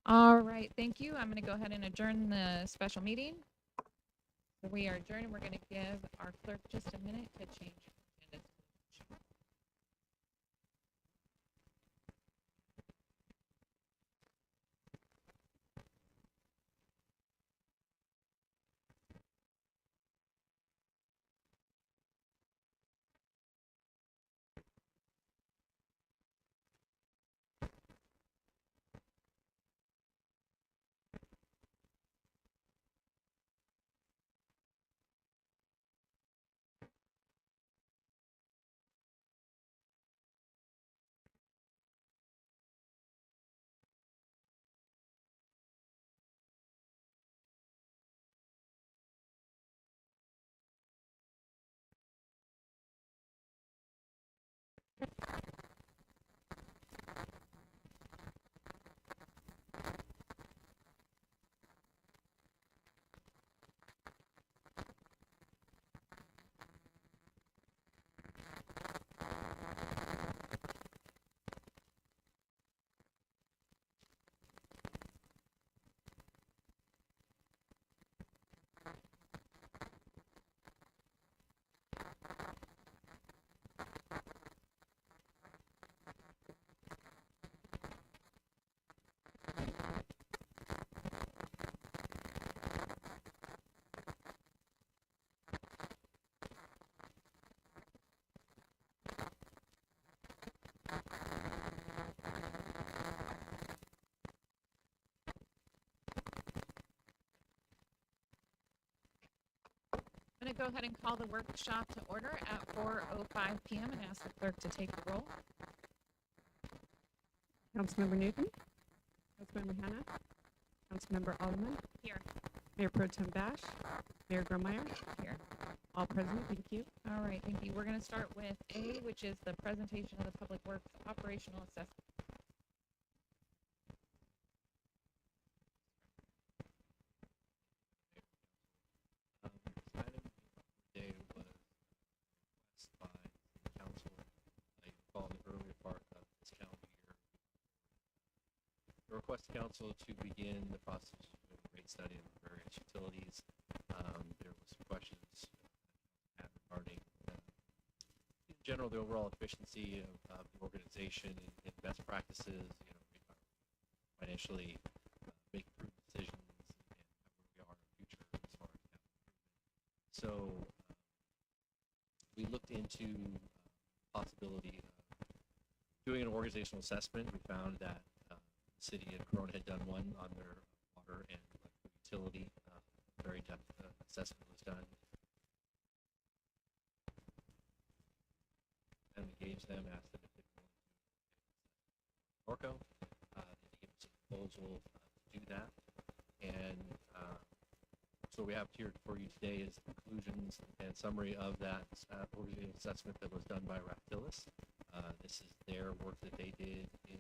All right, thank you. I'm going to go ahead and adjourn the special meeting. So we are adjourned. We're going to give our clerk just a minute to change her agenda. I'm going to go ahead and call the workshop to order at 4:05 p.m. and ask the clerk to take the roll. Councilmember Newton, Councilmember Hannah, Councilmember Alderman. Here. Mayor Pro Tem Bash, Mayor Grummeyer. Here. All present, thank you. All right, thank you. We're going to start with A, which is the presentation of the Public Works Operational Assessment. Item today was request by the council, you recall in the earlier part of this calendar year. The request to council to begin the process of rate study of various utilities. There was some questions regarding in general the overall efficiency of the organization and best practices, financially make prudent decisions and where we are in the future as far as capital improvement. So we looked into possibility of doing an organizational assessment. We found that the city and Corona had done one on their water and electric utility. Very in-depth assessment was done. And engaged them, asked them if they wanted to Norco. They gave us a proposal to do that. And so we have here for you today is conclusions and summary of that organizational assessment that was done by Raptilis. This is their work that they did in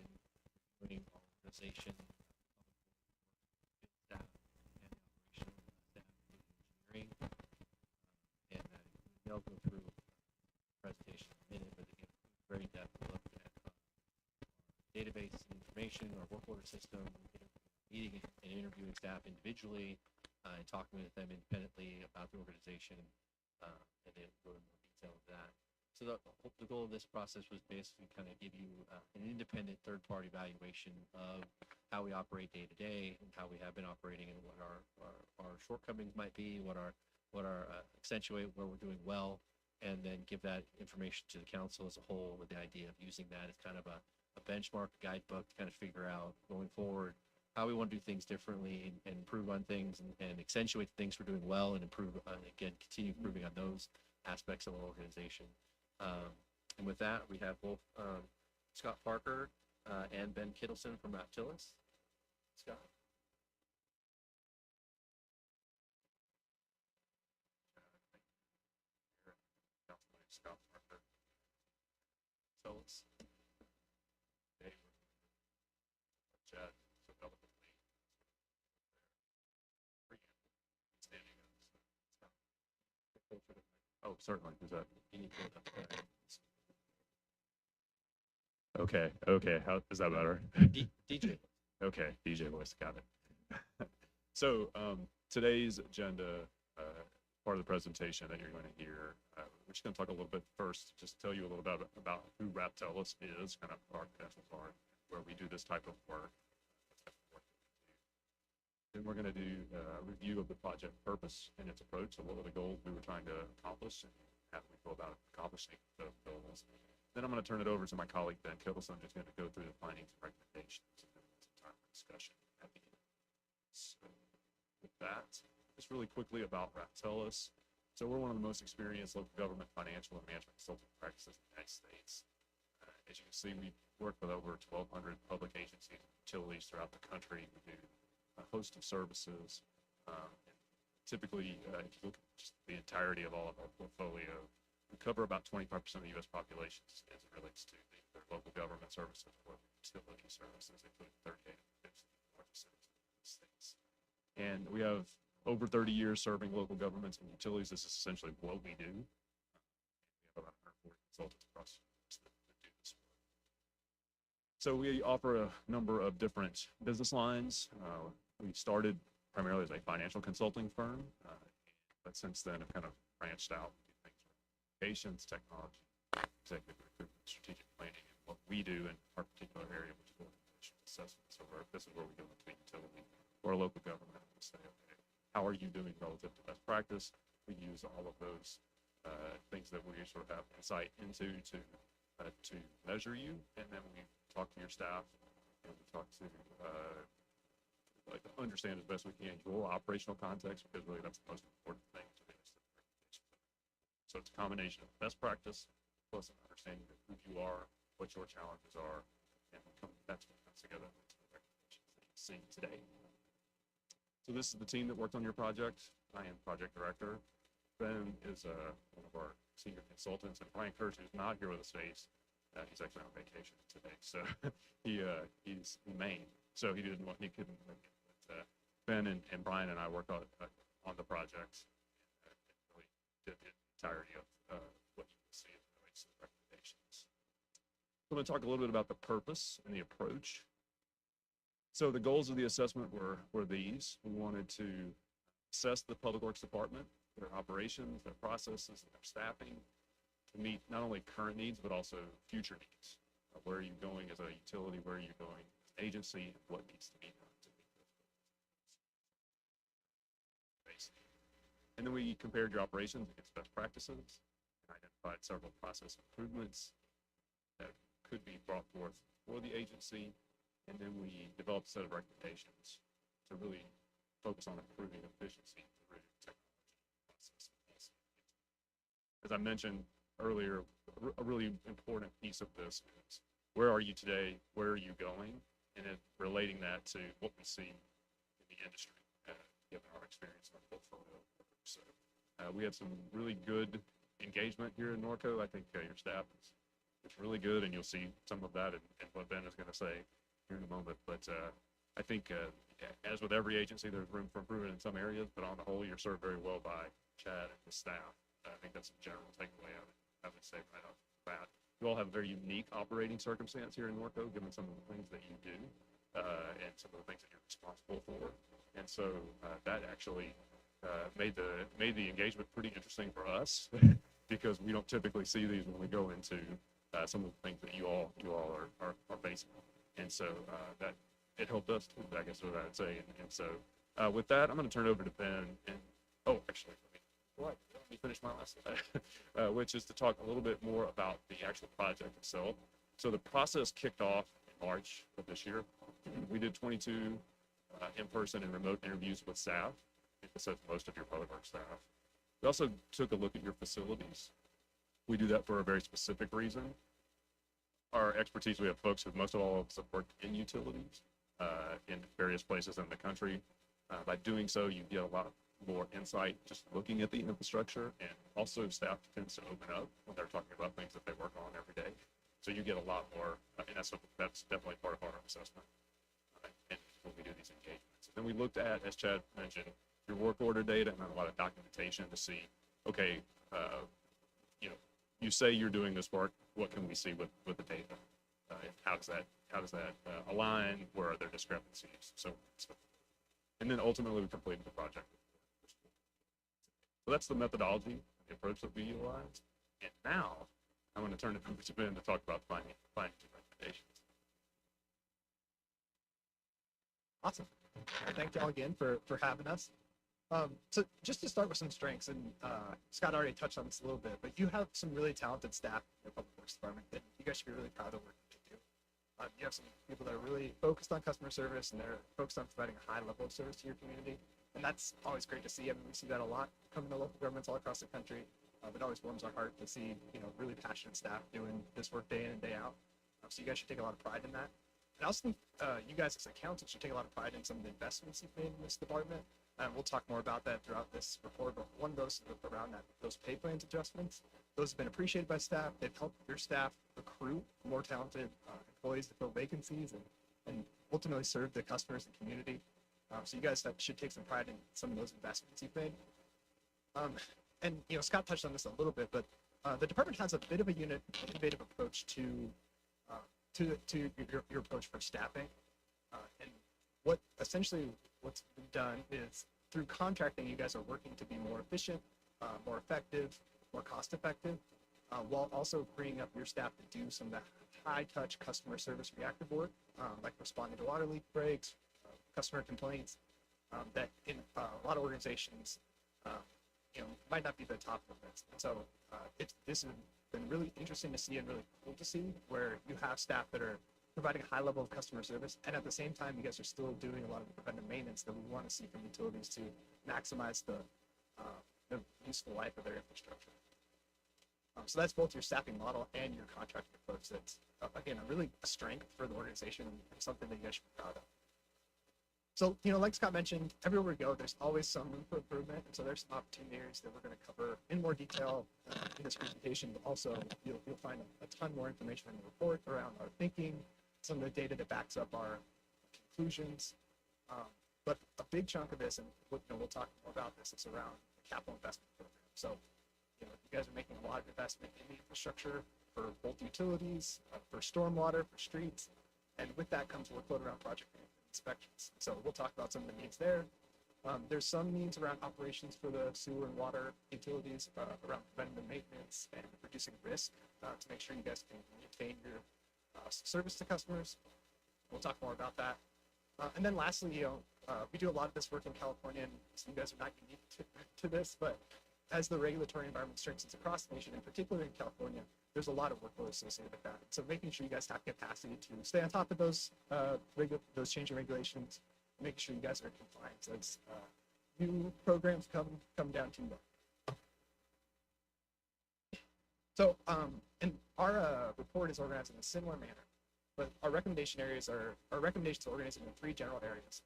doing organization, staff, and operational staff, engineering. And they'll go through presentation in a minute, but they give a very in-depth look at database information, our work order system, meeting and interviewing staff individually, and talking with them independently about the organization, and then go into more detail of that. So the goal of this process was basically kind of give you an independent third-party evaluation of how we operate day to day and how we have been operating and what our shortcomings might be, what our accentuate where we're doing well, and then give that information to the council as a whole with the idea of using that as kind of a benchmark, a guidebook to kind of figure out going forward how we want to do things differently and improve on things and accentuate the things we're doing well and improve, again, continue improving on those aspects of our organization. And with that, we have both Scott Parker and Ben Kittleson from Raptilis. Scott. Scott Parker. So let's chat so delicately. Oh, certainly. Is that you need to Okay. How is that better? DJ. Okay, DJ voice, got it. So today's agenda, part of the presentation that you're going to hear, we're just going to talk a little bit first, just tell you a little bit about who Raptellus is, kind of our credentials are, where we do this type of work. Then we're going to do a review of the project purpose and its approach. So what were the goals we were trying to accomplish, and how do we go about accomplishing those goals? Then I'm going to turn it over to my colleague Ben Kittleson, who's going to go through the findings and recommendations, and then some time for discussion at the end. So with that, just really quickly about Raptellus. So we're one of the most experienced local government financial and management consulting practices in the United States. As you can see, we work with over 1,200 public agencies and utilities throughout the country. We do a host of services. Typically, if you look at just the entirety of all of our portfolio, we cover about 25% of the U.S. population as it relates to their local government services or utility services, including 38 of the 50 largest cities in the United States. And we have over 30 years serving local governments and utilities. This is essentially what we do. We have about 140 consultants across that do this work. So we offer a number of different business lines. We started primarily as a financial consulting firm, but since then have kind of branched out to do things like communications, technology, executive recruitment, strategic planning, and what we do in our particular area, which is organizational assessment. So this is where we go into a utility or a local government and say, okay, how are you doing relative to best practice? We use all of those things that we sort of have insight into to measure you, and then we talk to your staff, and we talk to like understand as best we can your operational context, because really that's the most important thing to the recommendation. So it's a combination of best practice plus an understanding of who you are, what your challenges are, and that's what comes together into the recommendations that you see today. So this is the team that worked on your project. I am project director. Ben is one of our senior consultants, and Brian Kurtz, who's not here with us today, he's actually on vacation today, so he's in Maine, so he couldn't make it. But Ben and Brian and I worked on the project and really did the entirety of what you can see as it relates to the recommendations. So I'm going to talk a little bit about the purpose and the approach. So the goals of the assessment were these. We wanted to assess the Public Works Department, their operations, their processes, and their staffing to meet not only current needs, but also future needs. Where are you going as a utility? Where are you going as an agency? What needs to be done to meet those goals? And then we compared your operations against best practices and identified several process improvements that could be brought forth for the agency. And then we developed a set of recommendations to really focus on improving efficiency through technology process. As I mentioned earlier, a really important piece of this is where are you today, where are you going, and then relating that to what we see in the industry, given our experience in our portfolio. So we have some really good engagement here in Norco. I think your staff is really good, and you'll see some of that in what Ben is going to say here in a moment. But I think as with every agency, there's room for improvement in some areas, but on the whole, you're served very well by Chad and his staff. I think that's a general takeaway of it. I would say right off the bat. You all have a very unique operating circumstance here in Norco, given some of the things that you do and some of the things that you're responsible for. And so that actually made the engagement pretty interesting for us because we don't typically see these when we go into some of the things that you all are facing. And so that it helped us too, I guess is what I would say. And so with that, I'm going to turn it over to Ben. And actually, let me finish my last slide, which is to talk a little bit more about the actual project itself. So the process kicked off in March of this year. We did 22 in-person and remote interviews with staff. This is most of your public works staff. We also took a look at your facilities. We do that for a very specific reason. Our expertise, we have folks who most of all of us have worked in utilities in various places in the country. By doing so, you get a lot more insight just looking at the infrastructure, and also staff tends to open up when they're talking about things that they work on every day. So you get a lot more, and that's definitely part of our assessment and when we do these engagements. And then we looked at, as Chad mentioned, your work order data and a lot of documentation to see, okay, you say you're doing this work, what can we see with the data? How does that align? Where are there discrepancies? So, and then ultimately we completed the project. So that's the methodology, the approach that we utilize. And now I'm going to turn it over to Ben to talk about finding recommendations. Awesome. Thank y'all again for having us. So just to start with some strengths, and Scott already touched on this a little bit, but you have some really talented staff in the public works department that you guys should be really proud of work that you do. You have some people that are really focused on customer service, and they're focused on providing a high level of service to your community. And that's always great to see. I mean, we see that a lot coming to local governments all across the country. It always warms our heart to see, really passionate staff doing this work day in and day out. So you guys should take a lot of pride in that. And I also think you guys as accountants should take a lot of pride in some of the investments you've made in this department. And we'll talk more about that throughout this report, but one of those around those pay plans adjustments, those have been appreciated by staff. They've helped your staff recruit more talented employees to fill vacancies and ultimately serve the customers and community. So you guys should take some pride in some of those investments you've made. And Scott touched on this a little bit, but the department has a bit of a innovative approach to your approach for staffing. And what's been done is through contracting, you guys are working to be more efficient, more effective, more cost effective, while also freeing up your staff to do some of that high touch customer service reactive work, like responding to water leak breaks, customer complaints, that in a lot of organizations, might not be the top of the list. And so this has been really interesting to see and really cool to see, where you have staff that are providing a high level of customer service, and at the same time, you guys are still doing a lot of the preventive maintenance that we want to see from utilities to maximize the useful life of their infrastructure. So that's both your staffing model and your contracting approach. That's again really a strength for the organization and something that you guys should be proud of. So, like Scott mentioned, everywhere we go, there's always some room for improvement. And so there's some opportunity areas that we're going to cover in more detail in this presentation. But also, you'll find a ton more information in the report around our thinking, some of the data that backs up our conclusions. But a big chunk of this, and we'll talk more about this, is around the capital investment program. So, you guys are making a lot of investment in the infrastructure for both utilities, for stormwater, for streets. And with that comes workload around project inspections. So we'll talk about some of the needs there. There's some needs around operations for the sewer and water utilities, around preventative maintenance and reducing risk to make sure you guys can maintain your service to customers. We'll talk more about that. And then lastly, we do a lot of this work in California, and so you guys are not unique to this, but as the regulatory environment strengthens across the nation, and particularly in California, there's a lot of workload associated with that. So making sure you guys have capacity to stay on top of those changing regulations, making sure you guys are in compliance as new programs come down to you. So, and our report is organized in a similar manner, but our recommendations are organized in 3 general areas.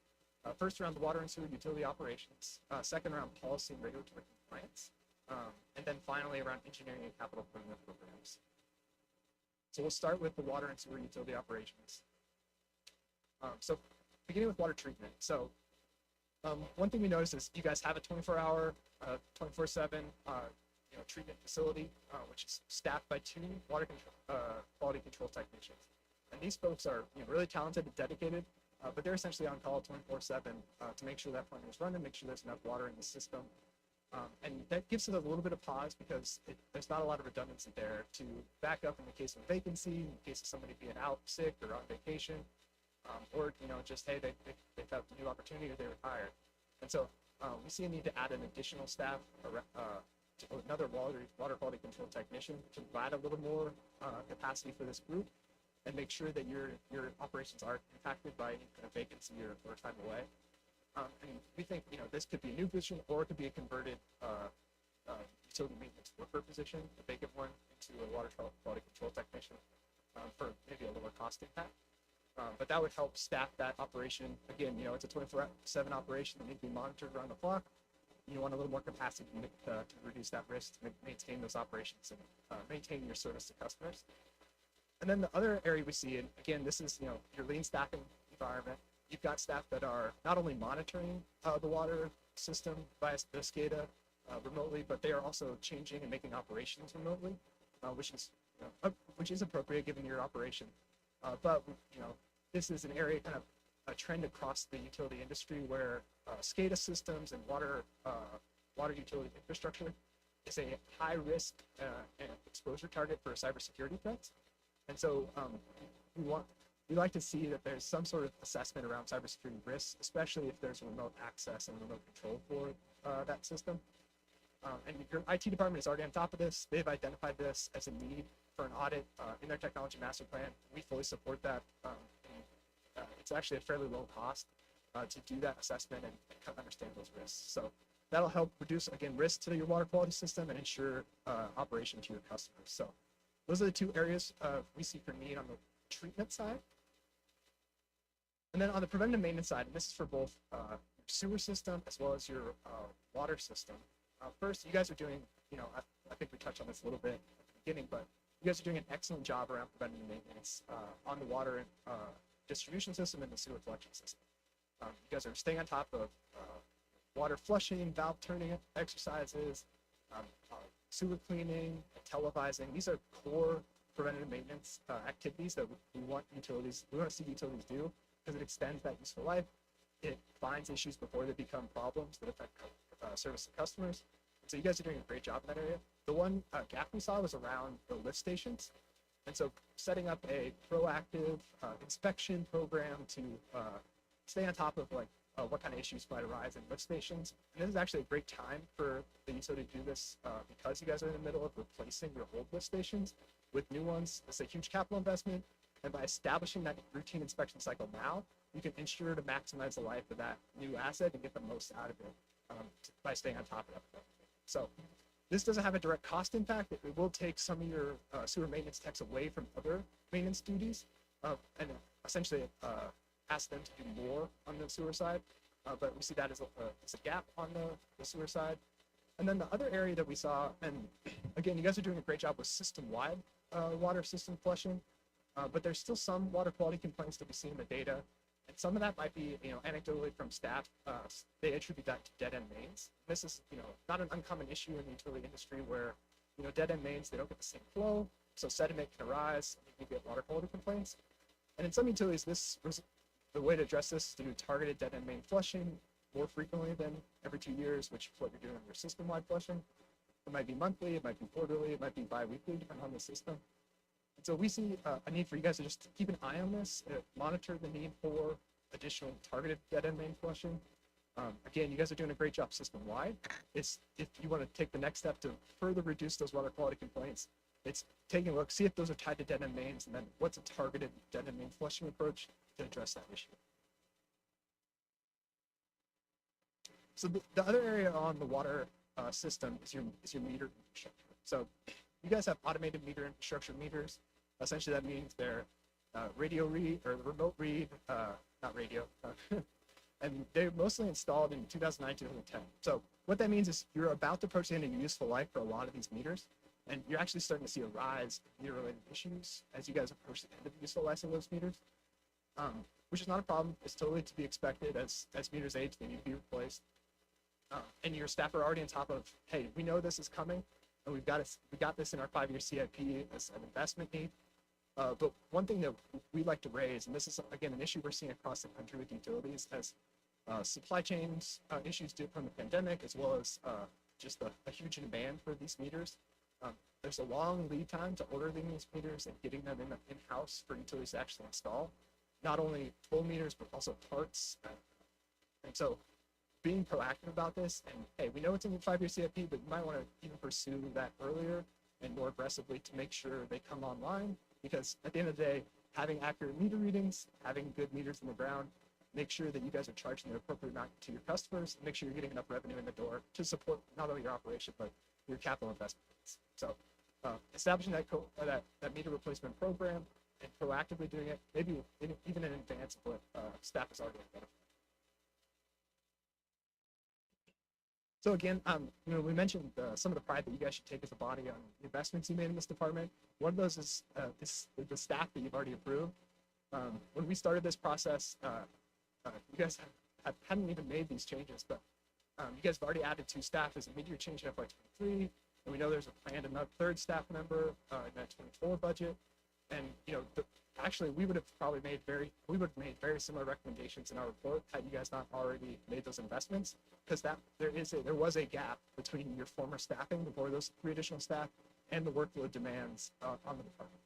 First, around the water and sewer utility operations. Second, around policy and regulatory compliance. And then finally, around engineering and capital improvement programs. So we'll start with the water and sewer utility operations. So beginning with water treatment. So one thing we noticed is you guys have a 24-hour, 24/7 treatment facility, which is staffed by 2 water quality control technicians. And these folks are really talented and dedicated, but they're essentially on call 24/7 to make sure that plant is running, make sure there's enough water in the system. And that gives it a little bit of pause because there's not a lot of redundancy there to back up in the case of a vacancy, in the case of somebody being out sick or on vacation, or just hey, they found a new opportunity or they retired. And so we see a need to add an additional staff, another water quality control technician, to provide a little more capacity for this group and make sure that your operations aren't impacted by any kind of vacancy or time away. And we think this could be a new position, or it could be a converted utility maintenance worker position, a vacant one, into a water quality control technician for maybe a lower cost impact. But that would help staff that operation. Again, it's a 24/7 operation that needs to be monitored around the clock. You want a little more capacity to reduce that risk, to maintain those operations and maintain your service to customers. And then the other area we see, and again, this is your lean staffing environment. You've got staff that are not only monitoring the water system via the SCADA remotely, but they are also changing and making operations remotely, which is appropriate given your operation. But you know, this is an area kind of a trend across the utility industry where SCADA systems and water utility infrastructure is a high risk and exposure target for cybersecurity threats. And so we like to see that there's some sort of assessment around cybersecurity risks, especially if there's remote access and remote control for that system. And your IT department is already on top of this. They've identified this as a need for an audit in their technology master plan. We fully support that. It's actually a fairly low cost to do that assessment and kind of understand those risks. So that'll help reduce, again, risk to your water quality system and ensure operation to your customers. So those are the two areas we see for need on the treatment side. And then on the preventive maintenance side, and this is for both your sewer system as well as your water system. First, you guys are doing, you know, I think we touched on this a little bit at the beginning, but you guys are doing an excellent job around preventive maintenance on the water distribution system and the sewer collection system. You guys are staying on top of water flushing, valve turning exercises, sewer cleaning, televising. These are core preventative maintenance activities that we want to see utilities do because it extends that useful life. It finds issues before they become problems that affect service to customers. So you guys are doing a great job in that area. The one gap we saw was around the lift stations. And so setting up a proactive inspection program to stay on top of like what kind of issues might arise in lift stations. And this is actually a great time for the utility to do this because you guys are in the middle of replacing your old lift stations with new ones. It's a huge capital investment. And by establishing that routine inspection cycle now, you can ensure to maximize the life of that new asset and get the most out of it by staying on top of that. So this doesn't have a direct cost impact. It will take some of your sewer maintenance techs away from other maintenance duties and essentially ask them to do more on the sewer side. But we see that as a gap on the sewer side. And then the other area that we saw, and again, you guys are doing a great job with system-wide water system flushing, but there's still some water quality complaints that we see in the data. And some of that might be, you know, anecdotally from staff. They attribute that to dead-end mains. This is, you know, not an uncommon issue in the utility industry where, you know, dead-end mains, they don't get the same flow, so sediment can arise, and you get water quality complaints. And in some utilities, the way to address this is to do targeted dead-end main flushing more frequently than every 2 years, which is what you're doing on your system-wide flushing. It might be monthly, it might be quarterly, it might be bi-weekly, depending on the system. And so we see a need for you guys to just keep an eye on this, monitor the need for additional targeted dead-end main flushing. Again, you guys are doing a great job system-wide. If you want to take the next step to further reduce those water quality complaints, it's taking a look, see if those are tied to dead-end mains, and then what's a targeted dead-end main flushing approach to address that issue. So the other area on the water system is your meter infrastructure. So you guys have automated meter infrastructure meters. Essentially, that means they're radio read or remote read, not radio, and they're mostly installed in 2009, 2010. So what that means is you're about to approach the end of your useful life for a lot of these meters, and you're actually starting to see a rise in meter-related issues as you guys approach the end of the useful life of those meters, which is not a problem. It's totally to be expected. As meters age, they need to be replaced. And your staff are already on top of, hey, we know this is coming, and we got this in our 5-year CIP as an investment need. But one thing that we like to raise, and this is again an issue we're seeing across the country with utilities, as supply chains issues due from the pandemic, as well as just a huge demand for these meters. There's a long lead time to ordering these meters and getting them in-house for utilities to actually install, not only full meters but also parts. And so being proactive about this, and hey, we know it's in your 5-year CIP, but you might want to even pursue that earlier and more aggressively to make sure they come online, because at the end of the day, having accurate meter readings, having good meters in the ground, make sure that you guys are charging the appropriate amount to your customers, and make sure you're getting enough revenue in the door to support not only your operation, but your capital investments. So establishing that meter replacement program and proactively doing it, maybe even in advance of what staff is already identified. So again, you know, we mentioned some of the pride that you guys should take as a body on the investments you made in this department. One of those is the staff that you've already approved. When we started this process, you guys hadn't even made these changes, but you guys have already added 2 staff as a mid-year change in FY23, and we know there's a planned another 3rd staff member in that 24 budget. And actually, we would have made very similar recommendations in our report had you guys not already made those investments, because there was a gap between your former staffing before those 3 additional staff and the workload demands on the department.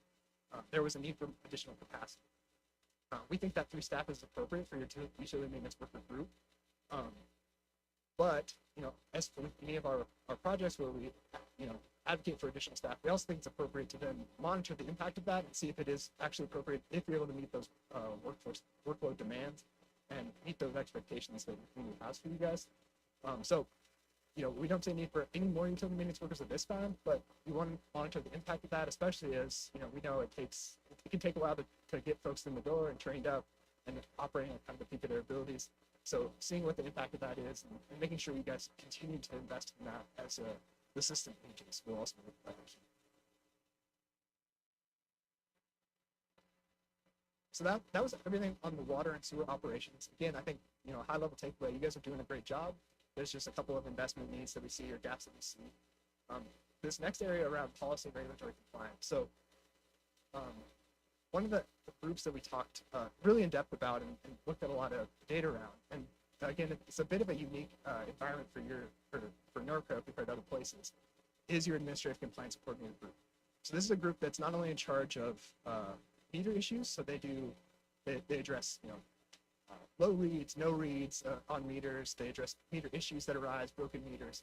There was a need for additional capacity. We think that 3 staff is appropriate for your utility maintenance worker group. But as for any of our projects where we advocate for additional staff, we also think it's appropriate to then monitor the impact of that and see if it is actually appropriate, if you're able to meet those workload demands and meet those expectations that the community has for you guys. So we don't see a need for any more utility maintenance workers at this time, but we want to monitor the impact of that, especially as we know it can take a while to get folks in the door and trained up and operating at kind of the peak of their abilities. So seeing what the impact of that is and making sure you guys continue to invest in that as the system ages will also be better. So that was everything on the water and sewer operations. Again, I think high level takeaway, you guys are doing a great job. There's just a couple of investment needs that we see or gaps that we see. This next area around policy and regulatory compliance. So one of the groups that we talked really in depth about and looked at a lot of data around, and again, it's a bit of a unique environment for Norco compared to other places, is your administrative compliance coordinator group. So this is a group that's not only in charge of meter issues, so they address low reads, no reads on meters. They address meter issues that arise, broken meters,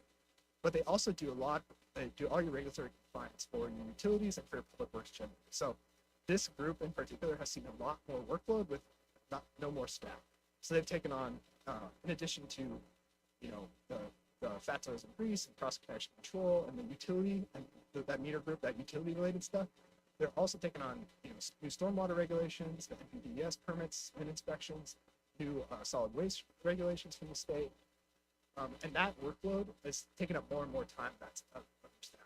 but they also do they do all your regulatory compliance for your utilities and for your public works generally. So this group in particular has seen a lot more workload with no more staff. So they've taken on, in addition to the FATOs and grease and cross connection control and the utility and that meter group, that utility related stuff, they're also taking on new stormwater regulations, the NPDES permits and inspections, new solid waste regulations from the state, and that workload is taking up more and more time that's of your staff.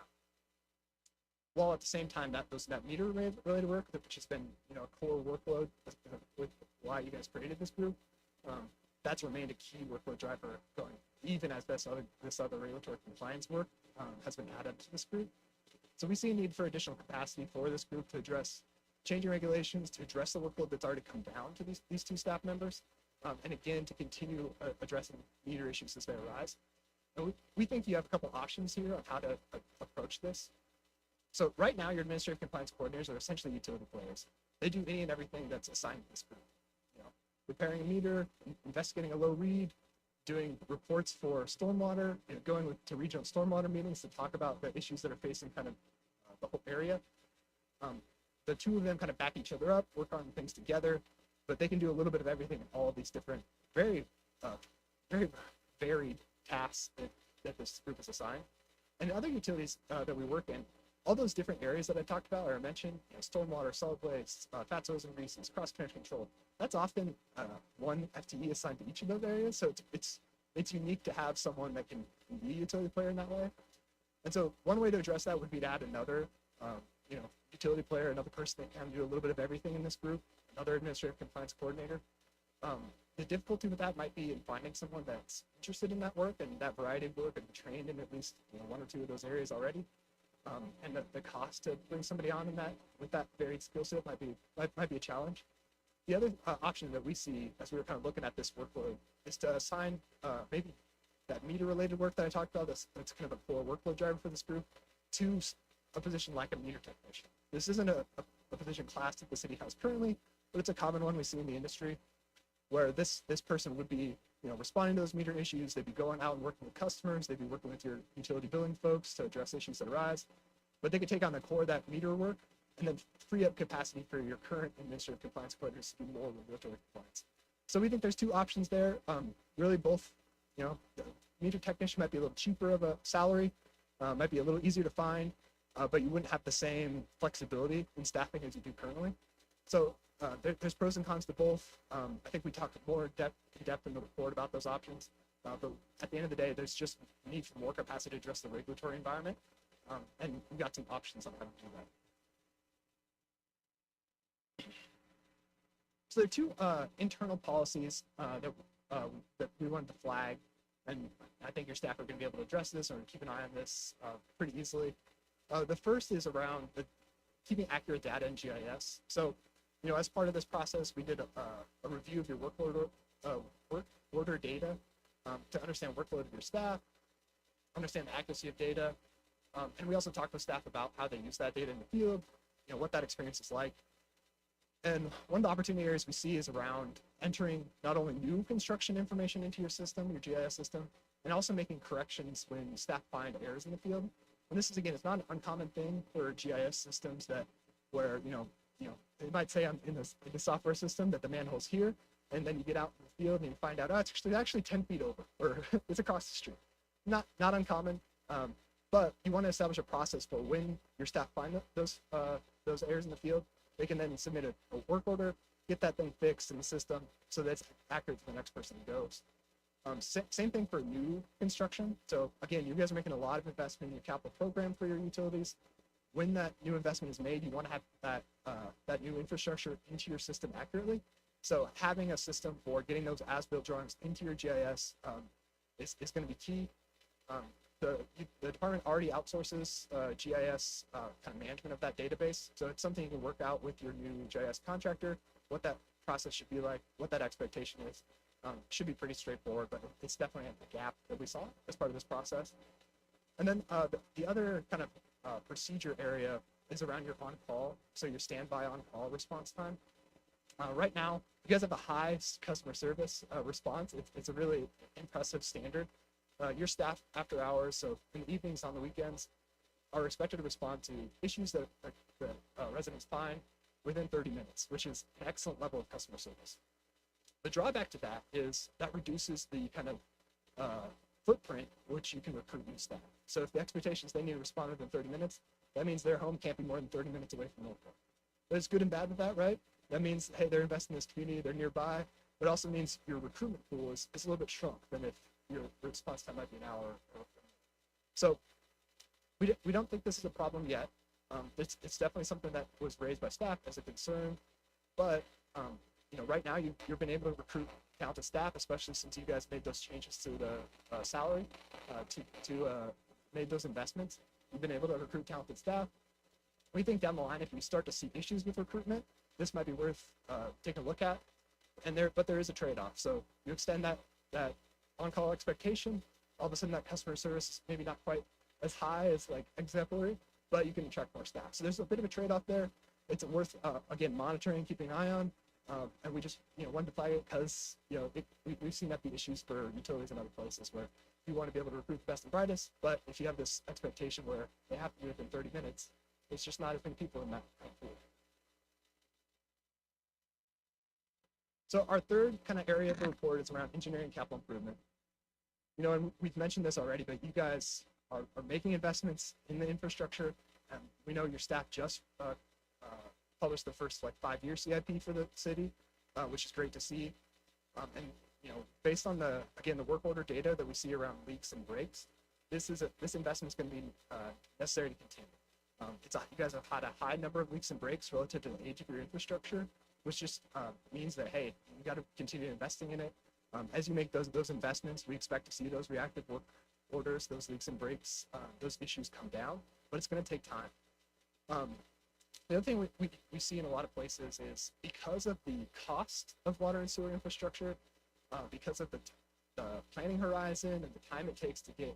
While at the same time that meter related work, which has been a core workload with why you guys created this group, that's remained a key workload driver going, even as this other regulatory compliance work has been added to this group. So we see a need for additional capacity for this group to address changing regulations, to address the workload that's already come down to these 2 staff members, and again, to continue addressing meter issues as they arise. And we think you have a couple options here on how to approach this. So right now, your administrative compliance coordinators are essentially utility players. They do any and everything that's assigned to this group. Repairing a meter, investigating a low read, doing reports for stormwater, going to regional stormwater meetings to talk about the issues that are facing kind of the whole area. The 2 of them kind of back each other up, work on things together, but they can do a little bit of everything in all of these different, very varied tasks that this group is assigned. And other utilities that we work in, all those different areas that I talked about or mentioned, stormwater, solid waste, FATOs and greases, cross connection control, that's often 1 FTE assigned to each of those areas. So it's unique to have someone that can be a utility player in that way. And so one way to address that would be to add another, utility player, another person that can do a little bit of everything in this group, another administrative compliance coordinator. The difficulty with that might be in finding someone that's interested in that work and that variety of work and trained in at least 1 or 2 of those areas already. And the cost to bring somebody on in that with that varied skill set might be a challenge. The other option that we see as we were kind of looking at this workload is to assign maybe that meter related work that I talked about, that's kind of a core workload driver for this group, to a position like a meter technician. This isn't a position class that the city has currently, but it's a common one we see in the industry, where this person would be responding to those meter issues. They'd be going out and working with customers. They'd be working with your utility billing folks to address issues that arise. But they could take on the core of that meter work and then free up capacity for your current administrative compliance coordinators to do more regulatory compliance. So we think there's 2 options there. Really both, the meter technician might be a little cheaper of a salary, might be a little easier to find, but you wouldn't have the same flexibility in staffing as you do currently. So there's pros and cons to both. I think we talked more in depth in the report about those options. But at the end of the day, there's just need for more capacity to address the regulatory environment. And we've got some options on how to do that. So there are 2 internal policies that we wanted to flag, and I think your staff are going to be able to address this or keep an eye on this pretty easily. The first is around keeping accurate data in GIS. So, as part of this process, we did a review of your work order data to understand workload of your staff, understand the accuracy of data, and we also talked with staff about how they use that data in the field, what that experience is like. And one of the opportunity areas we see is around entering not only new construction information into your system, your GIS system, and also making corrections when staff find errors in the field. And this is, again, it's not an uncommon thing for GIS systems where, they might say I'm in the software system that the manhole's here, and then you get out in the field and you find out, oh, it's actually 10 feet over, or it's across the street. Not uncommon, but you want to establish a process for when your staff find those errors in the field. They can then submit a work order, get that thing fixed in the system so that it's accurate to the next person who goes. Same thing for new construction. So again, you guys are making a lot of investment in your capital program for your utilities. When that new investment is made, you want to have that new infrastructure into your system accurately. So having a system for getting those as-built drawings into your GIS is going to be key. The department already outsources GIS kind of management of that database. So it's something you can work out with your new GIS contractor, what that process should be like, what that expectation is. Should be pretty straightforward, but it's definitely a gap that we saw as part of this process. And then the other kind of procedure area is around your on-call, so your standby on-call response time. Right now, you guys have a high customer service response. It's a really impressive standard. Your staff after hours, so in the evenings, on the weekends, are expected to respond to issues that residents find within 30 minutes, which is an excellent level of customer service. The drawback to that is that reduces the kind of footprint which you can recruit new staff. So if the expectation is they need to respond within 30 minutes, that means their home can't be more than 30 minutes away from Norco. There's good and bad with that, right? That means, hey, they're investing in this community, they're nearby, but it also means your recruitment pool is a little bit shrunk than if your response time might be an hour. So we don't think this is a problem yet. It's definitely something that was raised by staff as a concern, but right now you've been able to recruit talented staff, especially since you guys made those changes to the salary, made those investments. You've been able to recruit talented staff. We think down the line, if we start to see issues with recruitment, this might be worth taking a look at. But there is a trade-off. So you extend that on-call expectation, all of a sudden that customer service is maybe not quite as high as like exemplary, but you can attract more staff. So there's a bit of a trade-off there. It's worth again monitoring, keeping an eye on, and we just wanted to flag it because we've seen that be issues for utilities and other places where you want to be able to recruit the best and brightest, but if you have this expectation where they have to be within 30 minutes, it's just not as many people in that kind of pool. So our third kind of area of the report is around engineering capital improvement. And we've mentioned this already, but you guys are making investments in the infrastructure. And we know your staff just published the first 5-year CIP for the city, which is great to see. And based on the work order data that we see around leaks and breaks, this investment is going to be necessary to continue. You guys have had a high number of leaks and breaks relative to the age of your infrastructure, which just means that, hey, you got to continue investing in it. As you make those investments, we expect to see those reactive work orders, those leaks and breaks, those issues come down, but it's going to take time. The other thing we see in a lot of places is because of the cost of water and sewer infrastructure, because of the planning horizon and the time it takes to get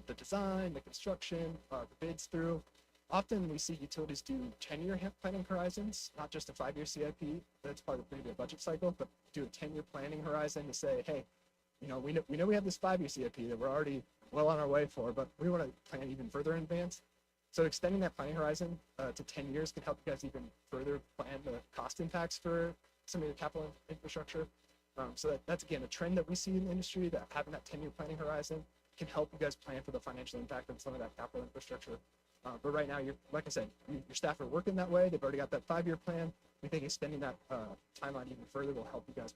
the design, the construction, the bids through, often we see utilities do 10-year planning horizons, not just a 5-year CIP. That's part of the previous budget cycle, but do a 10-year planning horizon to say, hey, we know we have this 5-year CIP that we're already well on our way for, but we want to plan even further in advance. So extending that planning horizon to 10 years can help you guys even further plan the cost impacts for some of your capital infrastructure. So that's, again, a trend that we see in the industry, that having that 10-year planning horizon can help you guys plan for the financial impact of some of that capital infrastructure. But right now, like I said, your staff are working that way. They've already got that 5-year plan. We think extending that timeline even further will help you guys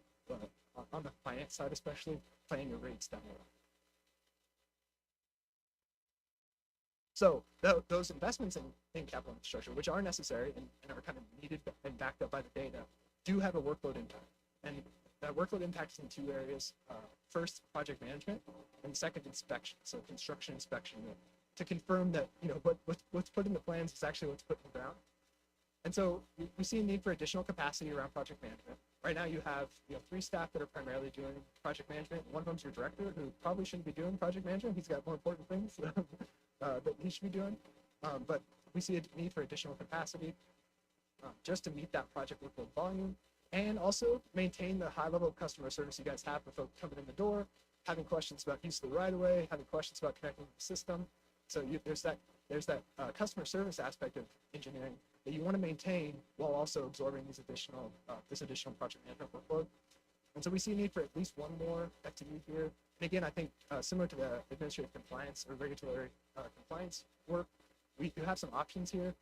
on the finance side, especially planning your rates down the road. So those investments in capital infrastructure, which are necessary and are kind of needed and backed up by the data, do have a workload impact. And that workload impact is in 2 areas. First, project management, and second, inspection. So construction inspection to confirm that what's put in the plans is actually what's put in the ground. And so we see a need for additional capacity around project management. Right now you have 3 staff that are primarily doing project management. One of them's your director, who probably shouldn't be doing project management. He's got more important things that he should be doing. But we see a need for additional capacity just to meet that project workload volume, and also maintain the high level of customer service you guys have for folks coming in the door, having questions about use of the right of way, having questions about connecting to the system. So there's that customer service aspect of engineering that you want to maintain while also absorbing this additional project management workload. And so we see a need for at least one more FTE here. And again, I think similar to the administrative compliance or regulatory compliance work, you have some options here.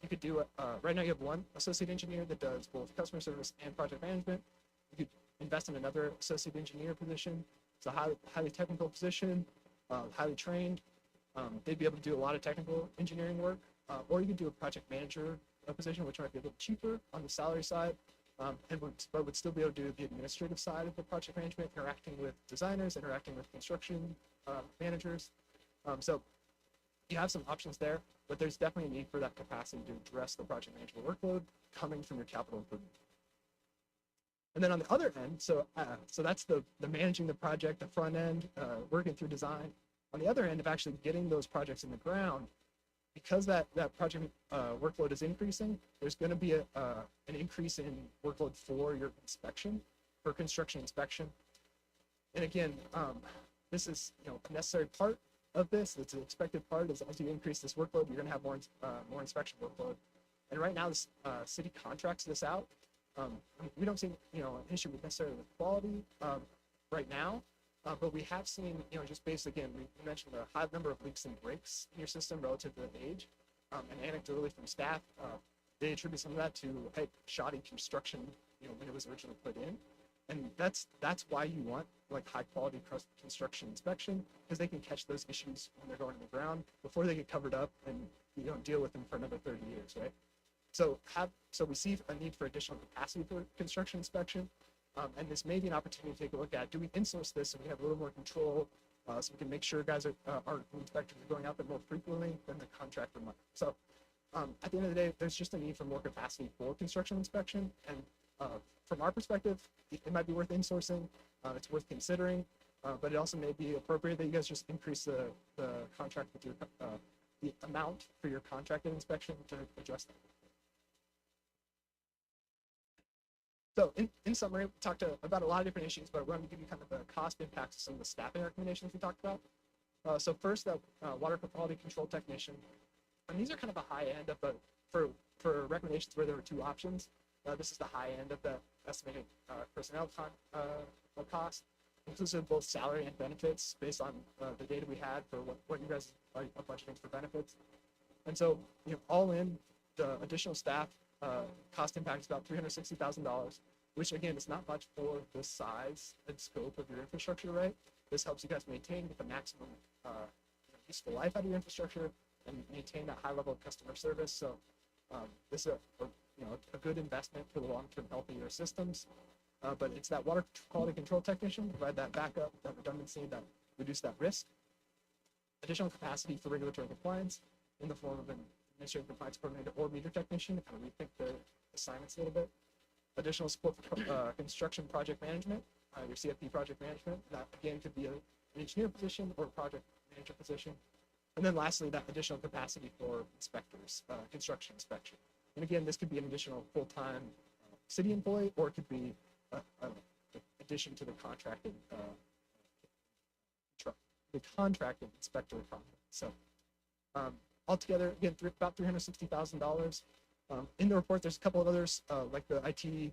You could do right now you have one associate engineer that does both customer service and project management. You could invest in another associate engineer position. It's a highly technical position, highly trained. They'd be able to do a lot of technical engineering work, or you could do a project manager position, which might be a little cheaper on the salary side, but would still be able to do the administrative side of the project management, interacting with designers, interacting with construction managers. So you have some options there, but there's definitely a need for that capacity to address the project management workload coming from your capital improvement. And then on the other end, so that's the managing the project, the front end, working through design. On the other end of actually getting those projects in the ground, because that project workload is increasing, there's going to be an increase in workload for your inspection, for construction inspection. And again, this is a necessary part of this. It's an expected part. As you increase this workload, you're going to have more inspection workload. And right now, this city contracts this out. We don't see an issue with necessarily with quality right now, but we have seen just based again, we mentioned the high number of leaks and breaks in your system relative to the age, and anecdotally from staff, they attribute some of that to shoddy construction when it was originally put in. And that's why you want like high quality construction inspection, because they can catch those issues when they're going to the ground before they get covered up and you don't deal with them for another 30 years, right? So we see a need for additional capacity for construction inspection, and this may be an opportunity to take a look at, do we insource this so we have a little more control, so we can make sure guys our inspectors are going out there more frequently than the contractor might. So at the end of the day, there's just a need for more capacity for construction inspection, and from our perspective, it might be worth insourcing. It's worth considering, but it also may be appropriate that you guys just increase the contract with your the amount for your contracted inspection to address that. So in summary, we talked about a lot of different issues, but we're going to give you kind of the cost impacts of some of the staffing recommendations we talked about. So first, the water quality control technician, and these are kind of a high end of the for recommendations where there were 2 options. This is the high end of the estimated personnel cost, inclusive of both salary and benefits based on the data we had for what you guys are budgeting for benefits. And so, all in, the additional staff cost impact is about $360,000, which again is not much for the size and scope of your infrastructure, right? This helps you guys maintain with the maximum useful life out of your infrastructure and maintain that high level of customer service. So this is a good investment for the long-term health of your systems. But it's that water quality control technician, provide that backup, that redundancy, that reduce that risk. Additional capacity for regulatory compliance in the form of an administrative compliance coordinator or meter technician to kind of rethink their assignments a little bit. Additional support for construction project management, your CFP project management. That again could be an engineer position or a project manager position. And then lastly, that additional capacity for inspectors, construction inspection. And again, this could be an additional full-time city employee, or it could be an addition to the contracted inspector contract. So altogether, again, about $360,000. In the report, there's a couple of others, like the IT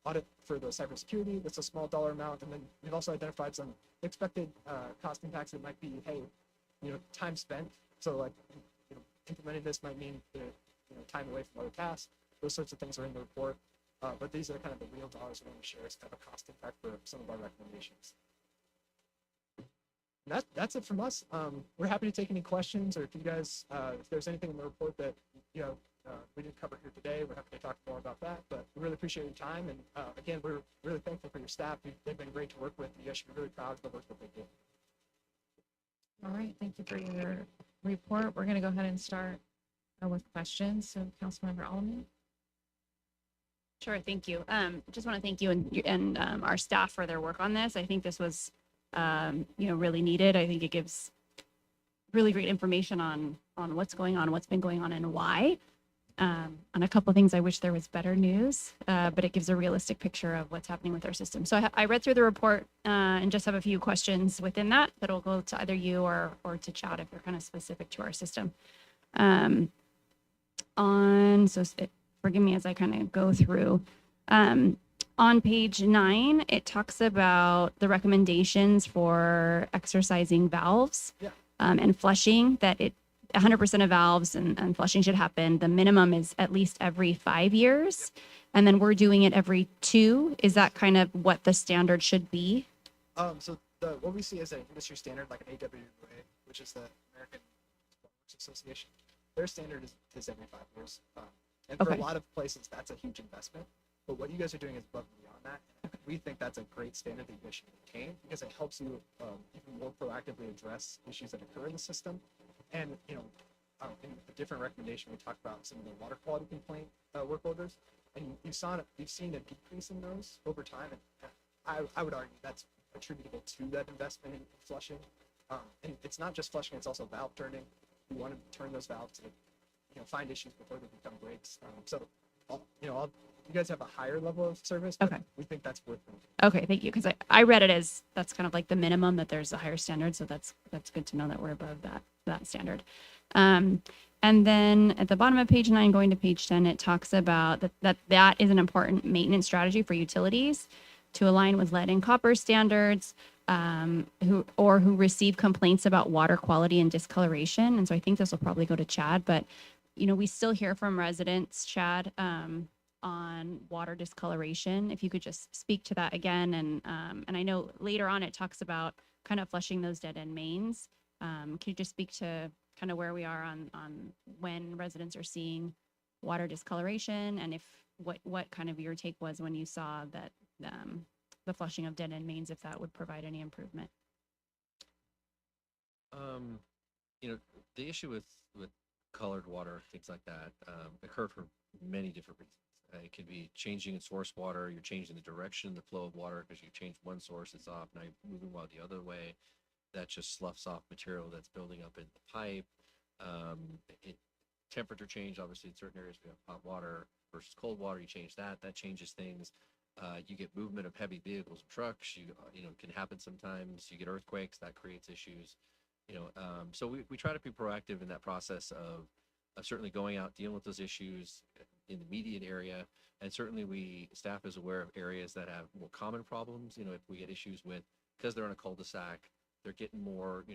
audit for the cybersecurity. That's a small dollar amount. And then we've also identified some expected cost impacts that might be, time spent. So like, implementing this might mean time away from other tasks. Those sorts of things are in the report. But these are kind of the real dollars we want to share as kind of a cost impact for some of our recommendations. And that's it from us. We're happy to take any questions, or if you guys, if there's anything in the report that we didn't cover here today, we're happy to talk more about that. But we really appreciate your time, and again, we're really thankful for your staff. They've been great to work with. You guys should be really proud of the work that they do. All right, thank you for your report. We're going to go ahead and start with questions. So Councilmember Alderman. Sure, thank you. Just want to thank you and our staff for their work on this. I think this was, really needed. I think it gives really great information on what's going on, what's been going on, and why. On a couple of things, I wish there was better news, but it gives a realistic picture of what's happening with our system. So I read through the report and just have a few questions within that will go to either you or to Chad if they're kind of specific to our system. Forgive me as I kind of go through. On page 9, it talks about the recommendations for exercising valves and flushing, that 100% of valves and flushing should happen. The minimum is at least every 5 years. And then we're doing it every 2. Is that kind of what the standard should be? So what we see as an industry standard, like an AWA, which is the American Works Association, their standard is every 5 years. And for a lot of places, that's a huge investment. But what you guys are doing is above and beyond that. And we think that's a great standard that you guys should maintain because it helps you even more proactively address issues that occur in the system. And, in a different recommendation, we talked about some of the water quality complaint work orders. And you've seen a decrease in those over time. And I would argue that's attributable to that investment in flushing. And it's not just flushing, it's also valve turning. You want to turn those valves to find issues before they become breaks. You guys have a higher level of service, but we think that's worth it. Okay, thank you. Because I read it as that's kind of like the minimum, that there's a higher standard. So that's good to know that we're above that standard. And then at the bottom of page 9, going to page 10, it talks about that is an important maintenance strategy for utilities to align with lead and copper standards, who receive complaints about water quality and discoloration. And so I think this will probably go to Chad, but we still hear from residents, Chad, on water discoloration. If you could just speak to that again. And I know later on it talks about kind of flushing those dead end mains. Can you just speak to kind of where we are on when residents are seeing water discoloration, and if what kind of your take was when you saw that the flushing of dead end mains, if that would provide any improvement? The issue with colored water, things like that, occur for many different reasons. It could be changing in source water. You're changing the direction, the flow of water, because you change one source, it's off. Now you're moving water the other way. That just sloughs off material that's building up in the pipe. Temperature change, obviously in certain areas we have hot water versus cold water. You change that changes things. You get movement of heavy vehicles, trucks. It can happen sometimes. You get earthquakes, that creates issues. So we try to be proactive in that process of certainly going out, dealing with those issues in the immediate area. And certainly staff is aware of areas that have more common problems. If we get issues with, because they're in a cul-de-sac, they're getting more,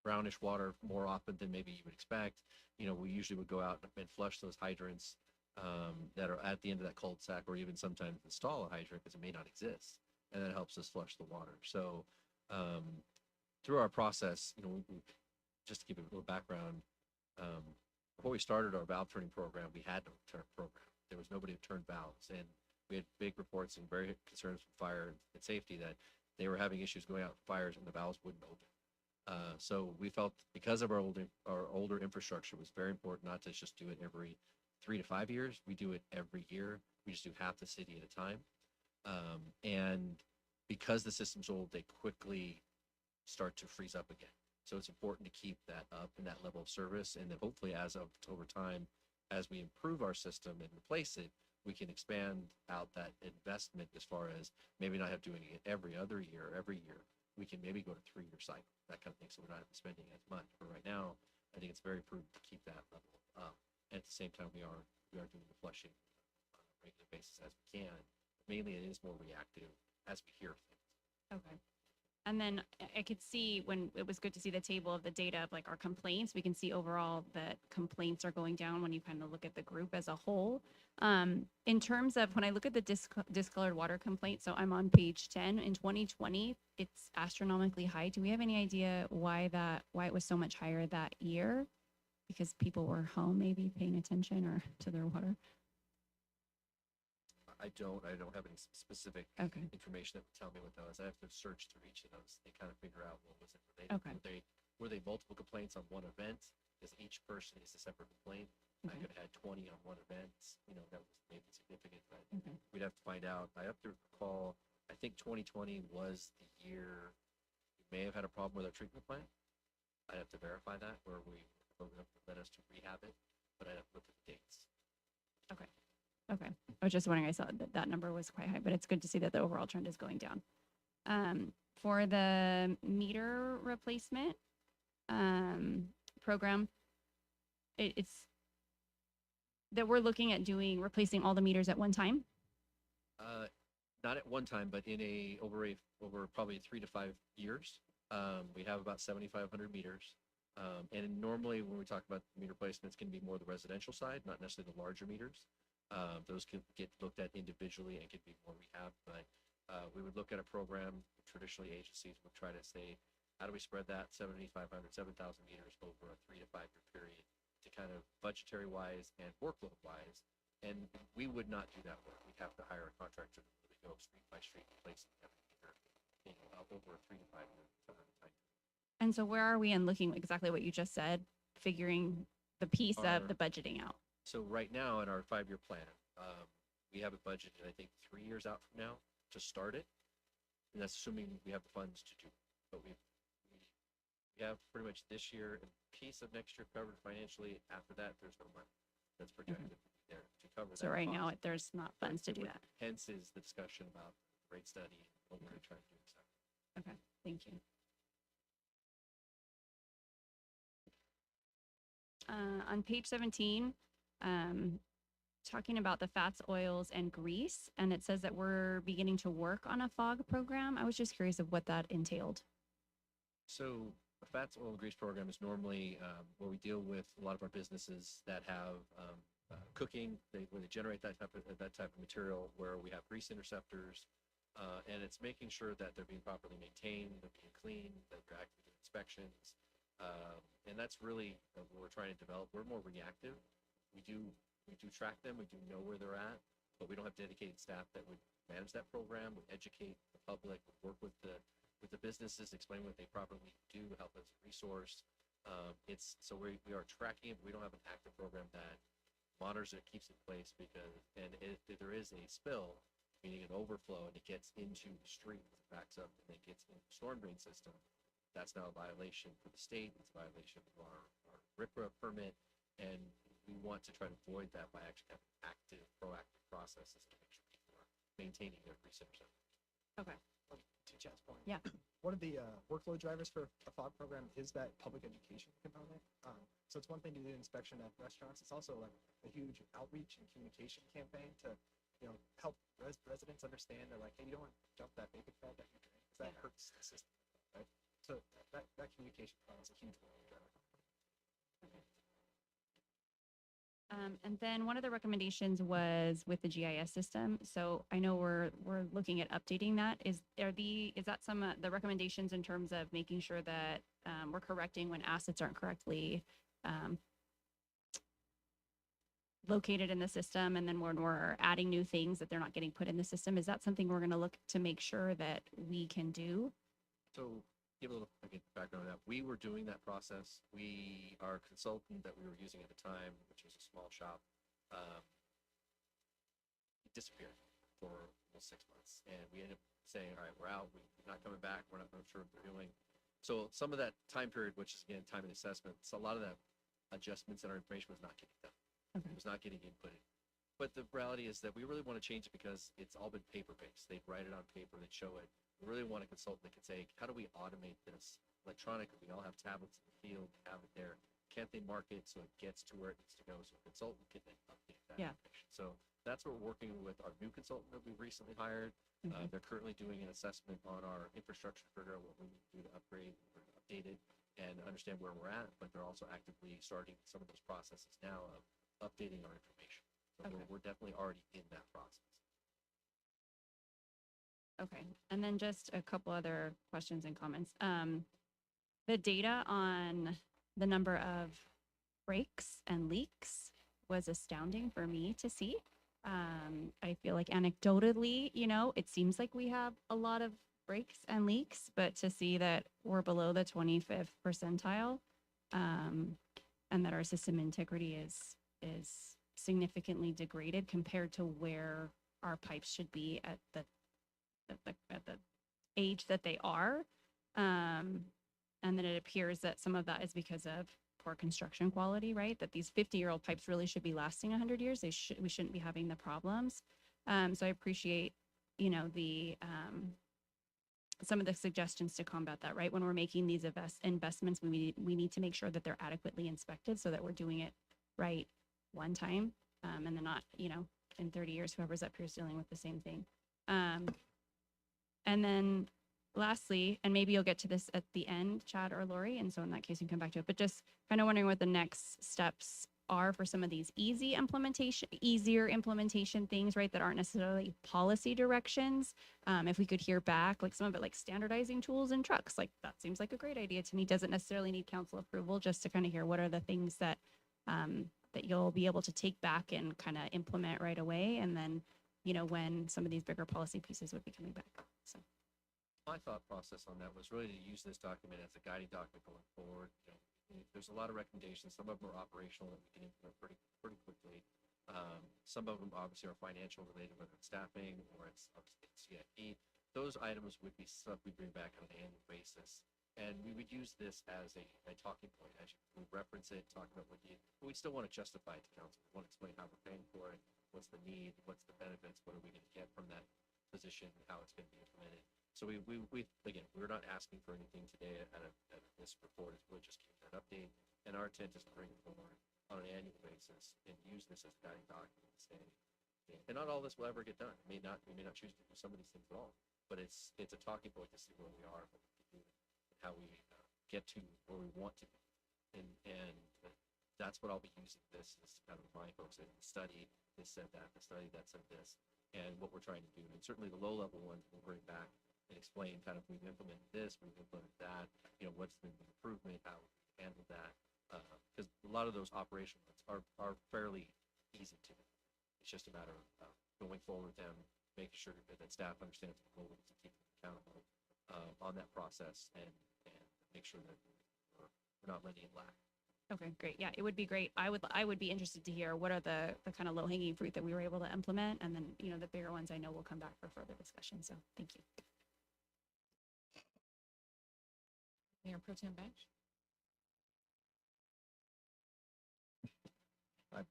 brownish water more often than maybe you would expect. We usually would go out and flush those hydrants that are at the end of that cul-de-sac, or even sometimes install a hydrant because it may not exist. And that helps us flush the water. So through our process, just to give you a little background, before we started our valve turning program, we had no turn program. There was nobody who turned valves, and we had big reports and very concerns with fire and safety that they were having issues going out with fires and the valves wouldn't open. So we felt, because of our older infrastructure, it was very important not to just do it every 3 to 5 years. We do it every year. We just do half the city at a time. And because the system's old, they quickly start to freeze up again. So it's important to keep that up and that level of service. And then hopefully over time, as we improve our system and replace it, we can expand out that investment as far as maybe not doing it every other year, every year. We can maybe go to 3-year cycle, that kind of thing. So we're not spending as much. But right now, I think it's very prudent to keep that level up. And at the same time, we are doing the flushing on a regular basis as we can. Mainly, it is more reactive as we hear things. Okay. And then I could see, when it was good to see the table of the data of like our complaints, we can see overall that complaints are going down when you kind of look at the group as a whole. In terms of when I look at the discolored water complaint, so I'm on page 10, in 2020, it's astronomically high. Do we have any idea why it was so much higher that year? Because people were home maybe paying attention or to their water? I don't have any specific information that would tell me what those. I have to search through each of those and kind of figure out what was it related. Okay. Were they multiple complaints on one event? because each person is a separate complaint. I Okay. could have had 20 on one event, that was maybe significant, but Okay. we'd have to find out. I have to recall, I think 2020 was the year we may have had a problem with our treatment plant. I'd have to verify that, where we let us to rehab it, but I'd have to look at the dates. Okay. I was just wondering, I saw that that number was quite high, but it's good to see that the overall trend is going down. For the meter replacement program, it's that we're looking at replacing all the meters at one time. Not at one time, but over probably 3 to 5 years. We have about 7,500 meters. And normally when we talk about meter placements, can be more the residential side, not necessarily the larger meters. Those can get looked at individually and can be more rehab, but we would look at a program. Traditionally, agencies would try to say, how do we spread that 7,500, 7,000 meters over a 3 to 5 year period to kind of budgetary wise and workload wise. And we would not do that work. We'd have to hire a contractor to really go street by street, replacing every meter, over a 3 to 5 year time. And so where are we in looking exactly what you just said, figuring the piece Our- of the budgeting out? So right now in our 5 year plan, we have it budgeted, I think 3 years out from now to start it. And that's assuming we have the funds to do it. But we have pretty much this year and piece of next year covered financially. After that, there's no money that's projected to be there to cover So that right now, cost. there's not funds to do that. Hence is the discussion about rate study and what we're trying to do. Okay, thank you. On page 17, talking about the fats, oils, and grease, and it says that we're beginning to work on a FOG program. I was just curious of what that entailed. So the fats, oil, and grease program is normally where we deal with a lot of our businesses that have cooking, where they generate that type of material, where we have grease interceptors, and it's making sure that they're being properly maintained, they're being cleaned, that they're actively doing inspections, and that's really what we're trying to develop. We're more reactive. We do track them, we do know where they're at, but we don't have dedicated staff that would manage that program, would educate the public, would work with the businesses, explain what they properly do, help as a resource. So we are tracking it, but we don't have an active program that monitors it, keeps it in place, and if there is a spill, meaning an overflow, and it gets into the street, backs up, and it gets into the storm drain system, that's now a violation for the state, it's a violation of our RIPRA permit, and we want to try to avoid that by actually having active, proactive processes to make sure people are maintaining their grease interceptors. Okay. To Chad's point. Yeah. One of the workload drivers for a FOG program is that public education component. So it's one thing to do inspection at restaurants. It's also like a huge outreach and communication campaign to, help residents understand that, like, hey, you don't want to dump that bacon fat that you drink, because that hurts the system, right? So that communication plan is a huge workload driver. And then one of the recommendations was with the GIS system. So I know we're looking at updating that. Is that some of the recommendations in terms of making sure that we're correcting when assets aren't correctly located in the system, and then when we're adding new things that they're not getting put in the system? Is that something we're going to look to make sure that we can do? So give a little background on that. We were doing that process. Our consultant that we were using at the time, which was a small shop, disappeared for almost 6 months, and we ended up saying, all right, we're out, we're not coming back, we're not sure what we're doing. So some of that time period, which is again time and assessment, so a lot of that adjustments in our information was not getting done. Okay. It was not getting inputted. But the reality is that we really want to change it because it's all been paper-based. They'd write it on paper, they'd show it. We really want a consultant that can say, how do we automate this electronically? We all have tablets in the field, have it there. Can't they mark it so it gets to where it needs to go, so a consultant can then update that information? So that's what we're working with our new consultant that we recently hired. Okay. They're currently doing an assessment on our infrastructure to figure out what we need to do to upgrade or update it and understand where we're at, but they're also actively starting some of those processes now of updating our information. So Okay. we're definitely already in that process. Okay, and then just a couple other questions and comments. The data on the number of breaks and leaks was astounding for me to see. I feel like anecdotally, it seems like we have a lot of breaks and leaks, but to see that we're below the 25th percentile, and that our system integrity is significantly degraded compared to where our pipes should be at the age that they are. And then it appears that some of that is because of poor construction quality, right? That these 50-year-old pipes really should be lasting 100 years. We shouldn't be having the problems. So I appreciate, the some of the suggestions to combat that, right? When we're making these investments, we need to make sure that they're adequately inspected so that we're doing it right one time, and then not, in 30 years, whoever's up here is dealing with the same thing. And then lastly, and maybe you'll get to this at the end, Chad or Lori, and so in that case, you can come back to it, but just kind of wondering what the next steps are for some of these easier implementation things, right, that aren't necessarily policy directions. If we could hear back, like some of it, like standardizing tools in trucks, like that seems like a great idea to me. Doesn't necessarily need council approval, just to kind of hear what are the things that that you'll be able to take back and kind of implement right away, and then when some of these bigger policy pieces would be coming back. So My thought process on that was really to use this document as a guiding document going forward. There's a lot of recommendations. Some of them are operational that we can implement pretty quickly. Some of them obviously are financial related, whether it's staffing or it's CIP. Those items would be stuff we bring back on an annual basis. And we would use this as a talking point. As we reference it, talk about what you, but we still want to justify it to council. We want to explain how we're paying for it, what's the need, what's the benefits, what are we going to get from that position, how it's going to be implemented. So we again, we're not asking for anything today out of this report. It's really just giving that update. And our intent is to bring it forward on an annual basis and use this as a guiding document to say, and not all this will ever get done. We may not choose to do some of these things at all, but it's a talking point to see where we are, what we can do, and how we get to where we want to be. And that's what I'll be using this as kind of remind folks that the study this said that, the study that said this, and what we're trying to do. And certainly the low level ones we'll bring back and explain kind of we've implemented this, we've implemented that, what's been the improvement, how we handle that. Because a lot of those operational ones are fairly easy to do. It's just a matter of going forward with them, making sure that staff understands the goals and keep them accountable on that process, and make sure that we're not letting it lack. okay, great. Yeah, it would be great. I would be interested to hear what are the kind of low hanging fruit that we were able to implement, and then the bigger ones I know will come back for further discussion. So thank you. Mayor Pro Tem Bash.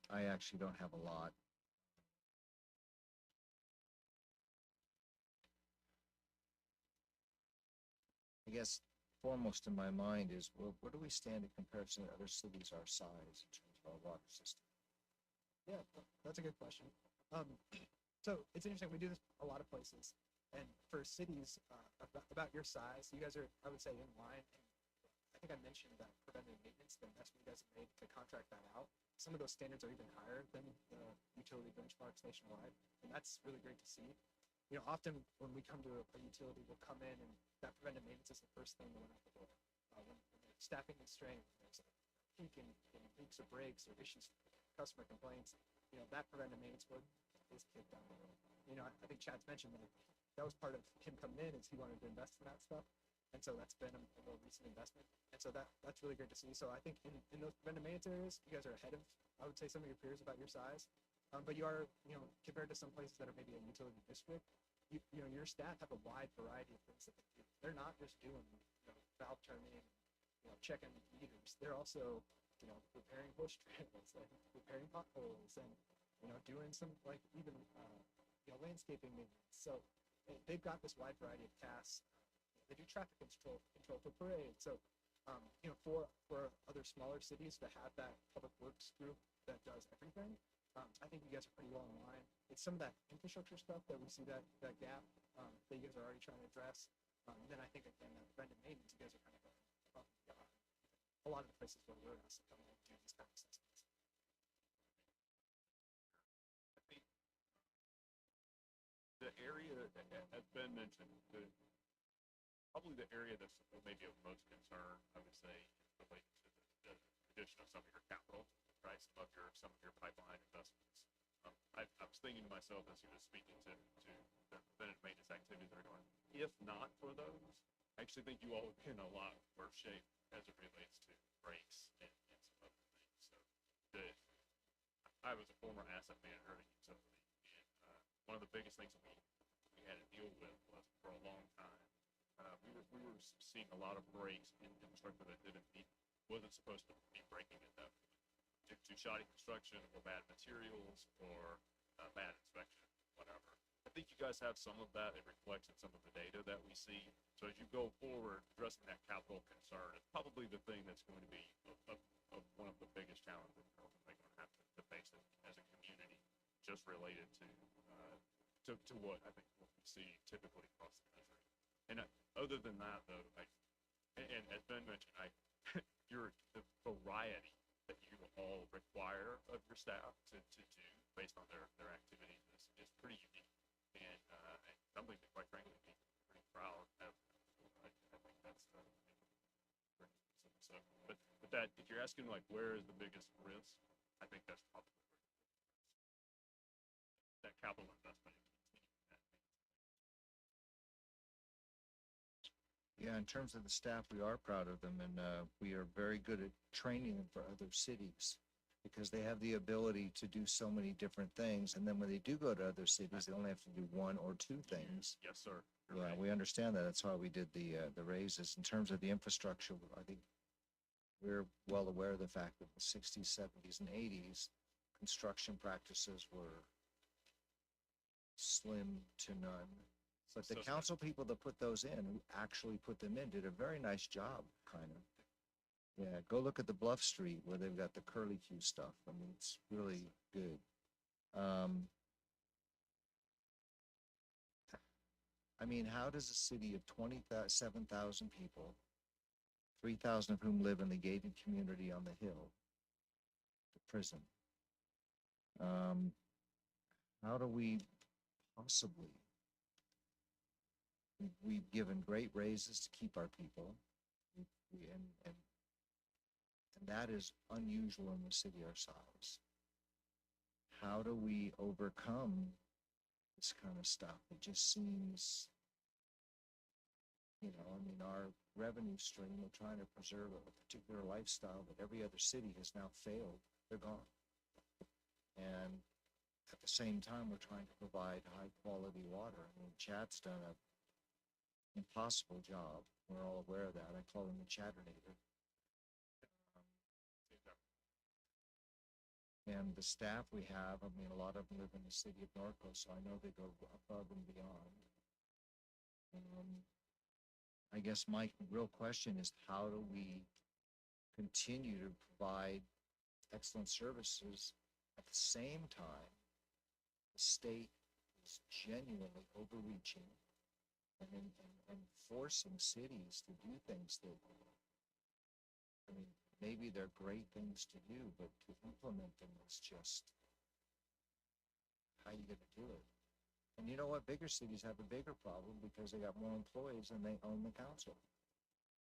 I actually don't have a lot. I guess foremost in my mind is, well, where do we stand in comparison to other cities our size in terms of our water system? Yeah, that's a good question. So it's interesting. We do this a lot of places, and for cities about your size, you guys are, I would say, in line. And I think I mentioned that preventative maintenance, the investment you guys have made to contract that out. Some of those standards are even higher than the utility benchmarks nationwide, and that's really great to see. Often when we come to a utility, we'll come in and that preventive maintenance is the first thing that went out the door. When staffing constraints, there's a peak in leaks or breaks or issues, customer complaints, that preventive maintenance work is kicked down the road. I think Chad's mentioned that was part of him coming in, is he wanted to invest in that stuff. And so that's been a more recent investment. And so that's really great to see. So I think in those preventive maintenance areas, you guys are ahead of, I would say, some of your peers about your size. But you are, compared to some places that are maybe a utility district, your staff have a wide variety of things that they do. They're not just doing, valve turning, checking meters. They're also, repairing bush trails and repairing potholes and, doing some even, landscaping maintenance. So they've got this wide variety of tasks. They do traffic control for parades. So, for other smaller cities to have that public works group that does everything, I think you guys are pretty well in line. It's some of that infrastructure stuff that we see that gap that you guys are already trying to address. And then I think, again, that preventive maintenance, you guys are kind of above and beyond a lot of the places where we're asked to come in and do these kind of assessments. I think the area, as Ben mentioned, probably the area that's maybe of most concern, I would say, is related to the addition of some of your capital, right? Some of your pipeline investments. I was thinking to myself as he was speaking to the preventive maintenance activities that are going. If not for those, I actually think you all would be in a lot worse shape as it relates to brakes and some other things. I was a former asset manager at a utility, and one of the biggest things that we had to deal with was for a long time. We were seeing a lot of breaks in infrastructure that wasn't supposed to be breaking at that point. Due to shoddy construction or bad materials or bad inspection, whatever. I think you guys have some of that. It reflects in some of the data that we see. So as you go forward, addressing that capital concern is probably the thing that's going to be of one of the biggest challenges we're ultimately going to have to face as a community, just related to what I think what we see typically across the country. And other than that, though, and as Ben mentioned, the variety that you all require of your staff to do based on their activities is pretty unique, and something that, quite frankly, I'm pretty proud of. I think that's so. But that, if you're asking like where is the biggest risk, I think that's probably that capital investment. Yeah, in terms of the staff, we are proud of them, and we are very good at training them for other cities because they have the ability to do so many different things. And then when they do go to other cities, they only have to do one or two things. Yes, sir. You're Yeah, right. we understand that. That's why we did the raises. In terms of the infrastructure, I think we're well aware of the fact that the 60s, 70s, and 80s, construction practices were slim to none. But the So- council people that put those in, who actually put them in, did a very nice job, kind of. Yeah, go look at the Bluff Street where they've got the curly Q stuff. I mean, it's really good. I mean, how does a city of 27,000 people, 3,000 of whom live in the gated community on the hill, the prison, how do we possibly? We've given great raises to keep our people, and that is unusual in a city our size. How do we overcome this kind of stuff? It just seems, I mean, our revenue stream, we're trying to preserve a particular lifestyle that every other city has now failed. They're gone. And at the same time, we're trying to provide high quality water. I mean, Chad's done an impossible job. We're all aware of that. I call him the Chatternator. And the staff we have, I mean, a lot of them live in the city of Norco, so I know they go above and beyond. I guess my real question is, how do we continue to provide excellent services at the same time the state is genuinely overreaching and forcing cities to do things that, I mean, maybe they're great things to do, but to implement them is just, how you gonna do it? And you know what? Bigger cities have a bigger problem because they got more employees and they own the council.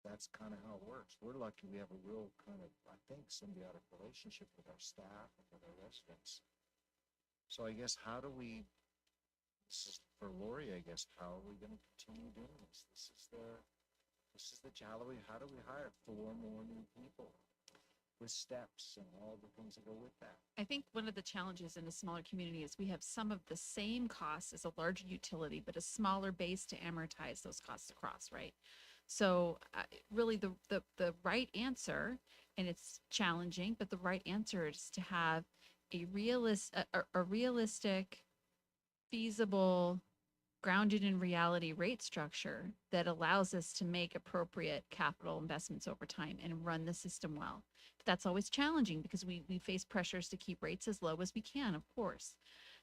That's kind of how it works. We're lucky we have a real kind of, I think, symbiotic relationship with our staff and with our residents. So I guess this is for Lori, I guess, how are we going to continue doing this? This is the challenge. How do we hire 4 more new people with steps and all the things that go with that? I think one of the challenges in a smaller community is we have some of the same costs as a larger utility, but a smaller base to amortize those costs across, right? So really the right answer, and it's challenging, but the right answer is to have a realistic, feasible, grounded in reality rate structure that allows us to make appropriate capital investments over time and run the system well. But that's always challenging because we face pressures to keep rates as low as we can, of course.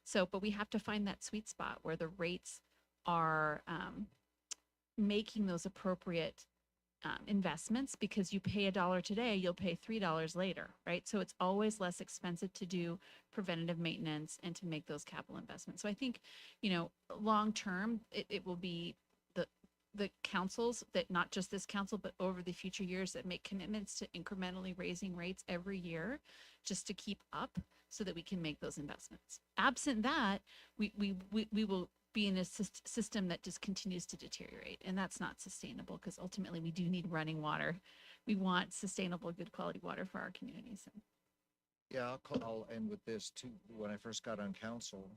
So, but we have to find that sweet spot where the rates are making those appropriate investments, because you pay $1 today, you'll pay $3 later, right? So it's always less expensive to do preventative maintenance and to make those capital investments. So I think, long term, it will be the councils that, not just this council, but over the future years, that make commitments to incrementally raising rates every year just to keep up so that we can make those investments. Absent that, we will be in a system that just continues to deteriorate, and that's not sustainable, because ultimately we do need running water. We want sustainable, good quality water for our communities. Yeah, I'll end with this too. When I first got on council,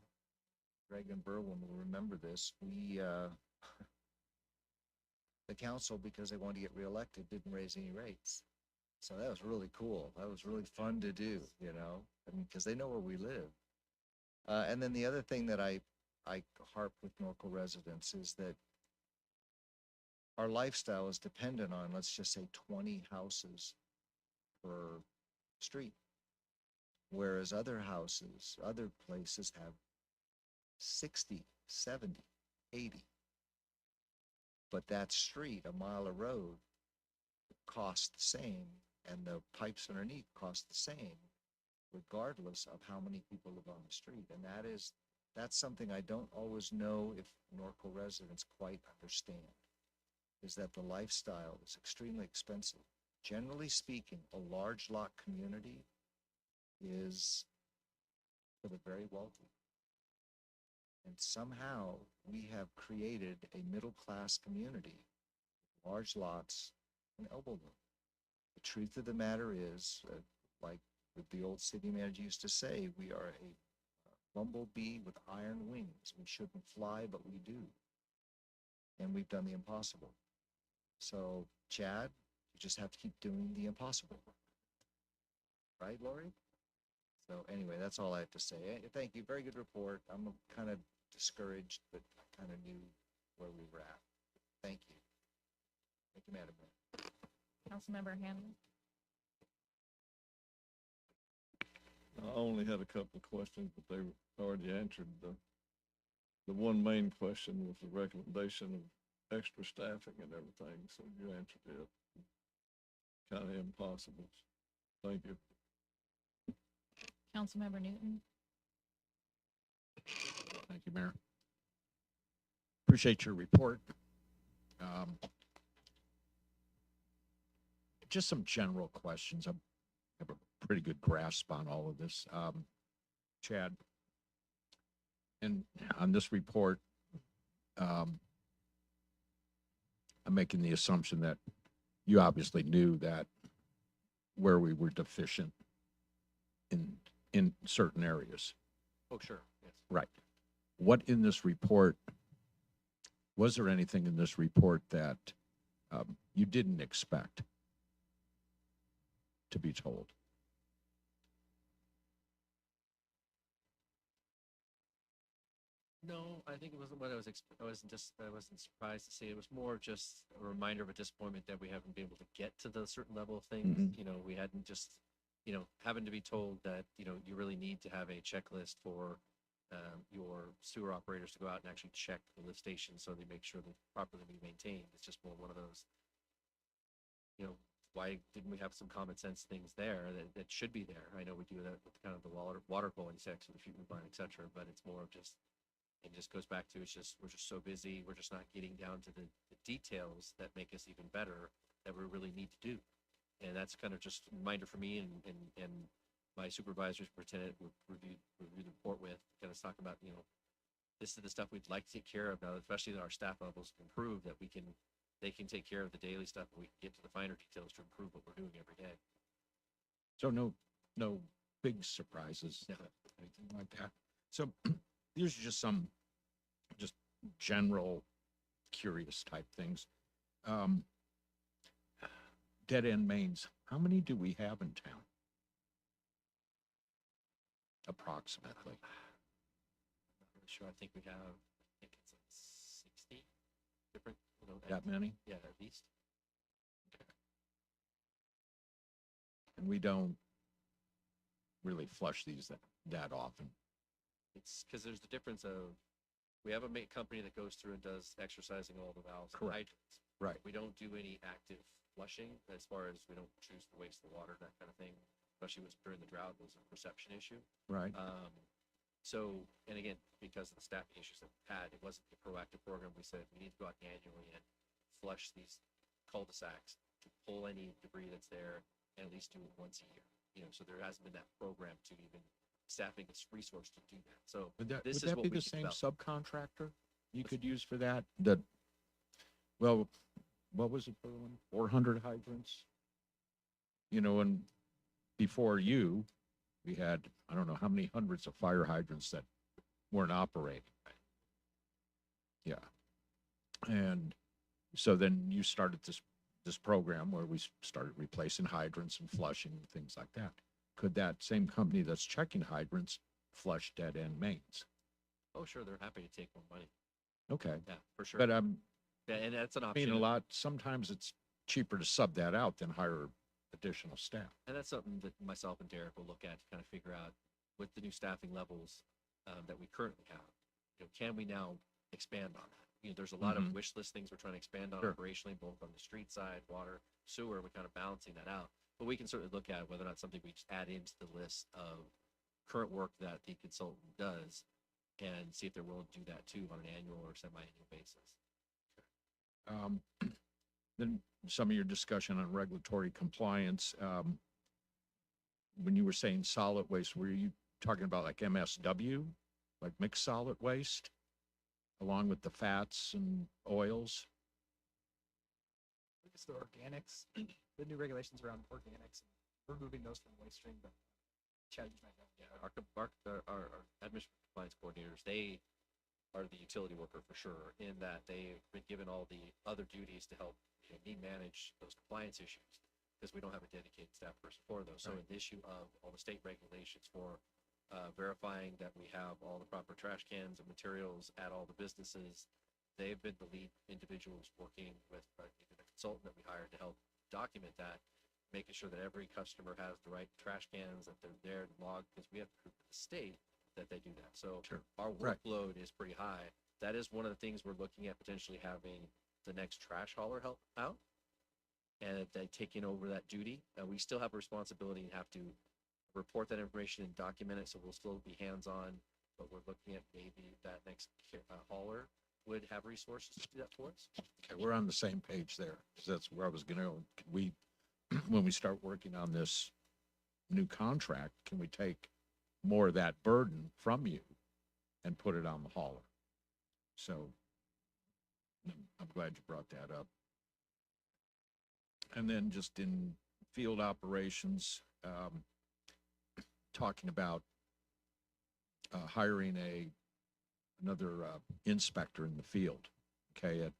Greg and Berwin will remember this. The council, because they wanted to get reelected, didn't raise any rates. So that was really cool. That was really fun to do, you know, I mean, because they know where we live. And then the other thing that I harp with Norco residents is that our lifestyle is dependent on, let's just say, 20 houses per street. Whereas other houses, other places have 60, 70, 80. But that street, a mile of road, costs the same, and the pipes underneath cost the same, regardless of how many people live on the street. And that's something I don't always know if Norco residents quite understand, is that the lifestyle is extremely expensive. Generally speaking, a large lot community is for the very wealthy. And somehow we have created a middle-class community, large lots and elbow room. The truth of the matter is, like the old city manager used to say, we are a bumblebee with iron wings. We shouldn't fly, but we do. And we've done the impossible. So, Chad, you just have to keep doing the impossible. Right, Lori? So anyway, that's all I have to say. Thank you. Very good report. I'm kind of discouraged, but I kind of knew where we were at. Thank you. Thank you, Madam Mayor. Councilmember Hanlon. I only had a couple of questions, but they already answered the one main question was the recommendation of extra staffing and everything, so you answered it. Kind of impossible. Thank you. Councilmember Newton. Thank you, Mayor. Appreciate your report. Just some general questions. I have a pretty good grasp on all of this. Chad, and on this report, I'm making the assumption that you obviously knew that where we were deficient in certain areas. Oh, sure, yes. Right. What in this report, was there anything in this report that you didn't expect to be told? No, I think it wasn't what I wasn't surprised to see. It was more just a reminder of a disappointment that we haven't been able to get to the certain level of things. Mhm. You know, we hadn't just, having to be told that, you really need to have a checklist for your sewer operators to go out and actually check the lift station so they make sure they're properly being maintained. It's just more one of those, why didn't we have some common sense things there that should be there? I know we do that with kind of the water quality section, the treatment plant, et cetera, but it's more of just, it just goes back to, we're just so busy. We're just not getting down to the details that make us even better that we really need to do. And that's kind of just a reminder for me and my supervisors, lieutenant, review the report with, kind of talk about, this is the stuff we'd like to take care of now, especially that our staff levels improve, that they can take care of the daily stuff, and we can get to the finer details to improve what we're doing every day. So no big surprises, No. anything like that. So these are just some general curious type things. Dead end mains, how many do we have in town? Approximately. Not really sure. I think it's like 60 different, That many? yeah, at least. And we don't really flush these that often. It's because there's the difference of, we have a company that goes through and does exercising all the valves and Correct. hydrants. Right. We don't do any active flushing as far as we don't choose to waste the water, that kind of thing, especially during the drought. There's a perception issue. Right. So, and again, because of the staffing issues that we had, it wasn't a proactive program. We said we need to go out annually and flush these cul-de-sacs to pull any debris that's there, and at least do it once a year. So there hasn't been that program to even staffing this resource to do that. So Would that this is be what we the could same develop. subcontractor you could use for that? What was it for one? 400 hydrants? And before you, We had, I don't know how many hundreds of fire hydrants that weren't operating. Yeah. And so then you started this program where we started replacing hydrants and flushing and things like that. Could that same company that's checking hydrants flush dead end mains? Oh, sure, they're happy to take more money. Okay. Yeah, for sure. But Yeah, and that's an I option. mean, sometimes it's cheaper to sub that out than hire additional staff. And that's something that myself and Derek will look at to kind of figure out with the new staffing levels that we currently have. Can we now expand on that? There's a lot of wish list things we're trying to expand on Sure. operationally, both on the street side, water, sewer. We're kind of balancing that out. But we can certainly look at whether or not something we just add into the list of current work that the consultant does and see if they're willing to do that too on an annual or semi-annual basis. Then some of your discussion on regulatory compliance, when you were saying solid waste, were you talking about like MSW, like mixed solid waste, along with the fats and oils? I guess the organics, the new regulations around organics, and removing those from the waste stream, but Chad, you might know. Yeah, our administrative compliance coordinators, they are the utility worker for sure, in that they've been given all the other duties to help me manage those compliance issues, because we don't have a dedicated staff person for those. So Right. an issue of all the state regulations for verifying that we have all the proper trash cans and materials at all the businesses, they've been the lead individuals working with the consultant that we hired to help document that, making sure that every customer has the right trash cans, that they're there to log, because we have to prove to the state that they do that. So Sure. our Right. workload is pretty high. That is one of the things we're looking at, potentially having the next trash hauler help out, and they taking over that duty. We still have a responsibility and have to report that information and document it, so we'll still be hands-on, but we're looking at maybe that next hauler would have resources to do that for us. Okay, we're on the same page there, because that's where I was gonna go. Can we, when we start working on this new contract, can we take more of that burden from you and put it on the hauler? So I'm glad you brought that up. And then just in field operations, talking about hiring another inspector in the field, okay, at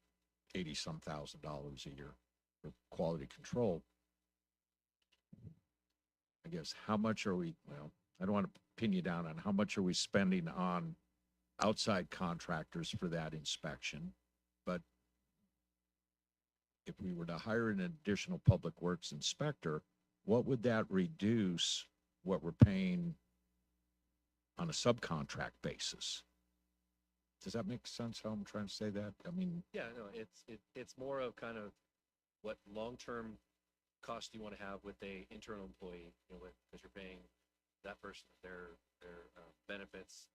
$80-some thousand a year for quality control. I guess, how much are we, well, I don't want to pin you down on how much are we spending on outside contractors for that inspection, but if we were to hire an additional public works inspector, what would that reduce what we're paying on a subcontract basis? Does that make sense how I'm trying to say that? I mean, Yeah, no, it's more of kind of what long-term cost you want to have with a internal employee, because you're paying that person their benefits,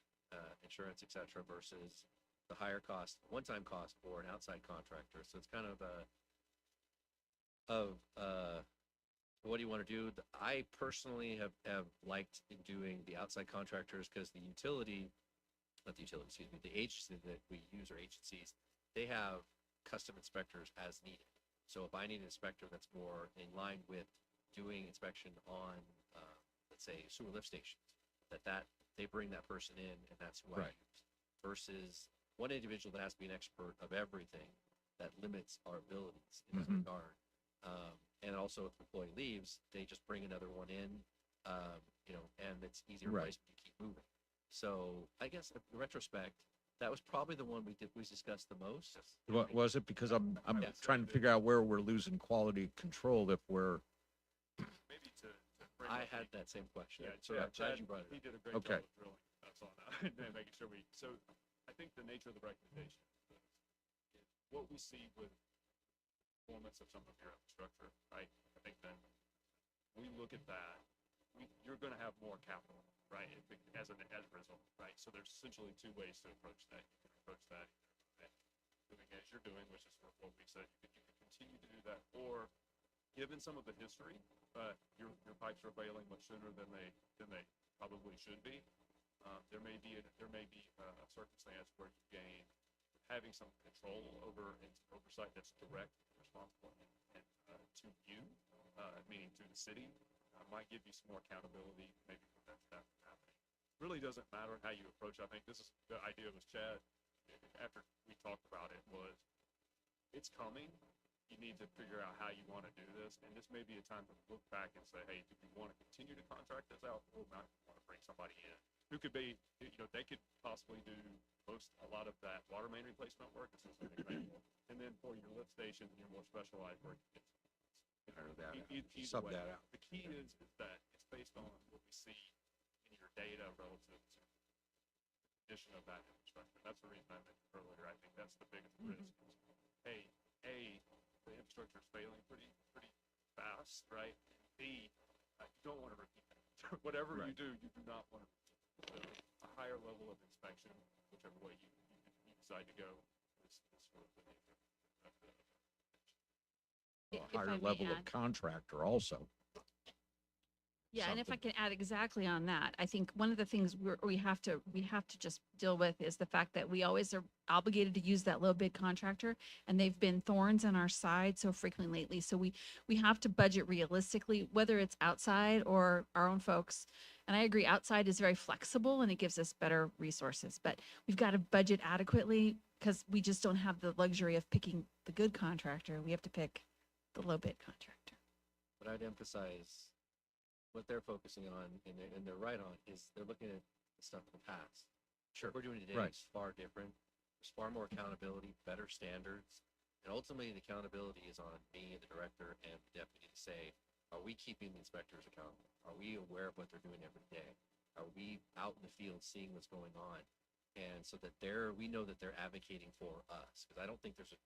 insurance, etc., versus the higher cost, one-time cost for an outside contractor. So it's kind of what do you want to do? I personally have liked doing the outside contractors, because the agency that we use, or agencies, they have custom inspectors as needed. So if I need an inspector that's more in line with doing inspection on, let's say, sewer lift stations, that they bring that person in, and that's who I Right. use. Versus one individual that has to be an expert of everything, that limits our abilities in that Mhm. regard. And also, if the employee leaves, they just bring another one in, and it's easier Right. replacement to keep moving. So I guess in retrospect, that was probably the one we discussed the most. what was it? Because I'm Yes. trying to figure out where we're losing quality control if we're, Maybe to bring I up had that same question. Yeah, So Chad, I'm glad you brought it he up. did a great Okay. job of drilling us on that, and making sure so I think the nature of the recommendation is what we see with performance of some of your infrastructure, right? I think then we look at that, you're gonna have more capital, right? As a result, right? So there's essentially two ways to approach that. You can approach that doing as you're doing, which is what we said, you can continue to do that, or given some of the history, your pipes are failing much sooner than they probably should be. There may be a circumstance where you gain having some control over and oversight that's direct and responsible and to you, meaning to the city, might give you some more accountability, maybe prevent that from happening. Really doesn't matter how you approach. I think this is the idea was Chad, after we talked about it, was it's coming. You need to figure out how you want to do this, and this may be a time to look back and say, hey, do we want to continue to contract this out, or not want to bring somebody in who could be, they could possibly do a lot of that water main replacement work, this is an example, and then for your lift station, your more specialized work, Sub way. that out. The key is that it's based on what we see in your data relative to the condition of that infrastructure. That's the reason I mentioned earlier. I think that's the biggest risk. Is, hey, the infrastructure is failing pretty fast, right? B, you don't want to repeat that. Whatever you do not want to repeat. So a higher level of inspection, whichever way you decide to go, is sort of the nature of the A If I higher may level of add. contractor also. Yeah, and if I something. can add exactly on that, I think one of the things we have to just deal with is the fact that we always are obligated to use that low bid contractor, and they've been thorns in our side so frequently lately. So we have to budget realistically, whether it's outside or our own folks. And I agree, outside is very flexible and it gives us better resources, but we've got to budget adequately because we just don't have the luxury of picking the good contractor. We have to pick the low bid contractor. But I'd emphasize what they're focusing on, and they're right on, is they're looking at the stuff in the past. What we're doing today Right. is far different. There's far more accountability, better standards, and ultimately the accountability is on me, the director, and the deputy to say, are we keeping the inspectors accountable? Are we aware of what they're doing every day? Are we out in the field seeing what's going on? And so that we know that they're advocating for us, because I don't think there's a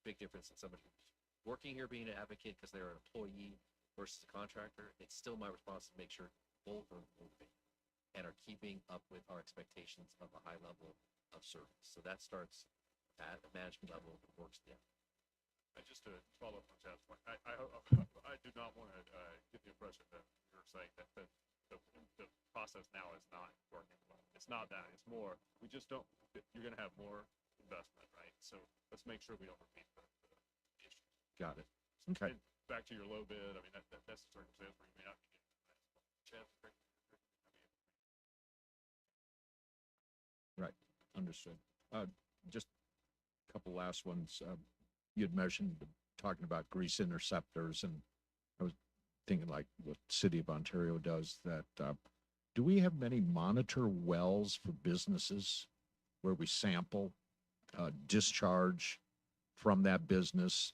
big difference in somebody who's working here being an advocate because they're an employee versus a contractor. It's still my responsibility to make sure both are moving and are keeping up with our expectations of a high level of service. So that starts at a management level and works down. Just to follow up on Chad's point, I do not want to get the impression that you're saying that the process now is not working well. It's not that. It's more, we just don't, you're going to have more investment, right? So let's make sure we don't repeat the issue. Got it. Okay. And back to your low bid, I mean, that's the circumstance where you may not be getting that. Chad, Right. Understood. Just a couple last ones. You had mentioned talking about grease interceptors, and I was thinking like what City of Ontario does that. Do we have many monitor wells for businesses where we sample discharge from that business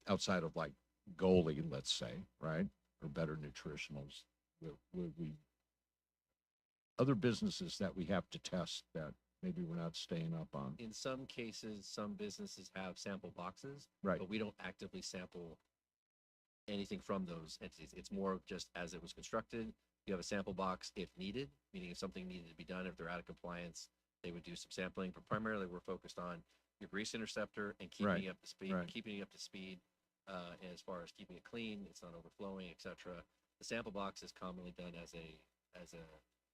outside of like Goalie, let's say, right? Or Better Nutritionals? Where we other businesses that we have to test that maybe we're not staying up on. In some cases, some businesses have sample boxes, Right. but we don't actively sample anything from those entities. It's more of just as it was constructed. You have a sample box if needed, meaning if something needed to be done, if they're out of compliance, they would do some sampling. But primarily, we're focused on your grease interceptor and keeping Right. it up to speed, Right. keeping it up to speed as far as keeping it clean, it's not overflowing, etc. The sample box is commonly done as a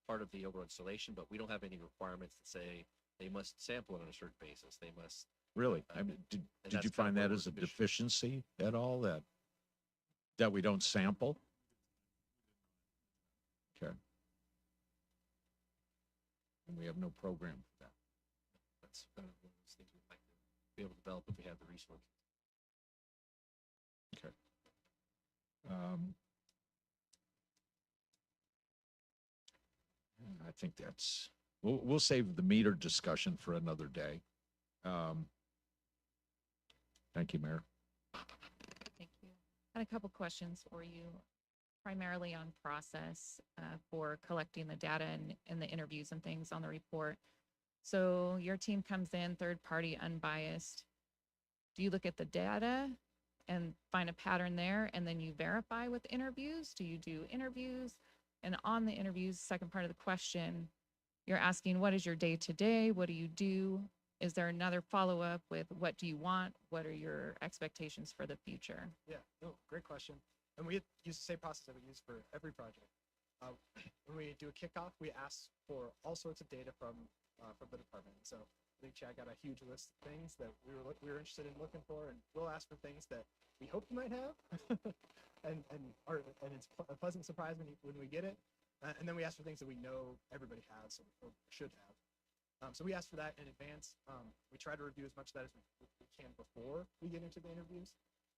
part of the overall installation, but we don't have any requirements that say they must sample it on a certain basis. They must. Really? I mean, did And you that's kind find of where that we're as a deficient. deficiency at all, that we don't sample? Okay. And we have no program for that. That's one of those things we'd like to be able to develop if we have the resources. Okay. Um, I think we'll save the meter discussion for another day. Thank you, Mayor. Thank you. I had a couple questions for you, primarily on process for collecting the data and the interviews and things on the report. So your team comes in, third party, unbiased. Do you look at the data and find a pattern there, and then you verify with interviews? Do you do interviews? And on the interviews, second part of the question, you're asking, what is your day to day? What do you do? Is there another follow up with what do you want? What are your expectations for the future? Yeah, no, great question. And we use the same process that we use for every project. When we do a kickoff, we ask for all sorts of data from the department. So think Chad got a huge list of things that we were interested in looking for, and we'll ask for things that we hope you might have, and it's a pleasant surprise when we get it, and then we ask for things that we know everybody has or should have. So we ask for that in advance. We try to review as much of that as we can before we get into the interviews.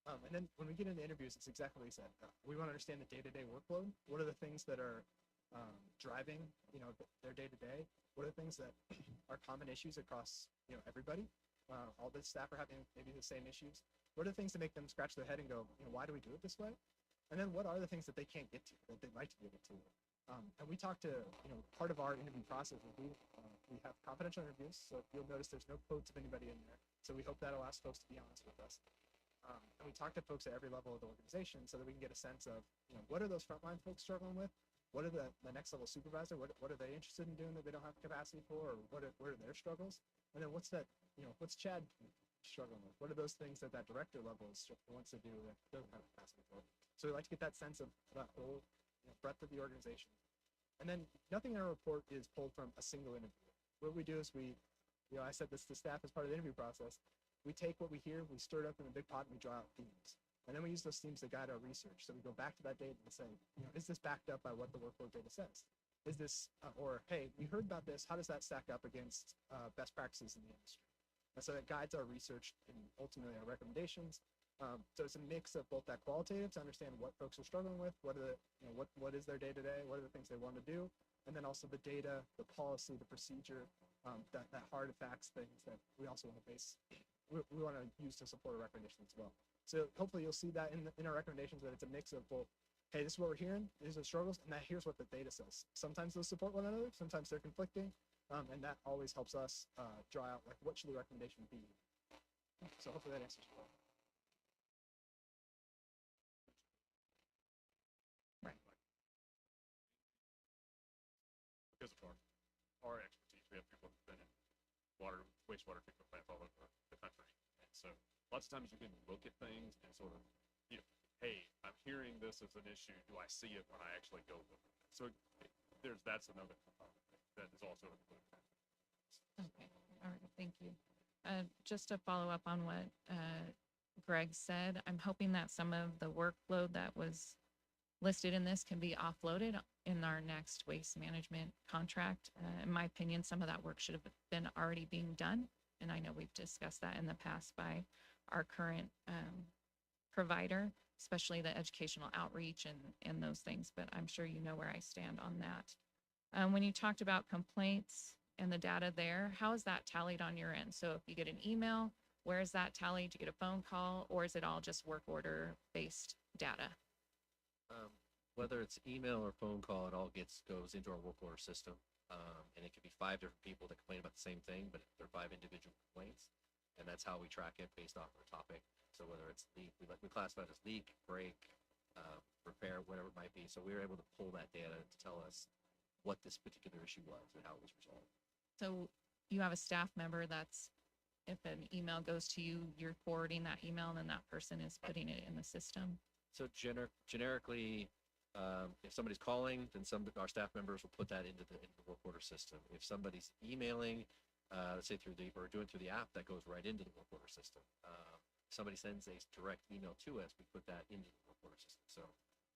And then when we get into interviews, it's exactly what he said. We want to understand the day-to-day workload. What are the things that are driving, their day-to-day? What are the things that are common issues across, everybody? All the staff are having maybe the same issues. What are the things that make them scratch their head and go, why do we do it this way? And then what are the things that they can't get to that they'd like to be able to? And we talk to, part of our interview process is we have confidential interviews. So you'll notice there's no quotes of anybody in there. So we hope that allows folks to be honest with us. And we talk to folks at every level of the organization so that we can get a sense of, what are those frontline folks struggling with? What are the next level supervisor? What are they interested in doing that they don't have capacity for? Or what are their struggles? And then what's Chad struggling with? What are those things that director level wants to do that doesn't have capacity for? So we like to get that sense of that whole breadth of the organization. And then nothing in our report is pulled from a single interview. What we do is I said this to staff as part of the interview process. We take what we hear, we stir it up in a big pot, and we draw out themes. And then we use those themes to guide our research. So we go back to that data and say, is this backed up by what the workload data says? Is this, or hey, we heard about this, how does that stack up against best practices in the industry? And so that guides our research and ultimately our recommendations. So it's a mix of both that qualitative to understand what folks are struggling with, what is their day-to-day, what are the things they want to do, and then also the data, the policy, the procedure, that hard facts things that we also want to we want to use to support our recommendation as well. So hopefully you'll see that in our recommendations that it's a mix of both, hey, this is what we're hearing, these are the struggles, and here's what the data says. Sometimes those support one another, sometimes they're conflicting, and that always helps us draw out what should the recommendation be. So hopefully that answers your question. Because of our expertise, we have people who've been in wastewater treatment plants all over the country. And so lots of times you can look at things and sort of, hey, I'm hearing this as an issue. Do I see it when I actually go look at it? So that's another component that is also included. Okay, all right, thank you. Just to follow up on what Greg said, I'm hoping that some of the workload that was listed in this can be offloaded in our next waste management contract. In my opinion, some of that work should have been already being done. And I know we've discussed that in the past by our current provider, especially the educational outreach and those things, but I'm sure you know where I stand on that. When you talked about complaints and the data there, how is that tallied on your end? So if you get an email, where is that tallied? Do you get a phone call, or is it all just work order based data? Whether it's email or phone call, it all goes into our work order system. And it could be 5 different people that complain about the same thing, but they're 5 individual complaints. And that's how we track it based off of the topic. So whether it's leak, we classify it as leak, break, repair, whatever it might be. So we were able to pull that data to tell us what this particular issue was and how it was resolved. So you have a staff member that's, if an email goes to you, you're forwarding that email, and then that person is putting it in the system. So generically, if somebody's calling, then our staff members will put that into the work order system. If somebody's emailing, let's say doing through the app, that goes right into the work order system. If somebody sends a direct email to us, we put that into the work order system. So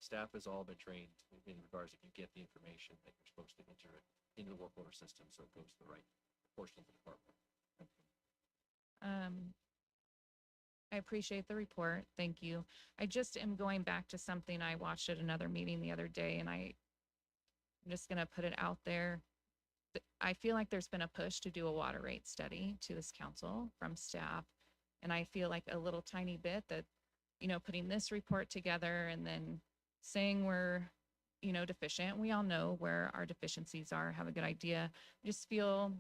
staff has all been trained in regards if you get the information that you're supposed to enter it into the work order system, so it goes to the right portion of the department. I appreciate the report. Thank you. I just am going back to something I watched at another meeting the other day, and I'm just going to put it out there. I feel like there's been a push to do a water rate study to this council from staff. And I feel like a little tiny bit that, putting this report together and then saying we're, deficient. We all know where our deficiencies are, have a good idea. I just feel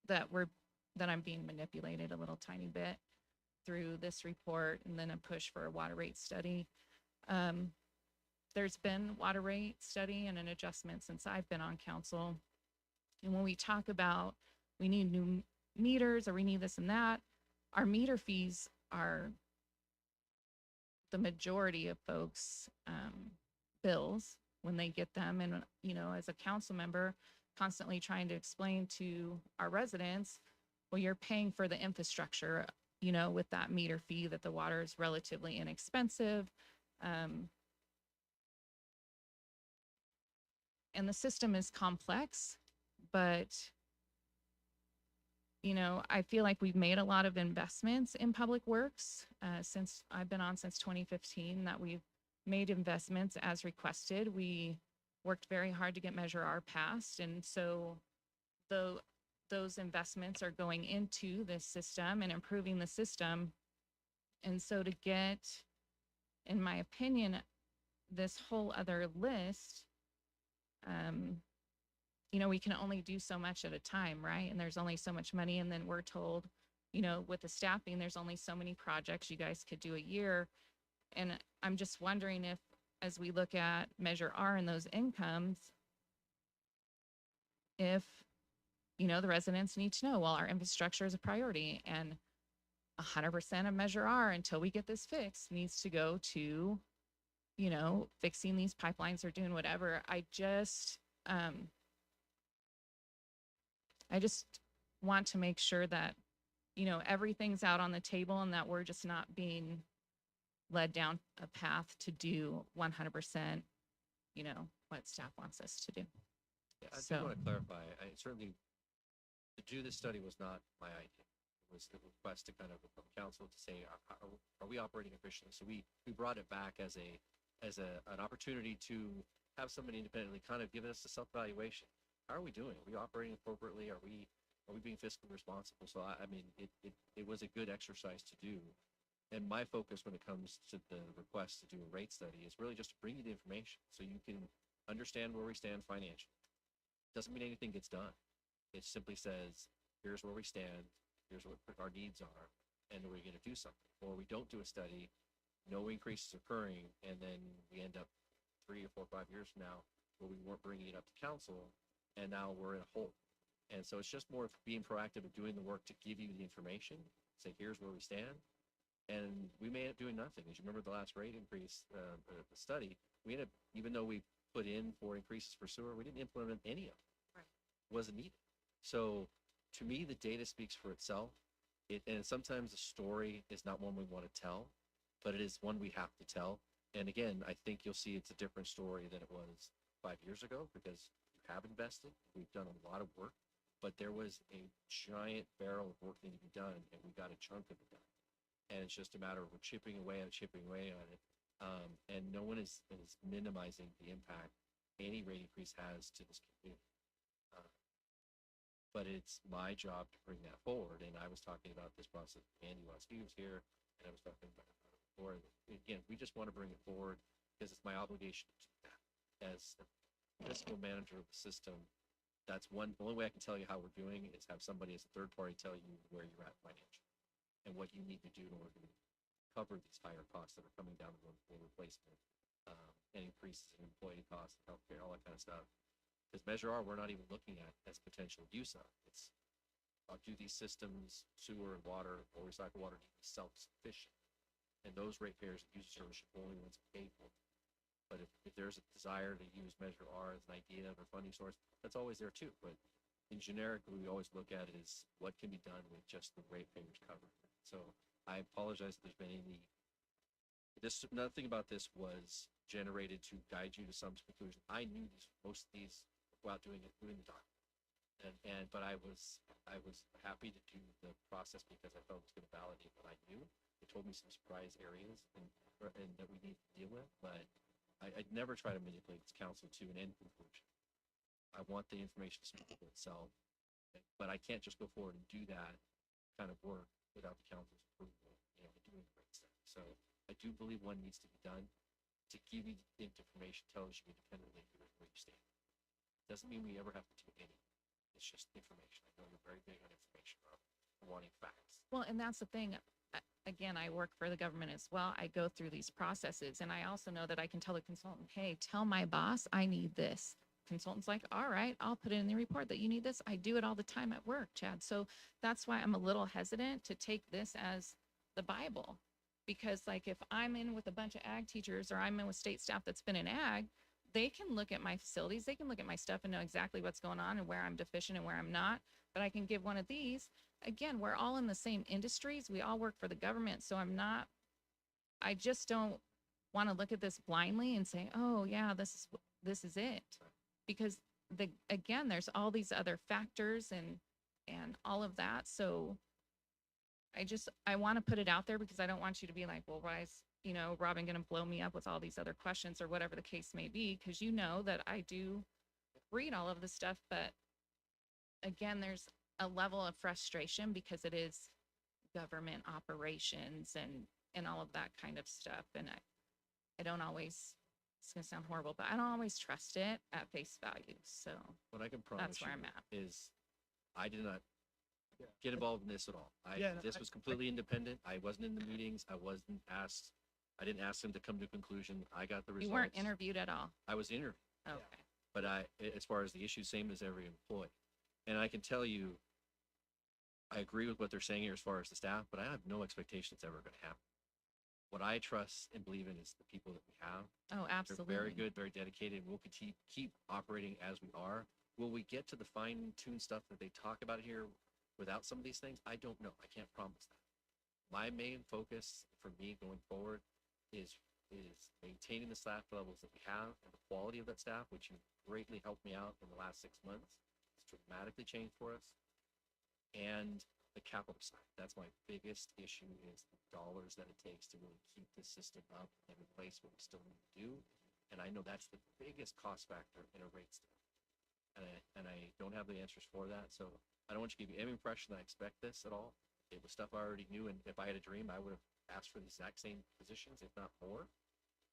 that I'm being manipulated a little tiny bit through this report, and then a push for a water rate study. There's been water rate study and an adjustment since I've been on council. And when we talk about we need new meters or we need this and that, our meter fees are the majority of folks' bills when they get them. And, as a council member, constantly trying to explain to our residents, well, you're paying for the infrastructure, you know, with that meter fee, that the water is relatively inexpensive. And the system is complex, but you know, I feel like we've made a lot of investments in public works since I've been on since 2015, that we've made investments as requested. We worked very hard to get Measure R passed. And so those investments are going into this system and improving the system. And so to get, in my opinion, this whole other list, you know, we can only do so much at a time, right? And there's only so much money. And then we're told, you know, with the staffing, there's only so many projects you guys could do a year. And I'm just wondering if, as we look at Measure R and those incomes, if, you know, the residents need to know, well, our infrastructure is a priority, and 100% of Measure R, until we get this fixed, needs to go to, you know, fixing these pipelines or doing whatever. I just want to make sure that, you know, everything's out on the table and that we're just not being led down a path to do 100%, you know, what staff wants us to do. Yeah, I So- do want to clarify. I certainly, to do this study was not my idea. It was the request to kind of from council to say, are we operating efficiently? So we brought it back as an opportunity to have somebody independently kind of give us a self-evaluation. How are we doing? Are we operating appropriately? Are we being fiscally responsible? So I mean, it was a good exercise to do. And my focus when it comes to the request to do a rate study is really just to bring you the information so you can understand where we stand financially. Doesn't mean anything gets done. It simply says, here's where we stand, here's what our needs are, and we're going to do something. Or we don't do a study, no increases occurring, and then we end up 3 or 4 or 5 years from now where we weren't bringing it up to council, and now we're in a hole. And so it's just more of being proactive and doing the work to give you the information, say, here's where we stand. And we may end up doing nothing. As you remember the last rate increase, the study, we ended up, even though we put in for increases for sewer, we didn't implement any of it. Right. Wasn't needed. So to me, the data speaks for itself. And sometimes the story is not one we want to tell, but it is one we have to tell. And again, I think you'll see it's a different story than it was 5 years ago, because you have invested. We've done a lot of work, but there was a giant barrel of work needing to be done, and we got a chunk of it done. And it's just a matter of we're chipping away on it. And no one is minimizing the impact any rate increase has to this community. But it's my job to bring that forward. And I was talking about this process with Andy while he was here, and I was talking about it before. Again, we just want to bring it forward because it's my obligation to do that. As the fiscal manager of the system, that's the only way I can tell you how we're doing is have somebody as a third party tell you where you're at financially and what you need to do in order to cover these higher costs that are coming down the road for replacement, and increases in employee costs, healthcare, all that kind of stuff. Because Measure R, we're not even looking at as potential use of. It's do these systems, sewer and water or recycled water, need to be self-sufficient? And those ratepayers that use the service should only ones pay for it. But if there's a desire to use Measure R as an idea of a funding source, that's always there too. But in generic, we always look at it as what can be done with just the ratepayers covered. So I apologize if there's been any. Nothing about this was generated to guide you to some conclusion. I knew most of these without doing the document, but I was happy to do the process because I felt it was going to validate what I knew. It told me some surprise areas and that we need to deal with, but I'd never try to manipulate this council to an end conclusion. I want the information to speak for itself, but I can't just go forward and do that kind of work without the council's approval, you know, doing the right stuff. So I do believe one needs to be done to give you the information, tells you independently where you stand. Doesn't mean we ever have to do anything. It's just information. I know you're very big on information, Rob, wanting facts. Well, and that's the thing. Again, I work for the government as well. I go through these processes, and I also know that I can tell the consultant, hey, tell my boss I need this. Consultant's like, all right, I'll put it in the report that you need this. I do it all the time at work, Chad. So that's why I'm a little hesitant to take this as the Bible. Because like if I'm in with a bunch of ag teachers or I'm in with state staff that's been in ag, they can look at my facilities, they can look at my stuff and know exactly what's going on and where I'm deficient and where I'm not. But I can give one of these. Again, we're all in the same industries. We all work for the government. So I just don't want to look at this blindly and say, oh yeah, this is it. Because again, there's all these other factors and all of that. So I want to put it out there because I don't want you to be like, well, why is, Robin going to blow me up with all these other questions or whatever the case may be? Because you know that I do read all of this stuff, but again, there's a level of frustration because it is government operations and all of that kind of stuff. And I don't always, it's going to sound horrible, but I don't always trust it at face value. So What I can promise that's where you I'm at. is I did not Yeah. get involved in this at all. Yeah, no, This was completely independent. I wasn't in the meetings. I didn't ask them to come to a conclusion. I got the results. You weren't interviewed at all. I was interviewed, Okay. but as far as the issue, same as every employee. And I can tell you, I agree with what they're saying here as far as the staff, but I have no expectation it's ever going to happen. What I trust and believe in is the people that we have. Oh, absolutely. They're very good, very dedicated. We'll keep operating as we are. Will we get to the fine-tuned stuff that they talk about here without some of these things? I don't know. I can't promise that. My main focus for me going forward is maintaining the staff levels that we have and the quality of that staff, which you greatly helped me out in the last 6 months. It's dramatically changed for us. And the capital side. That's my biggest issue is the dollars that it takes to really keep this system up and replace what we still need to do. And I know that's the biggest cost factor in a rate stuff. And I don't have the answers for that. So I don't want you to give you any impression that I expect this at all. It was stuff I already knew. And if I had a dream, I would have asked for the exact same positions, if not more.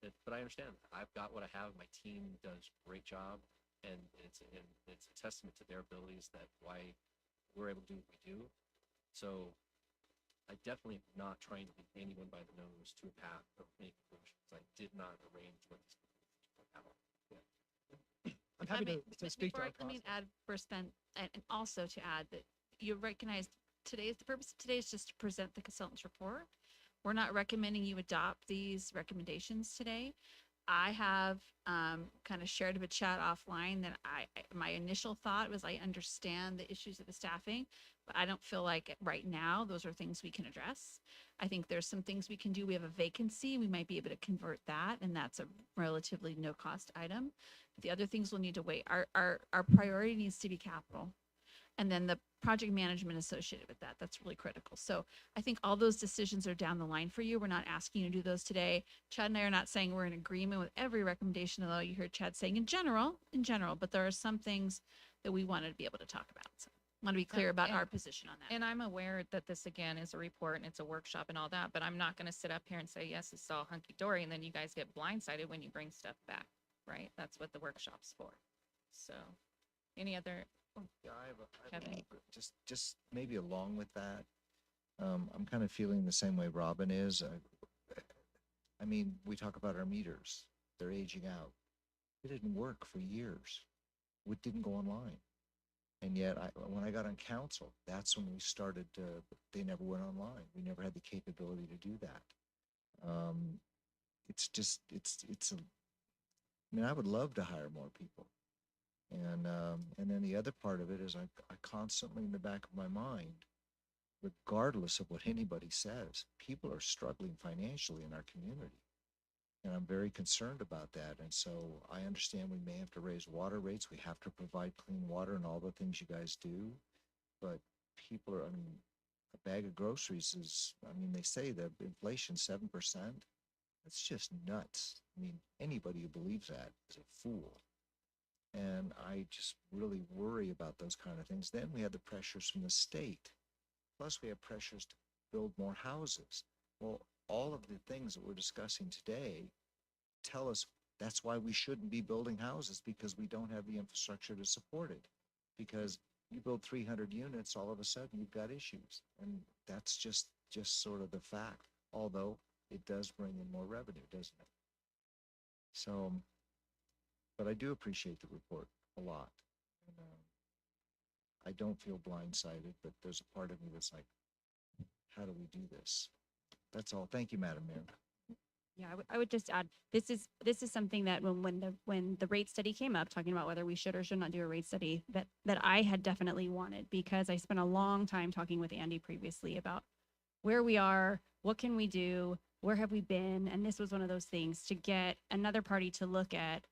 But I understand. I've got what I have. My team does a great job. And it's a testament to their abilities that why we're able to do what we do. So I definitely am not trying to lead anyone by the nose to a path of making conclusions. I did not arrange what these people out. I'm happy to speak to before our let me process. add first, Ben, and also to add that you recognize the purpose of today is just to present the consultant's report. We're not recommending you adopt these recommendations today. I have kind of shared a chat offline that my initial thought was I understand the issues of the staffing, but I don't feel like right now those are things we can address. I think there's some things we can do. We have a vacancy. We might be able to convert that, and that's a relatively no cost item. The other things will need to wait. Our priority needs to be capital. And then the project management associated with that, that's really critical. So I think all those decisions are down the line for you. We're not asking you to do those today. Chad and I are not saying we're in agreement with every recommendation, although you heard Chad saying in general, but there are some things that we wanted to be able to talk about. So I want to be clear about our position on that. And I'm aware that this again is a report and it's a workshop and all that, but I'm not going to sit up here and say, yes, it's all hunky dory. And then you guys get blindsided when you bring stuff back, right? That's what the workshop's for. So any other, Yeah, I have Kevin? just maybe along with that, I'm kind of feeling the same way Robin is. I mean, we talk about our meters, they're aging out. It didn't work for years. It didn't go online. And yet, when I got on council, that's when we started they never went online. We never had the capability to do that. It's just, I mean, I would love to hire more people. And then the other part of it is I constantly in the back of my mind, regardless of what anybody says, people are struggling financially in our community. And I'm very concerned about that. And so I understand we may have to raise water rates. We have to provide clean water and all the things you guys do. But people are, I mean, a bag of groceries is, I mean, they say that inflation 7%. That's just nuts. I mean, anybody who believes that is a fool. And I just really worry about those kind of things. Then we have the pressures from the state. Plus we have pressures to build more houses. Well, all of the things that we're discussing today tell us that's why we shouldn't be building houses, because we don't have the infrastructure to support it. Because you build 300 units, all of a sudden you've got issues. And that's just sort of the fact. Although it does bring in more revenue, doesn't it? So, but I do appreciate the report a lot. And, I don't feel blindsided, but there's a part of me that's like, how do we do this? That's all. Thank you, Madam Mayor. Yeah, I would just add, this is something that when the rate study came up, talking about whether we should or should not do a rate study, that I had definitely wanted, because I spent a long time talking with Andy previously about where we are, what can we do, where have we been, and this was one of those things to get another party to look at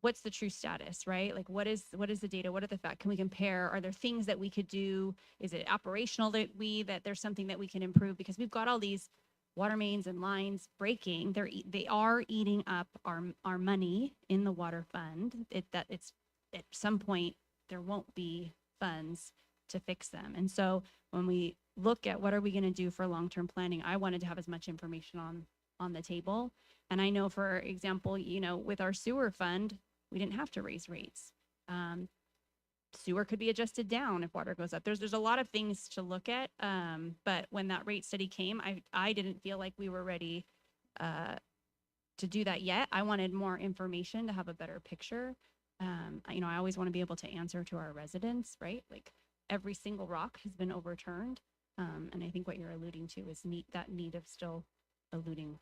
what's the true status, right? Like what is the data, what are the facts, can we compare, are there things that we could do, is it operational that there's something that we can improve, because we've got all these water mains and lines breaking. They are eating up our money in the water fund. It's at some point there won't be funds to fix them. And so when we look at what are we going to do for long-term planning, I wanted to have as much information on the table. And I know, for example, with our sewer fund, we didn't have to raise rates. Sewer could be adjusted down if water goes up. There's a lot of things to look at. But when that rate study came, I didn't feel like we were ready to do that yet. I wanted more information to have a better picture. I always want to be able to answer to our residents, right? Like every single rock has been overturned. And I think what you're alluding to is that need of still eluding,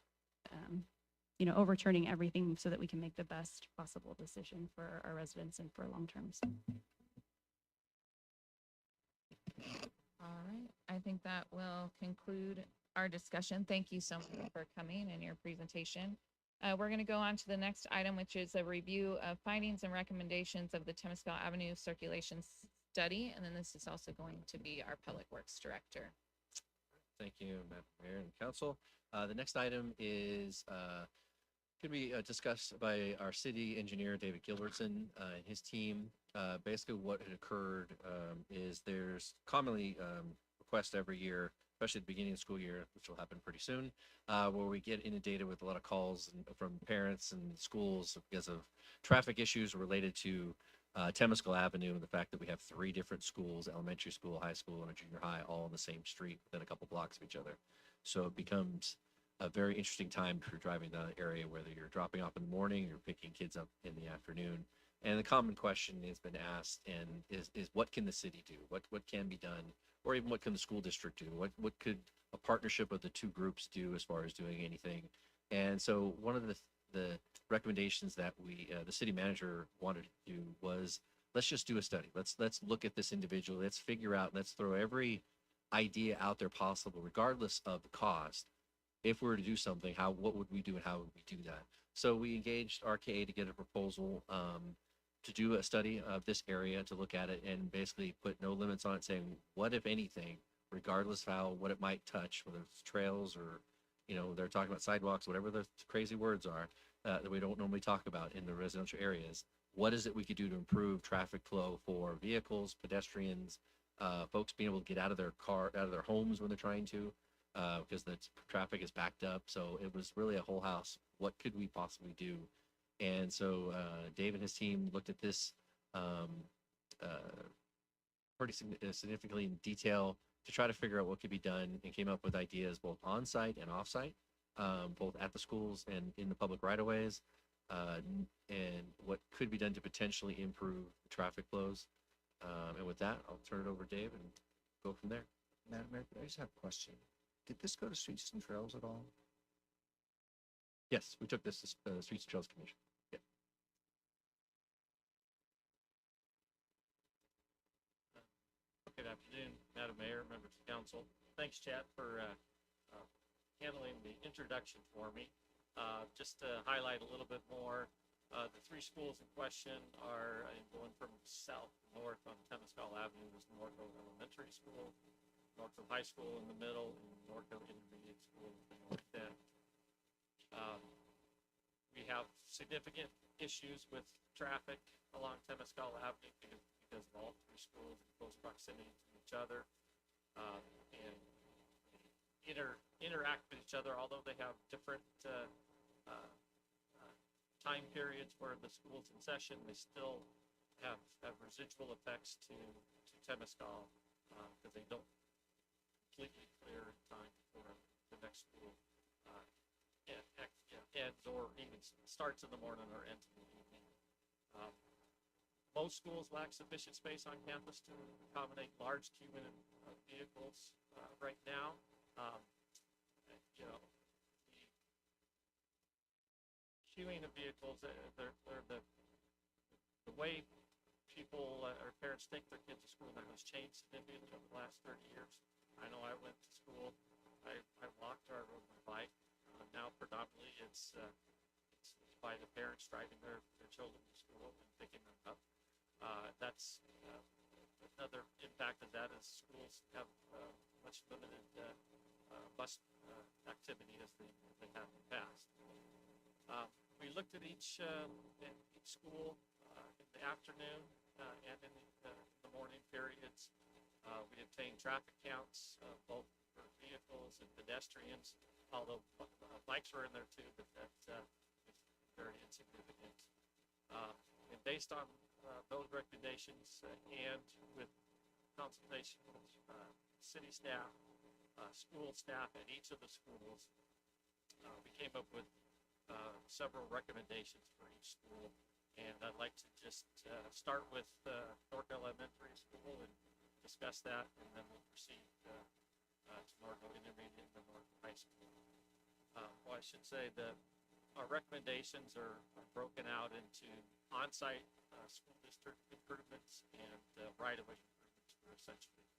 overturning everything so that we can make the best possible decision for our residents and for long terms. All right, I think that will conclude our discussion. Thank you so much for coming and your presentation. We're going to go on to the next item, which is a review of findings and recommendations of the Temescal Avenue Circulation Study. And then this is also going to be our Public Works Director. Thank you, Madam Mayor and Council. The next item is could be discussed by our city engineer, David Gilbertson, and his team. Basically what had occurred is there's commonly requests every year, especially at the beginning of the school year, which will happen pretty soon, where we get inundated with a lot of calls from parents and schools because of traffic issues related to Temescal Avenue and the fact that we have 3 different schools, elementary school, high school, and a junior high, all on the same street within a couple blocks of each other. So it becomes a very interesting time for driving the area, whether you're dropping off in the morning, you're picking kids up in the afternoon. And the common question has been asked, and is what can the city do? What can be done? Or even what can the school district do? What could a partnership of the 2 groups do as far as doing anything? And so one of the recommendations that the city manager wanted to do was, let's just do a study. Let's look at this individually. Let's figure out, let's throw every idea out there possible, regardless of the cost. If we were to do something, what would we do and how would we do that? So we engaged RKA to get a proposal to do a study of this area, to look at it and basically put no limits on it, saying what, if anything, regardless of what it might touch, whether it's trails or, they're talking about sidewalks, whatever the crazy words are that we don't normally talk about in the residential areas. What is it we could do to improve traffic flow for vehicles, pedestrians, folks being able to get out of their homes when they're trying to, because the traffic is backed up. So it was really a whole house. What could we possibly do? And so Dave and his team looked at this pretty significantly in detail to try to figure out what could be done, and came up with ideas both on-site and off-site, both at the schools and in the public right-of-ways, and what could be done to potentially improve the traffic flows. And with that, I'll turn it over to Dave and go from there. Madam Mayor, I just have a question. Did this go to Streets and Trails at all? Yes, we took this to the Streets and Trails Commission. Yeah. Good afternoon, Madam Mayor, members of council. Thanks, Chad, for handling the introduction for me. Just to highlight a little bit more, the 3 schools in question are going from south to north on Temescal Avenue. There's Norco Elementary School, Norco High School in the middle, and Norco Intermediate School in the north end. We have significant issues with traffic along Temescal Avenue because of all 3 schools in close proximity to each other, and interact with each other. Although they have different time periods where the school's in session, they still have residual effects to Temescal because they don't completely clear in time for the next school ends, or even starts in the morning or ends in the evening. Most schools lack sufficient space on campus to accommodate large cumulative vehicles right now. queuing of vehicles, they're the way people or parents take their kids to school now has changed significantly over the last 30 years. I know I went to school, I walked or I rode my bike. Now predominantly it's by the parents driving their children to school and picking them up. That's another impact of that is schools have much limited bus activity as they have in the past. We looked at each school in the afternoon and in the morning periods. We obtained traffic counts both for vehicles and pedestrians, although bikes were in there too, but that is very insignificant. And based on those recommendations and with consultation with city staff, school staff at each of the schools, we came up with several recommendations for each school. And I'd like to just start with Norco Elementary School and discuss that, and then we'll proceed to Norco Intermediate and then Norco High School. Well, I should say that our recommendations are broken out into on-site school district improvements and right-of-way improvements for essentially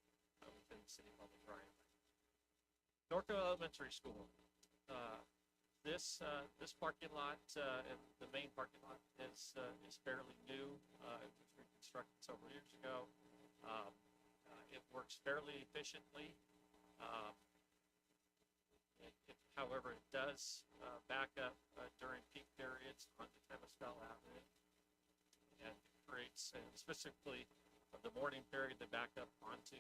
within the city public right-of-way. Norco Elementary School. This parking lot and the main parking lot is fairly new. It was reconstructed several years ago. It works fairly efficiently. However, it does back up during peak periods onto Temescal Avenue, and creates, specifically the morning period, they back up onto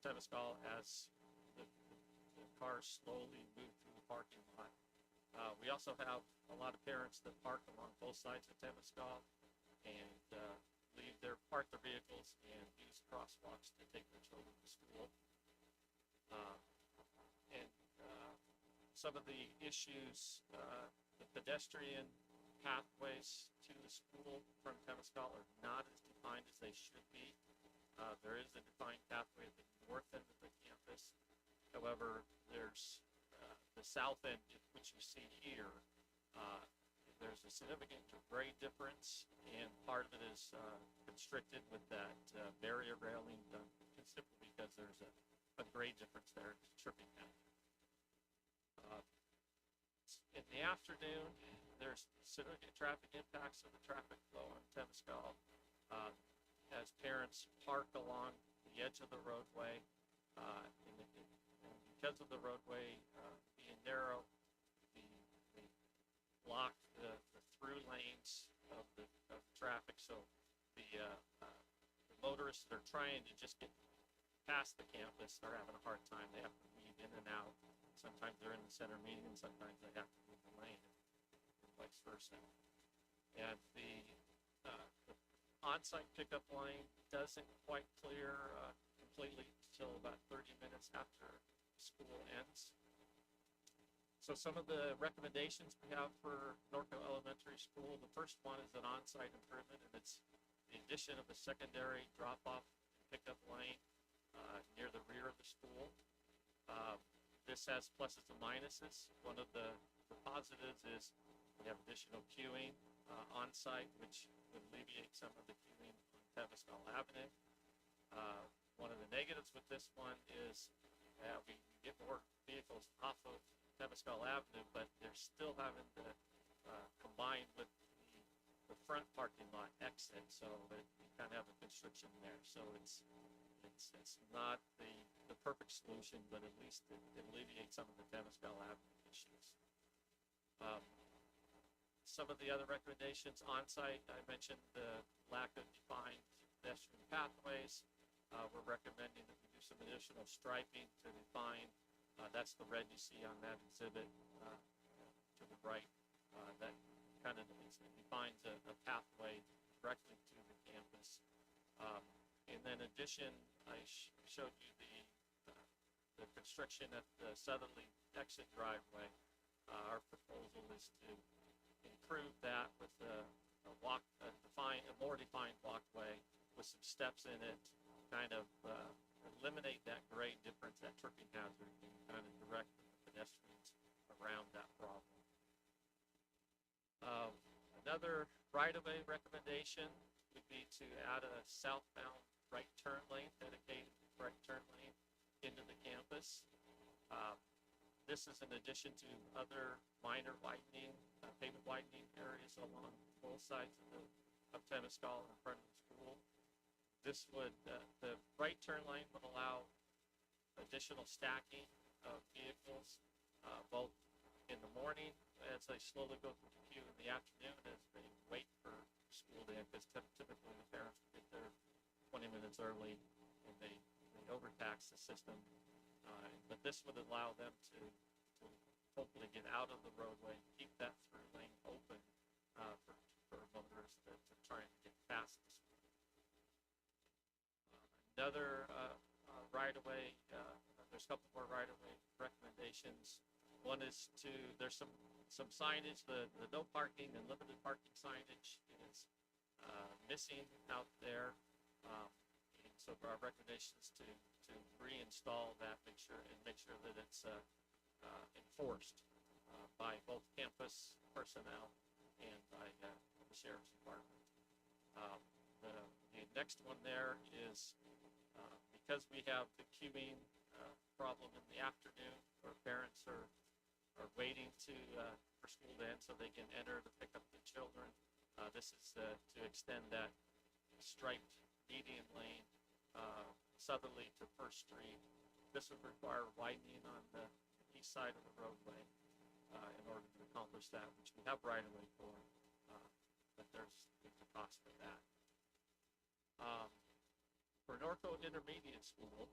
Temescal as the cars slowly move through the parking lot. We also have a lot of parents that park along both sides of Temescal and park their vehicles and use crosswalks to take their children to school. And some of the issues, the pedestrian pathways to the school from Temescal are not as defined as they should be. There is a defined pathway at the north end of the campus. However, there's the south end, which you see here. There's a significant grade difference, and part of it is constricted with that barrier railing done simply because there's a grade difference there. It's tripping hazard. In the afternoon, there's significant traffic impacts of the traffic flow on Temescal as parents park along the edge of the roadway. And because of the roadway being narrow, they block the through lanes of traffic. So the motorists that are trying to just get past the campus are having a hard time. They have to weave in and out. Sometimes they're in the center median, sometimes they have to move the lane, and vice versa. And the on-site pickup line doesn't quite clear completely until about 30 minutes after school ends. So some of the recommendations we have for Norco Elementary School, the first one is an on-site improvement, and it's the addition of a secondary drop-off pickup lane near the rear of the school. This has pluses and minuses. One of the positives is we have additional queuing on-site, which would alleviate some of the queuing on Temescal Avenue. One of the negatives with this one is we get more vehicles off of Temescal Avenue, but they're still having to combine with the front parking lot exit, so that you kind of have a constriction there. So it's not the perfect solution, but at least it alleviates some of the Temescal Avenue issues. Some of the other recommendations on-site, I mentioned the lack of defined pedestrian pathways. We're recommending that we do some additional striping to define. That's the red you see on that exhibit to the right. That kind of defines a pathway directly to the campus. And then in addition, I showed you the constriction at the southerly exit driveway. Our proposal is to improve that with a more defined walkway with some steps in it, kind of eliminate that grade difference, that tripping hazard, and kind of direct the pedestrians around that problem. Another right-of-way recommendation would be to add a southbound right turn lane, dedicated right turn lane into the campus. This is in addition to other minor widening, pavement widening areas along both sides of Temescal in front of the school. This would, the right turn lane would allow additional stacking of vehicles, both in the morning as they slowly go through the queue, in the afternoon as they wait for school day, because typically the parents will get there 20 minutes early and they overtax the system. But this would allow them to hopefully get out of the roadway, keep that through lane open for motorists that are trying to get past the school. Another right-of-way, there's a couple more right-of-way recommendations. One is there's some signage, the no parking and limited parking signage is missing out there. And so our recommendation is to reinstall that, make sure that it's enforced by both campus personnel and by the sheriff's department. The next one there is because we have the queuing problem in the afternoon, where parents are waiting for school to end so they can enter to pick up the children. This is to extend that striped median lane southerly to First Street. This would require widening on the east side of the roadway in order to accomplish that, which we have right of way for, but there's a cost for that. For Norco Intermediate School,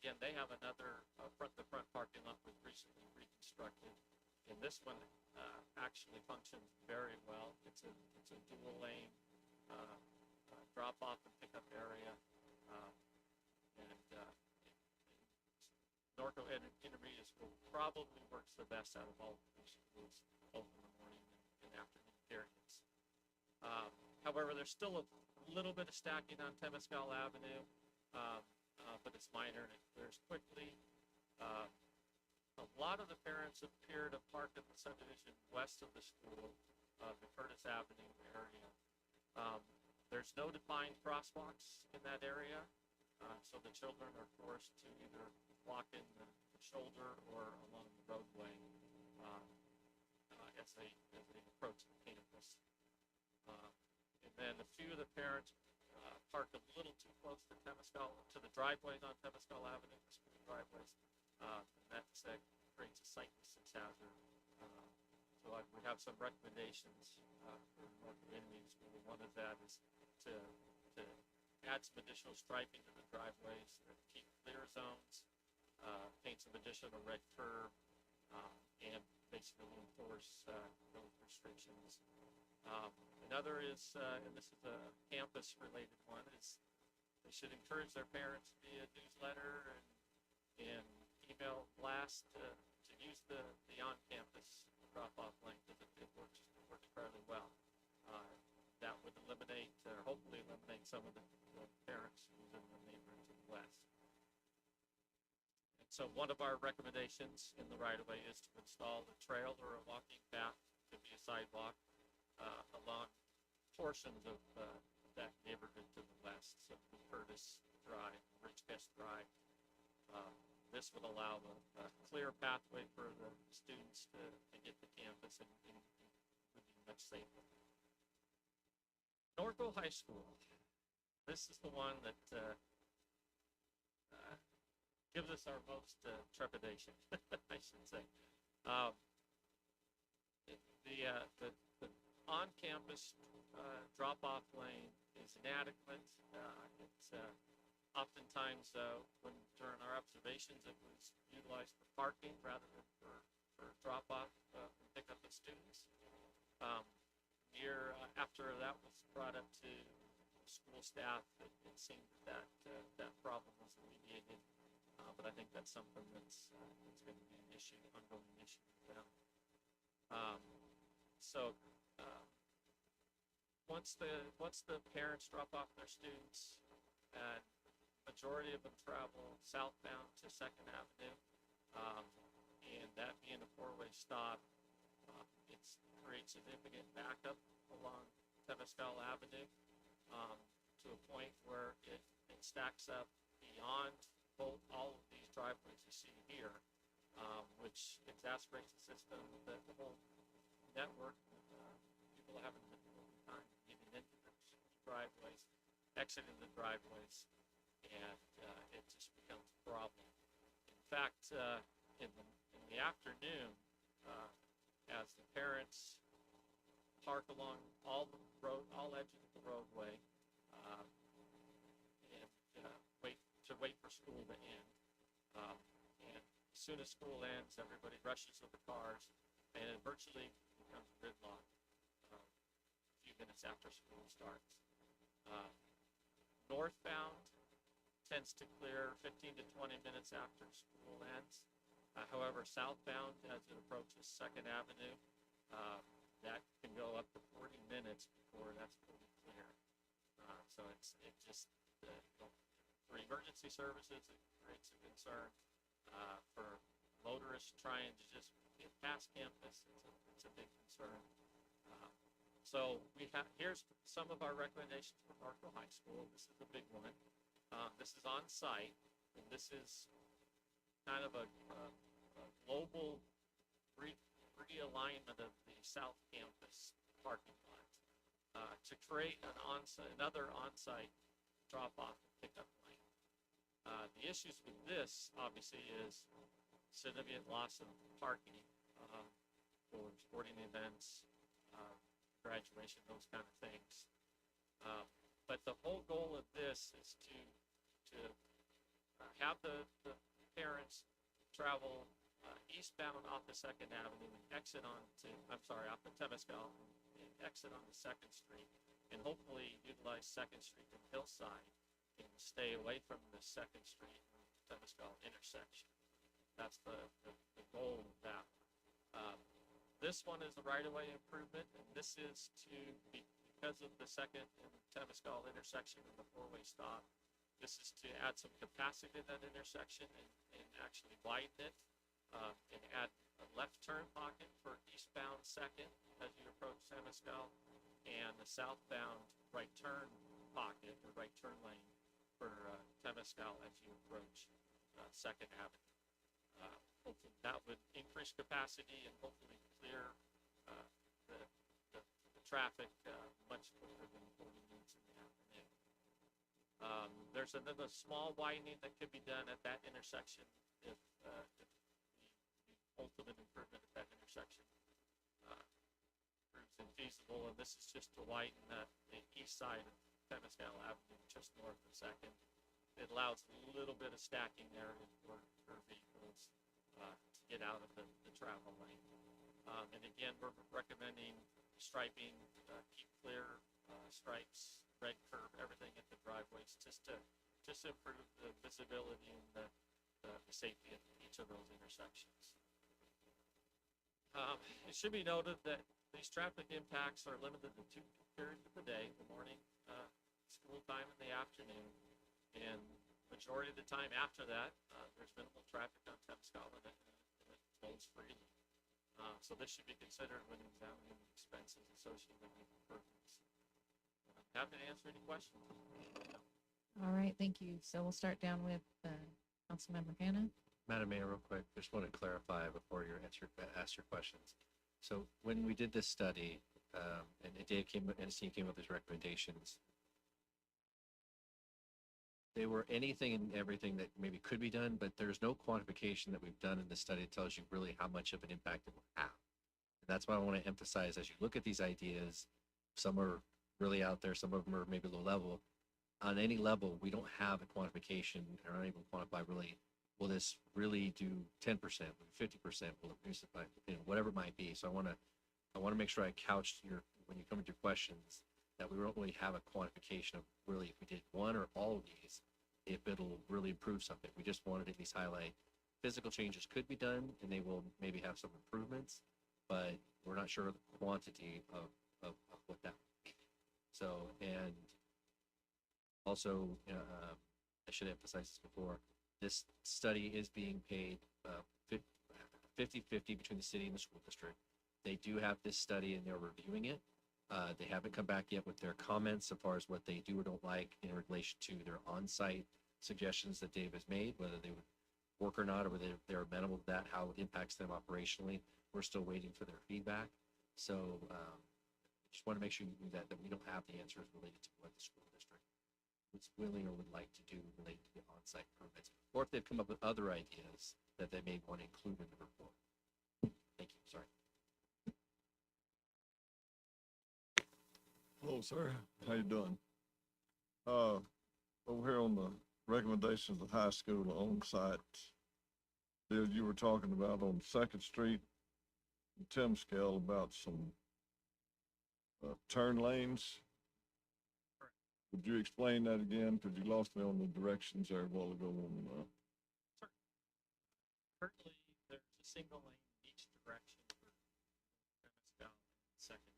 again, they have another front-to-front parking lot was recently reconstructed, and this one actually functions very well. It's a dual lane drop-off and pickup area, Norco Intermediate School probably works the best out of all of these schools, both in the morning and afternoon periods. However, there's still a little bit of stacking on Temescal Avenue, but it's minor and it clears quickly. A lot of the parents appear to park in the subdivision west of the school, the Curtis Avenue area. There's no defined crosswalks in that area, so the children are forced to either walk in the shoulder or along the roadway as they approach the campus. And then a few of the parents park a little too close to the driveways on Temescal Avenue, the school driveways. And that creates a sight distance hazard. So we have some recommendations for Norco Intermediate School. One of that is to add some additional striping to the driveways, keep clear zones, paint some additional red curb, and basically enforce those restrictions. Another is, and this is a campus-related one, is they should encourage their parents via newsletter and email blast to use the on-campus drop-off lane, because it works fairly well. That would eliminate, or hopefully eliminate, some of the parents using the neighborhood to the west. And so one of our recommendations in the right-of-way is to install a trail or a walking path, could be a sidewalk, along portions of that neighborhood to the west, so Curtis Drive, Ridgecrest Drive. This would allow a clear pathway for the students to get to campus and would be much safer. Norco High School. This is the one that gives us our most trepidation, I should say. The on-campus drop-off lane is inadequate. It's oftentimes, during our observations, it was utilized for parking rather than for drop-off and pick-up of students. Year after that was brought up to school staff, it seemed that problem was alleviated, but I think that's something that's going to be an issue, ongoing issue for them. Once the parents drop off their students, and majority of them travel southbound to 2nd Avenue, and that being a 4-way stop, it creates significant backup along Temescal Avenue, to a point where it stacks up beyond all of these driveways you see here, which exacerbates the system, the whole network. People are having a difficult time getting into the driveways, exiting the driveways, and it just becomes a problem. In fact, in the afternoon, as the parents park along all edges of the roadway, and wait for school to end. And as soon as school ends, everybody rushes to the cars, and it virtually becomes gridlock a few minutes after school starts. Northbound tends to clear 15 to 20 minutes after school ends. However, southbound, as it approaches 2nd Avenue, that can go up to 40 minutes before that's fully clear. So it just, for emergency services, it creates a concern. For motorists trying to just get past campus, it's a big concern. So here's some of our recommendations for Norco High School. This is the big one. This is on site, and this is kind of a global realignment of the South Campus parking lot to create another on-site drop-off and pickup lane. The issues with this, obviously, is significant loss of parking for sporting events, graduation, those kind of things. But the whole goal of this is to have the parents travel eastbound off the 2nd Avenue and exit off the Temescal and exit onto 2nd Street, and hopefully utilize 2nd Street and Hillside and stay away from the 2nd Street and Temescal intersection. That's the goal of that. This one is the right-of-way improvement, and this is because of the 2nd and Temescal intersection and the four-way stop. This is to add some capacity to that intersection and actually widen it, and add a left turn pocket for eastbound 2nd as you approach Temescal, and the southbound right turn pocket or right turn lane for Temescal as you approach 2nd Avenue. Hopefully that would increase capacity and hopefully clear the traffic much quicker than 40 minutes in the afternoon. There's another small widening that could be done at that intersection if the ultimate improvement at that intersection proves infeasible. And this is just to widen the east side of Temescal Avenue, just north of 2nd. It allows a little bit of stacking there for vehicles to get out of the travel lane. And again, we're recommending striping, keep clear stripes, red curb, everything at the driveways, just to improve the visibility and the safety at each of those intersections. It should be noted that these traffic impacts are limited to 2 periods of the day, the morning school time and the afternoon, and majority of the time after that, there's minimal traffic on Temescal and it flows freely. So this should be considered when examining the expenses associated with the improvements. Happy to answer any questions. All right, thank you. So we'll start down with Councilmember Hannah. Madam Mayor, real quick, just want to clarify before you ask your questions. So when we did this study, and Dave came up with these recommendations, they were anything and everything that maybe could be done, but there's no quantification that we've done in the study that tells you really how much of an impact it will have. And that's why I want to emphasize as you look at these ideas, some are really out there, some of them are maybe low level. On any level, we don't have a quantification or are unable to quantify really, will this really do 10%, 50%, will it reduce it by, whatever it might be. So I want to make sure I couched when you come with your questions, that we don't really have a quantification of really if we did one or all of these, if it'll really improve something. We just wanted to at least highlight physical changes could be done and they will maybe have some improvements, but we're not sure of the quantity of what that would be. So, and also, I should emphasize this before, this study is being paid 50-50 between the city and the school district. They do have this study and they're reviewing it. They haven't come back yet with their comments as far as what they do or don't like in relation to their on-site suggestions that Dave has made, whether they would work or not, or whether they're amenable to that, how it impacts them operationally. We're still waiting for their feedback. So just want to make sure you knew that we don't have the answers related to what the school district was willing or would like to do related to the on-site permits, or if they've come up with other ideas that they may want to include in the report. Thank you, sorry. Hello, sir. How you doing? Over here on the recommendations of the high school on-site deal you were talking about on Second Street, Tim Scale, about some turn lanes. Would you explain that again? Because you lost me on the directions there a while ago on, Currently, there's a single lane in each direction for Temescal and Second.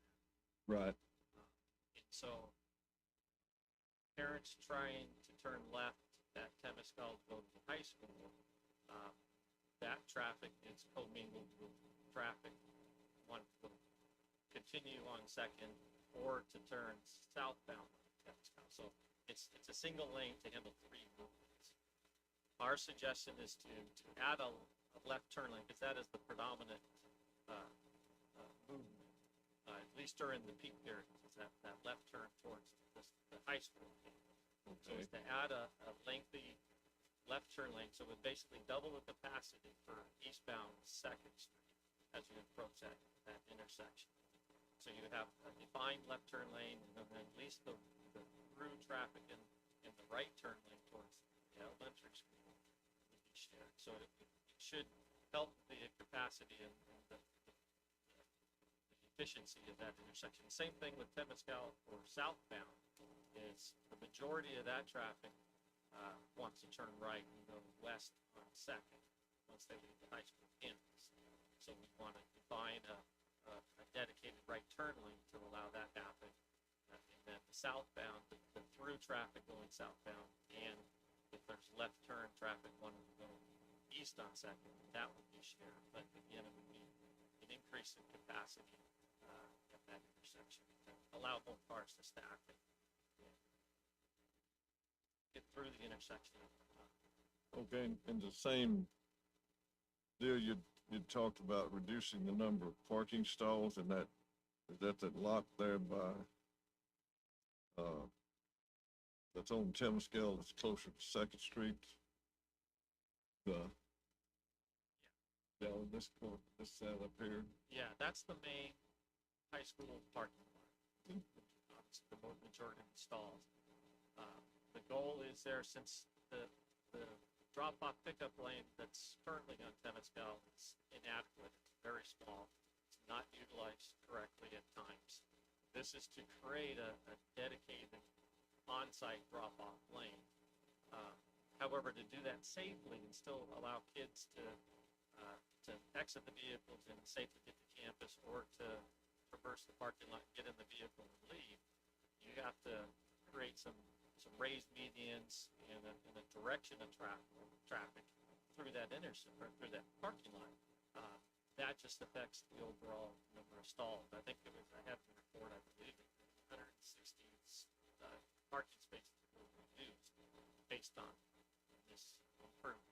right, And so parents trying to turn left at Temescal to go to the high school, that traffic is commingled with traffic one to continue on Second or to turn southbound on Temescal. So it's a single lane to handle three movements. Our suggestion is to add a left turn lane, because that is the predominant movement, at least during the peak periods, is that left turn towards the high school. So it's to add a lengthy left turn lane, so it would basically double the capacity for eastbound Second Street as you approach that intersection. So you have a defined left turn lane, and then at least the through traffic in the right turn lane towards the elementary school would be shared. So it should help the capacity and the efficiency of that intersection. Same thing with Temescal or southbound, is the majority of that traffic wants to turn right and go west on Second once they leave the high school campus. So we want to define a dedicated right turn lane to allow that to happen. And then the southbound, the through traffic going southbound, and if there's left turn traffic wanting to go east on Second, that would be shared. But again, it would be an increase in capacity at that intersection to allow more cars to stack and get through the intersection. okay, and the same deal you talked about reducing the number of parking stalls, and that lot there by that's on Temescal, that's closer to Second Street. This side up here. Yeah, that's the main high school parking lot. It's the majority of the stalls. The goal is there, since the drop-off pickup lane that's currently on Temescal is inadequate, it's very small, it's not utilized correctly at times. This is to create a dedicated on-site drop-off lane. However, to do that safely and still allow kids to exit the vehicles and safely get to campus, or to traverse the parking lot, get in the vehicle and leave, you have to create some raised medians and a direction of traffic through that intersection or through that parking lot. That just affects the overall number of stalls. I think I have the report, I believe, 160 parking spaces were reduced based on this improvement.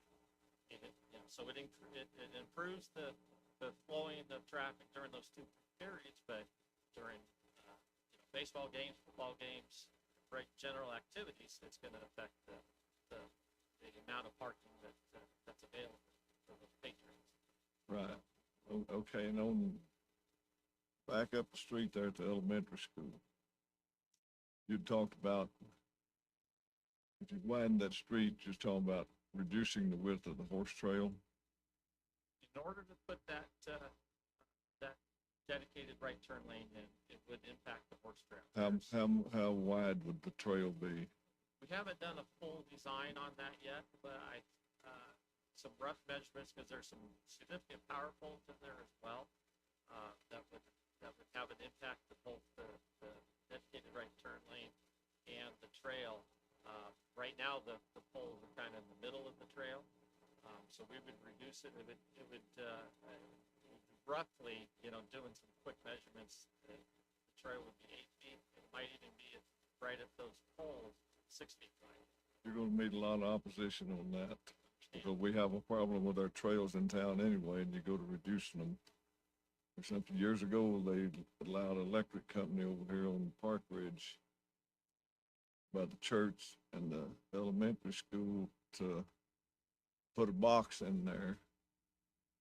So it improves the flowing of traffic during those two periods, but during baseball games, football games, general activities, it's going to affect the amount of parking that's available for those patrons. Right. Okay, and on back up the street there at the elementary school, you talked about, if you widen that street, just talking about reducing the width of the horse trail. In order to put that dedicated right turn lane in, it would impact the horse trail. How wide would the trail be? We haven't done a full design on that yet, but some rough measurements, because there's some significant power poles in there as well, that would have an impact to both the dedicated right turn lane and the trail. Right now, the poles are kind of in the middle of the trail, so we would reduce it. It would roughly, doing some quick measurements, the trail would be 8 feet. It might even be right at those poles, 6 feet wide. You're gonna meet a lot of opposition on that, because we have a problem with our trails in town anyway, and you go to reducing them. For example, years ago, they allowed an electric company over here on Park Ridge by the church and the elementary school to put a box in there,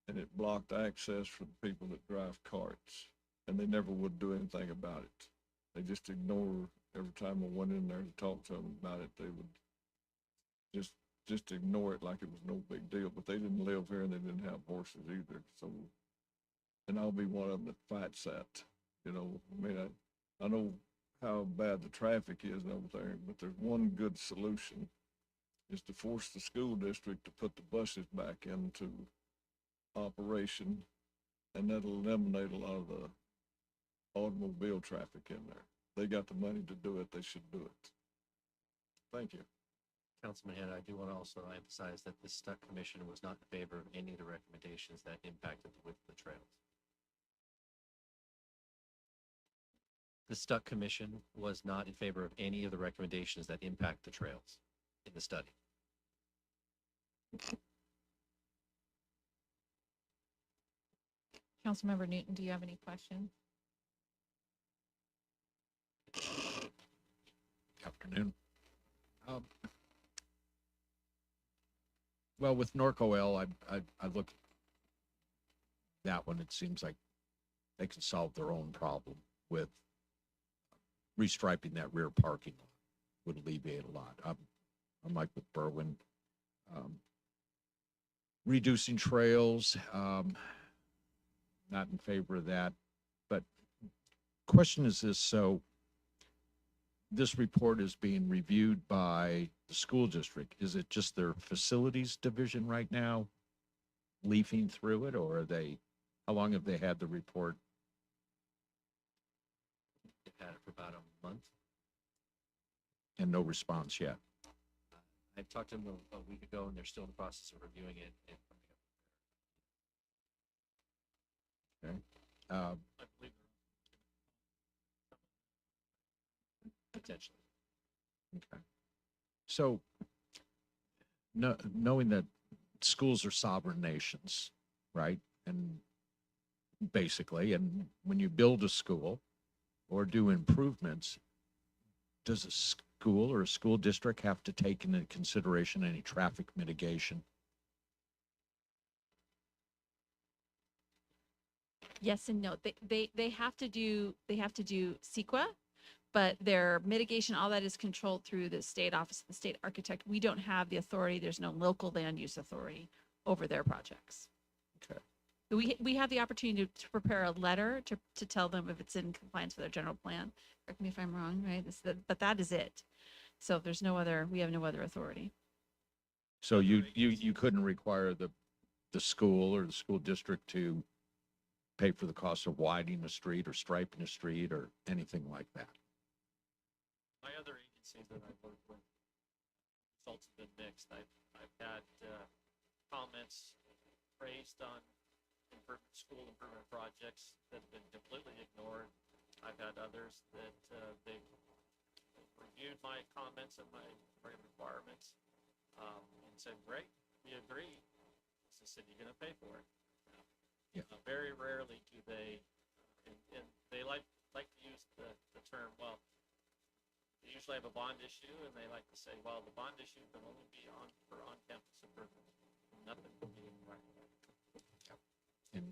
and it blocked access for the people that drive carts, and they never would do anything about it. They just ignore, every time I went in there to talk to them about it, they would just ignore it like it was no big deal, but they didn't live here and they didn't have horses either, so, and I'll be one of them that fights that, I mean, I know how bad the traffic is over there, but there's one good solution, is to force the school district to put the buses back into operation, and that'll eliminate a lot of the automobile traffic in there. They got the money to do it, they should do it. Thank you. Councilman Hannah, I do want to also emphasize that the Stuck Commission was not in favor of any of the recommendations that impacted the width of the trails. The Stuck Commission was not in favor of any of the recommendations that impact the trails in the study. Councilmember Newton, do you have any questions? Afternoon. Well, with Norco L, I look at that one. It seems like they can solve their own problem with restriping that rear parking lot. Would alleviate a lot. I'm like with Berwin, reducing trails. Not in favor of that. But question is this: so this report is being reviewed by the school district. Is it just their facilities division right now leafing through it, or are they, how long have they had the report? They've had it for about a month. And no response yet? I talked to them a week ago, and they're still in the process of reviewing it and coming up. Okay. I believe Potentially. Okay. So, knowing that schools are sovereign nations, right? And basically, and when you build a school or do improvements, does a school or a school district have to take into consideration any traffic mitigation? Yes and no. They have to do CEQA, but their mitigation, all that is controlled through the state office of the state architect. We don't have the authority. There's no local land use authority over their projects. Okay. We have the opportunity to prepare a letter to tell them if it's in compliance with their general plan. Correct me if I'm wrong, right? But that is it. So there's no other, we have no other authority. So you couldn't require the school or the school district to pay for the cost of widening a street or striping a street or anything like that? my other agencies that I've worked with, results have been mixed. I've had comments raised on school improvement projects that have been completely ignored. I've had others that they've reviewed my comments and my requirements and said, great, we agree. Is the city going to pay for it? Yeah. Very rarely do they, and they like to use the term, well, they usually have a bond issue and they like to say, well, the bond issue can only be for on-campus improvements. Nothing can be right. And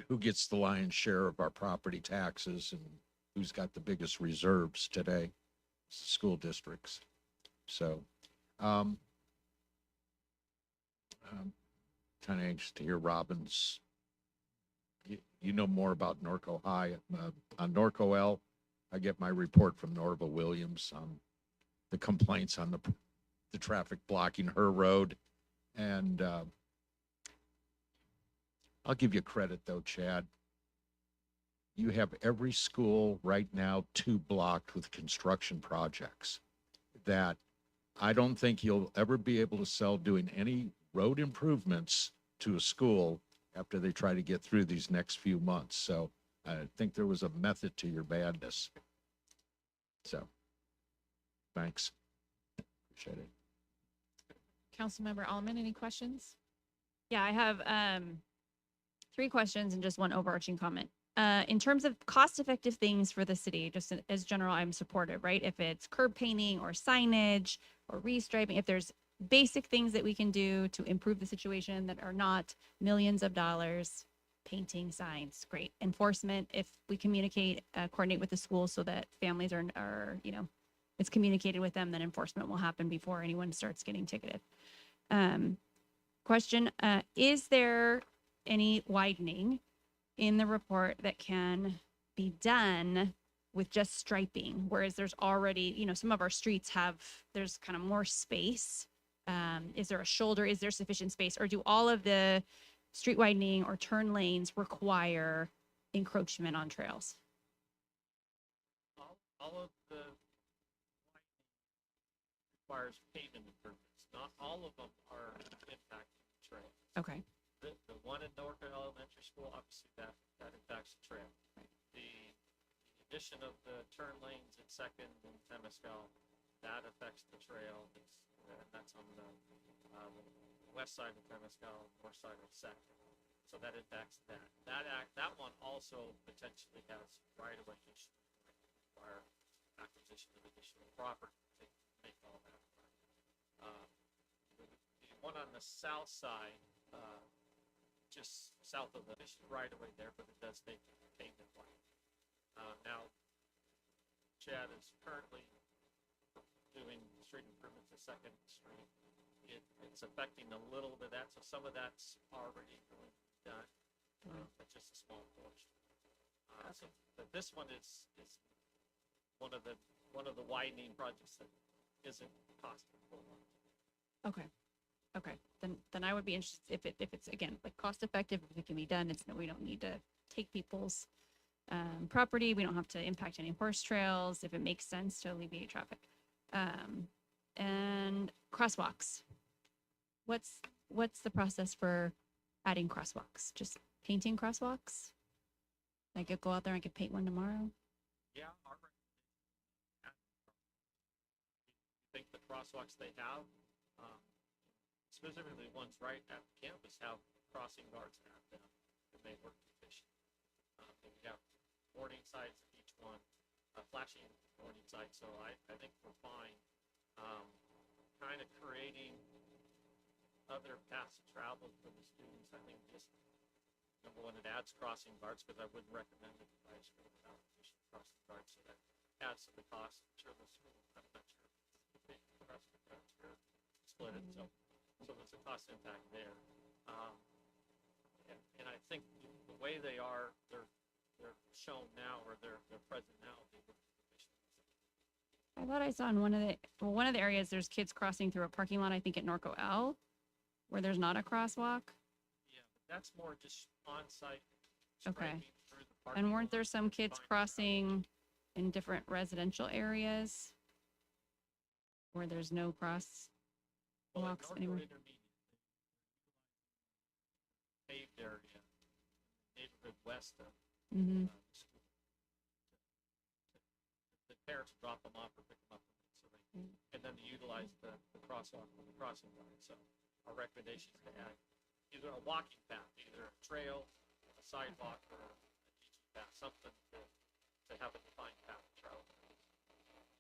who gets the lion's share of our property taxes and who's got the biggest reserves today? It's the school districts. So, kind of anxious to hear Robin's. You know more about Norco High. On Norco L, I get my report from Norva Williams on the complaints on the traffic blocking her road. And I'll give you credit though, Chad. You have every school right now blocked with construction projects that I don't think you'll ever be able to sell doing any road improvements to a school after they try to get through these next few months. So I think there was a method to your madness. So, thanks. Appreciate it. Councilmember Alman, any questions? Yeah, I have 3 questions and just one overarching comment. In terms of cost-effective things for the city, just as general, I'm supportive, right? If it's curb painting or signage or restriping, if there's basic things that we can do to improve the situation that are not millions of dollars, painting signs, great. Enforcement, if we communicate, coordinate with the school so that families are, it's communicated with them, then enforcement will happen before anyone starts getting ticketed. Question, is there any widening in the report that can be done with just striping? Whereas there's already, some of our streets there's kind of more space. Is there a shoulder? Is there sufficient space? Or do all of the street widening or turn lanes require encroachment on trails? All of the requires pavement improvements. Not all of them are impacting the trail. Okay. The one in Norco Elementary School, obviously that impacts the trail. The addition of the turn lanes at Second and Temescal, that affects the trail. That's on the west side of Temescal, north side of Second. So that impacts that. That one also potentially has right-of-way issues. Require acquisition of additional property to make all that. The one on the south side, just south of the right-of-way there, but it does take pavement line. Now, Chad is currently doing street improvements at Second Street. It's affecting a little bit of that, so some of that's already going to be done, but just a small portion. But this one is one of the widening projects that isn't costing a whole lot. Okay. Then I would be interested if it's again like cost effective, if it can be done. We don't need to take people's property. We don't have to impact any horse trails if it makes sense to alleviate traffic. And crosswalks. What's the process for adding crosswalks? Just painting crosswalks? I could go out there and I could paint one tomorrow. Yeah, I think the crosswalks they have, specifically the ones right at the campus, have crossing guards at them, and they work efficient. We have warning signs at each one, flashing warning signs, so I think we're fine. Kind of creating other paths of travel for the students. I think just number one, it adds crossing guards, because I wouldn't recommend that you guys go without additional crossing guards, so that adds to the cost. I'm sure the school, I'm not sure if the crossing guards are split it, so there's a cost impact there. And I think the way they're shown now, or they're present now, they look efficient. I thought I saw in one of the areas there's kids crossing through a parking lot, I think at Norco L, where there's not a crosswalk. Yeah, but that's more just on-site. Okay. Through the parking And weren't there lot some and kids finding crossing in different residential areas where there's no crosswalks Well, at Norco anywhere? Intermediate, paved area, neighborhood west of Mm-hmm. the school. The parents drop them off or pick them up, so and then to utilize the crosswalk or the crossing line. So our recommendation is to add either a walking path, either a trail, a sidewalk, or a teaching path, something to have a defined path of travel.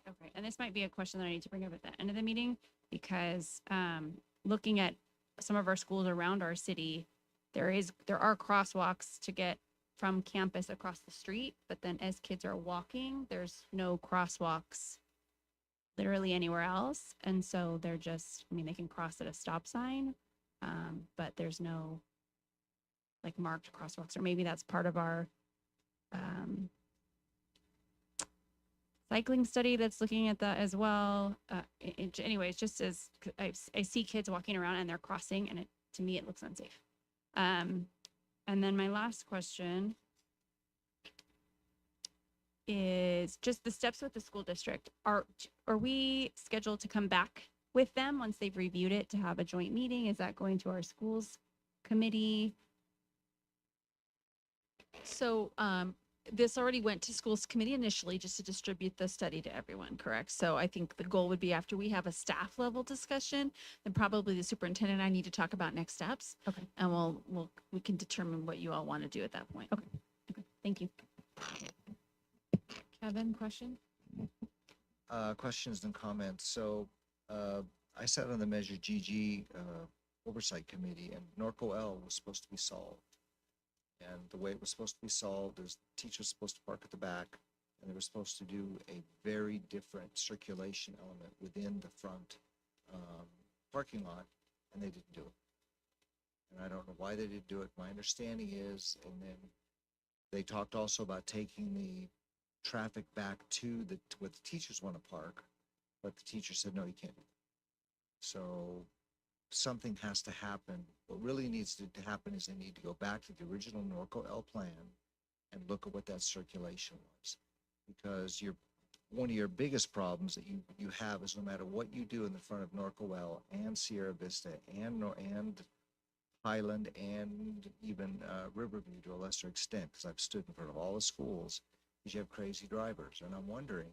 Okay, and this might be a question that I need to bring up at the end of the meeting, because looking at some of our schools around our city, there are crosswalks to get from campus across the street, but then as kids are walking, there's no crosswalks literally anywhere else. And so they're just, they can cross at a stop sign, but there's no like marked crosswalks, or maybe that's part of our cycling study that's looking at that as well. Anyways, just as I see kids walking around and they're crossing, and to me, it looks unsafe. And then my last question is just the steps with the school district. Are we scheduled to come back with them once they've reviewed it to have a joint meeting? Is that going to our schools committee? So, this already went to schools committee initially just to distribute the study to everyone, correct? So I think the goal would be after we have a staff level discussion, then probably the superintendent and I need to talk about next steps. Okay. And we can determine what you all want to do at that point. Okay. Okay, thank you. Kevin, question? Questions and comments. So, I sat on the Measure GG, Oversight Committee, and Norco L was supposed to be solved. And the way it was supposed to be solved is teachers supposed to park at the back, and they were supposed to do a very different circulation element within the front parking lot, and they didn't do it. And I don't know why they didn't do it. My understanding is, and then they talked also about taking the traffic back to where the teachers want to park, but the teacher said, no, you can't. So something has to happen. What really needs to happen is they need to go back to the original Norco L plan and look at what that circulation was. Because one of your biggest problems that you have is no matter what you do in the front of Norco L and Sierra Vista and Highland and even Riverview to a lesser extent, because I've stood in front of all the schools, is you have crazy drivers. And I'm wondering,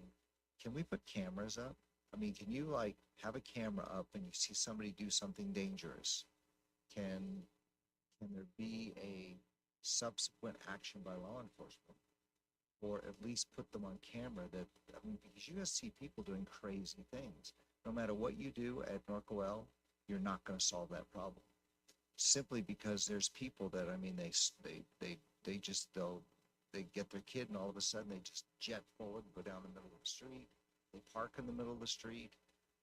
can we put cameras up? I mean, can you like have a camera up and you see somebody do something dangerous? Can there be a subsequent action by law enforcement? Or at least put them on camera that, I mean, because you guys see people doing crazy things. No matter what you do at Norco L, you're not going to solve that problem. Simply because there's people that, I mean, they get their kid and all of a sudden they just jet forward and go down the middle of the street. They park in the middle of the street.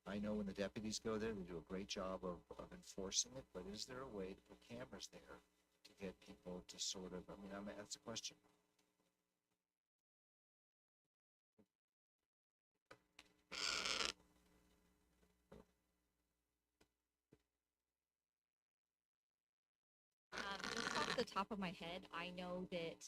I know when the deputies go there, they do a great job of enforcing it, but is there a way to put cameras there to get people to sort of, I mean, that's a question. Just off the top of my head, I know that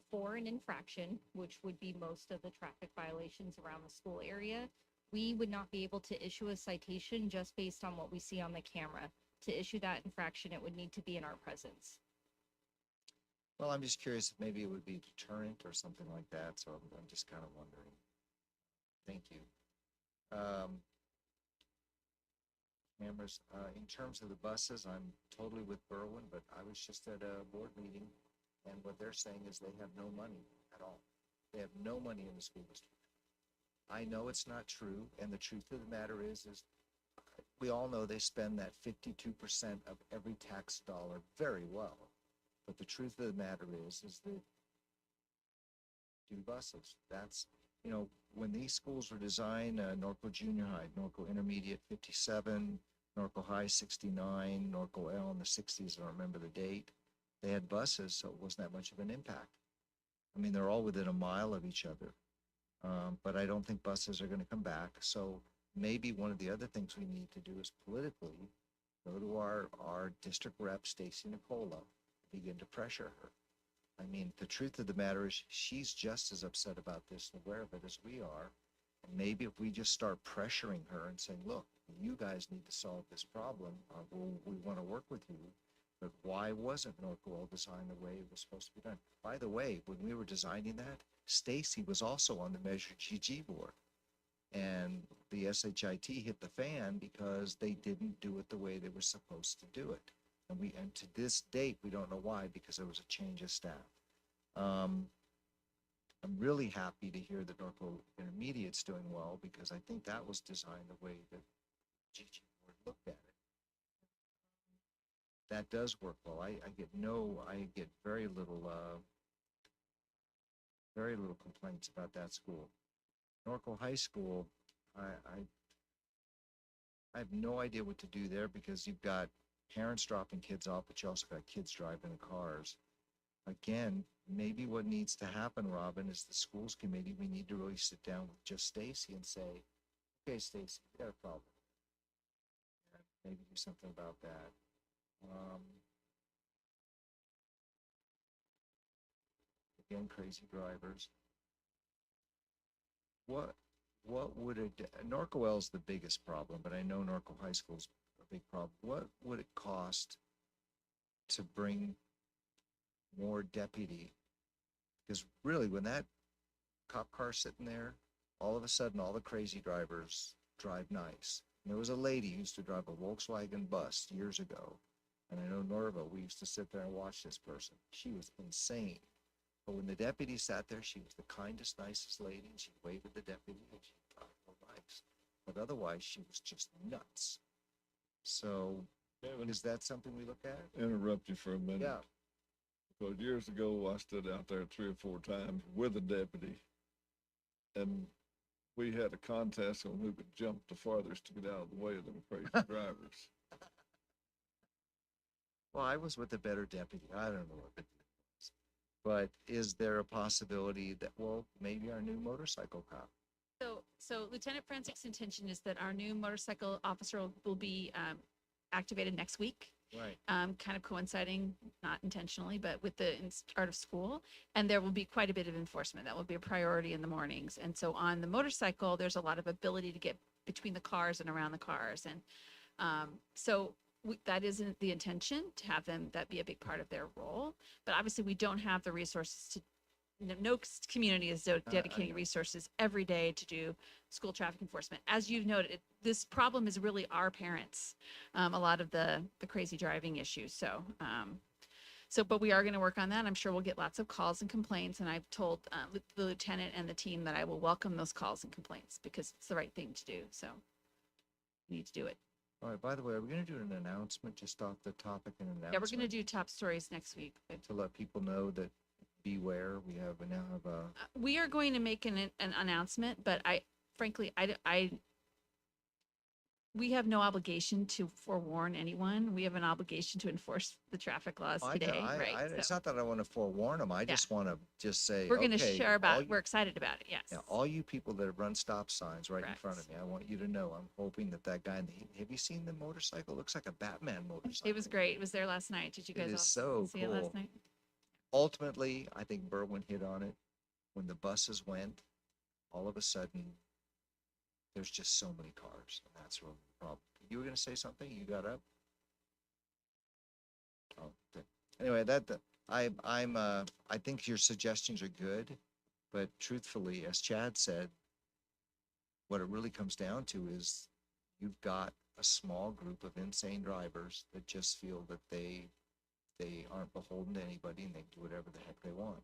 for an infraction, which would be most of the traffic violations around the school area, we would not be able to issue a citation just based on what we see on the camera. To issue that infraction, it would need to be in our presence. Well, I'm just curious if maybe it would be deterrent or something like that, so I'm just kind of wondering. Thank you. Cameras, in terms of the buses, I'm totally with Berwin, but I was just at a board meeting, and what they're saying is they have no money at all. They have no money in the school district. I know it's not true, and the truth of the matter is we all know they spend that 52% of every tax dollar very well. But the truth of the matter is that do buses. That's, you know, when these schools were designed, Norco Junior High, Norco Intermediate 57, Norco High 69, Norco L in the 60s, I don't remember the date, they had buses, so it wasn't that much of an impact. I mean, they're all within a mile of each other. But I don't think buses are going to come back. So maybe one of the other things we need to do is politically go to our district rep, Stacy Nicola, begin to pressure her. I mean, the truth of the matter is she's just as upset about this and aware of it as we are. And maybe if we just start pressuring her and saying, look, you guys need to solve this problem. We want to work with you. But why wasn't Norco designed the way it was supposed to be done? By the way, when we were designing that, Stacy was also on the Measure GG board. And the SHIT hit the fan because they didn't do it the way they were supposed to do it. And to this date, we don't know why, because there was a change of staff. I'm really happy to hear that Norco Intermediate's doing well, because I think that was designed the way that GG board looked at it. That does work well. I get very little complaints about that school. Norco High School, I have no idea what to do there, because you've got parents dropping kids off, but you also got kids driving the cars. Again, maybe what needs to happen, Robin, is the schools committee, we need to really sit down with just Stacy and say, okay, Stacy, you got a problem. And maybe do something about that. Again, crazy drivers. What would it, Norco L is the biggest problem, but I know Norco High School is a big problem. What would it cost to bring more deputy Because really, when that cop car's sitting there, all of a sudden, all the crazy drivers drive nice. And there was a lady who used to drive a Volkswagen bus years ago. And I know Norva, we used to sit there and watch this person. She was insane. But when the deputy sat there, she was the kindest, nicest lady. And she'd wave at the deputy and she'd talk real nice. But otherwise, she was just nuts. So Kevin, is that something we look at? interrupt you for a minute. Yeah. Because years ago, I stood out there 3 or 4 times with a deputy, and we had a contest on who could jump the farthest to get out of the way of them crazy drivers. Well, I was with a better deputy. I don't know what the deal was. But is there a possibility that, well, maybe our new motorcycle cop? So Lieutenant Franzic's intention is that our new motorcycle officer will be activated next week. Right. Kind of coinciding, not intentionally, but with the start of school. And there will be quite a bit of enforcement. That will be a priority in the mornings. And so on the motorcycle, there's a lot of ability to get between the cars and around the cars. And that isn't the intention, to have them, that be a big part of their role. But obviously we don't have the resources to, no community is dedicating resources every day to do school traffic enforcement. As you've noted, this problem is really our parents, a lot of the crazy driving issues. But we are going to work on that. I'm sure we'll get lots of calls and complaints. And I've told the lieutenant and the team that I will welcome those calls and complaints because it's the right thing to do. So we need to do it. All right, by the way, are we going to do an announcement just off the topic and announcement? Yeah, we're going to do top stories next week. To let people know that beware, we now have a, We are going to make an announcement, but frankly, we have no obligation to forewarn anyone. We have an obligation to enforce the traffic laws today, right? It's So not that I want to forewarn them. I just want to just say, we're going to okay, share all about, you- we're excited about it, yes. Yeah, all you people that run stop signs right in front of Correct. me, I want you to know, I'm hoping that guy, have you seen the motorcycle? Looks like a Batman motorcycle. It was great. It was there last night. Did you guys It all is so see it last cool. night? Ultimately, I think Berwin hit on it. When the buses went, all of a sudden, there's just so many cars, and that's really the problem. You were going to say something? You got up? Oh, okay. Anyway, I think your suggestions are good, but truthfully, as Chad said, what it really comes down to is you've got a small group of insane drivers that just feel that they aren't beholden to anybody and they do whatever the heck they want.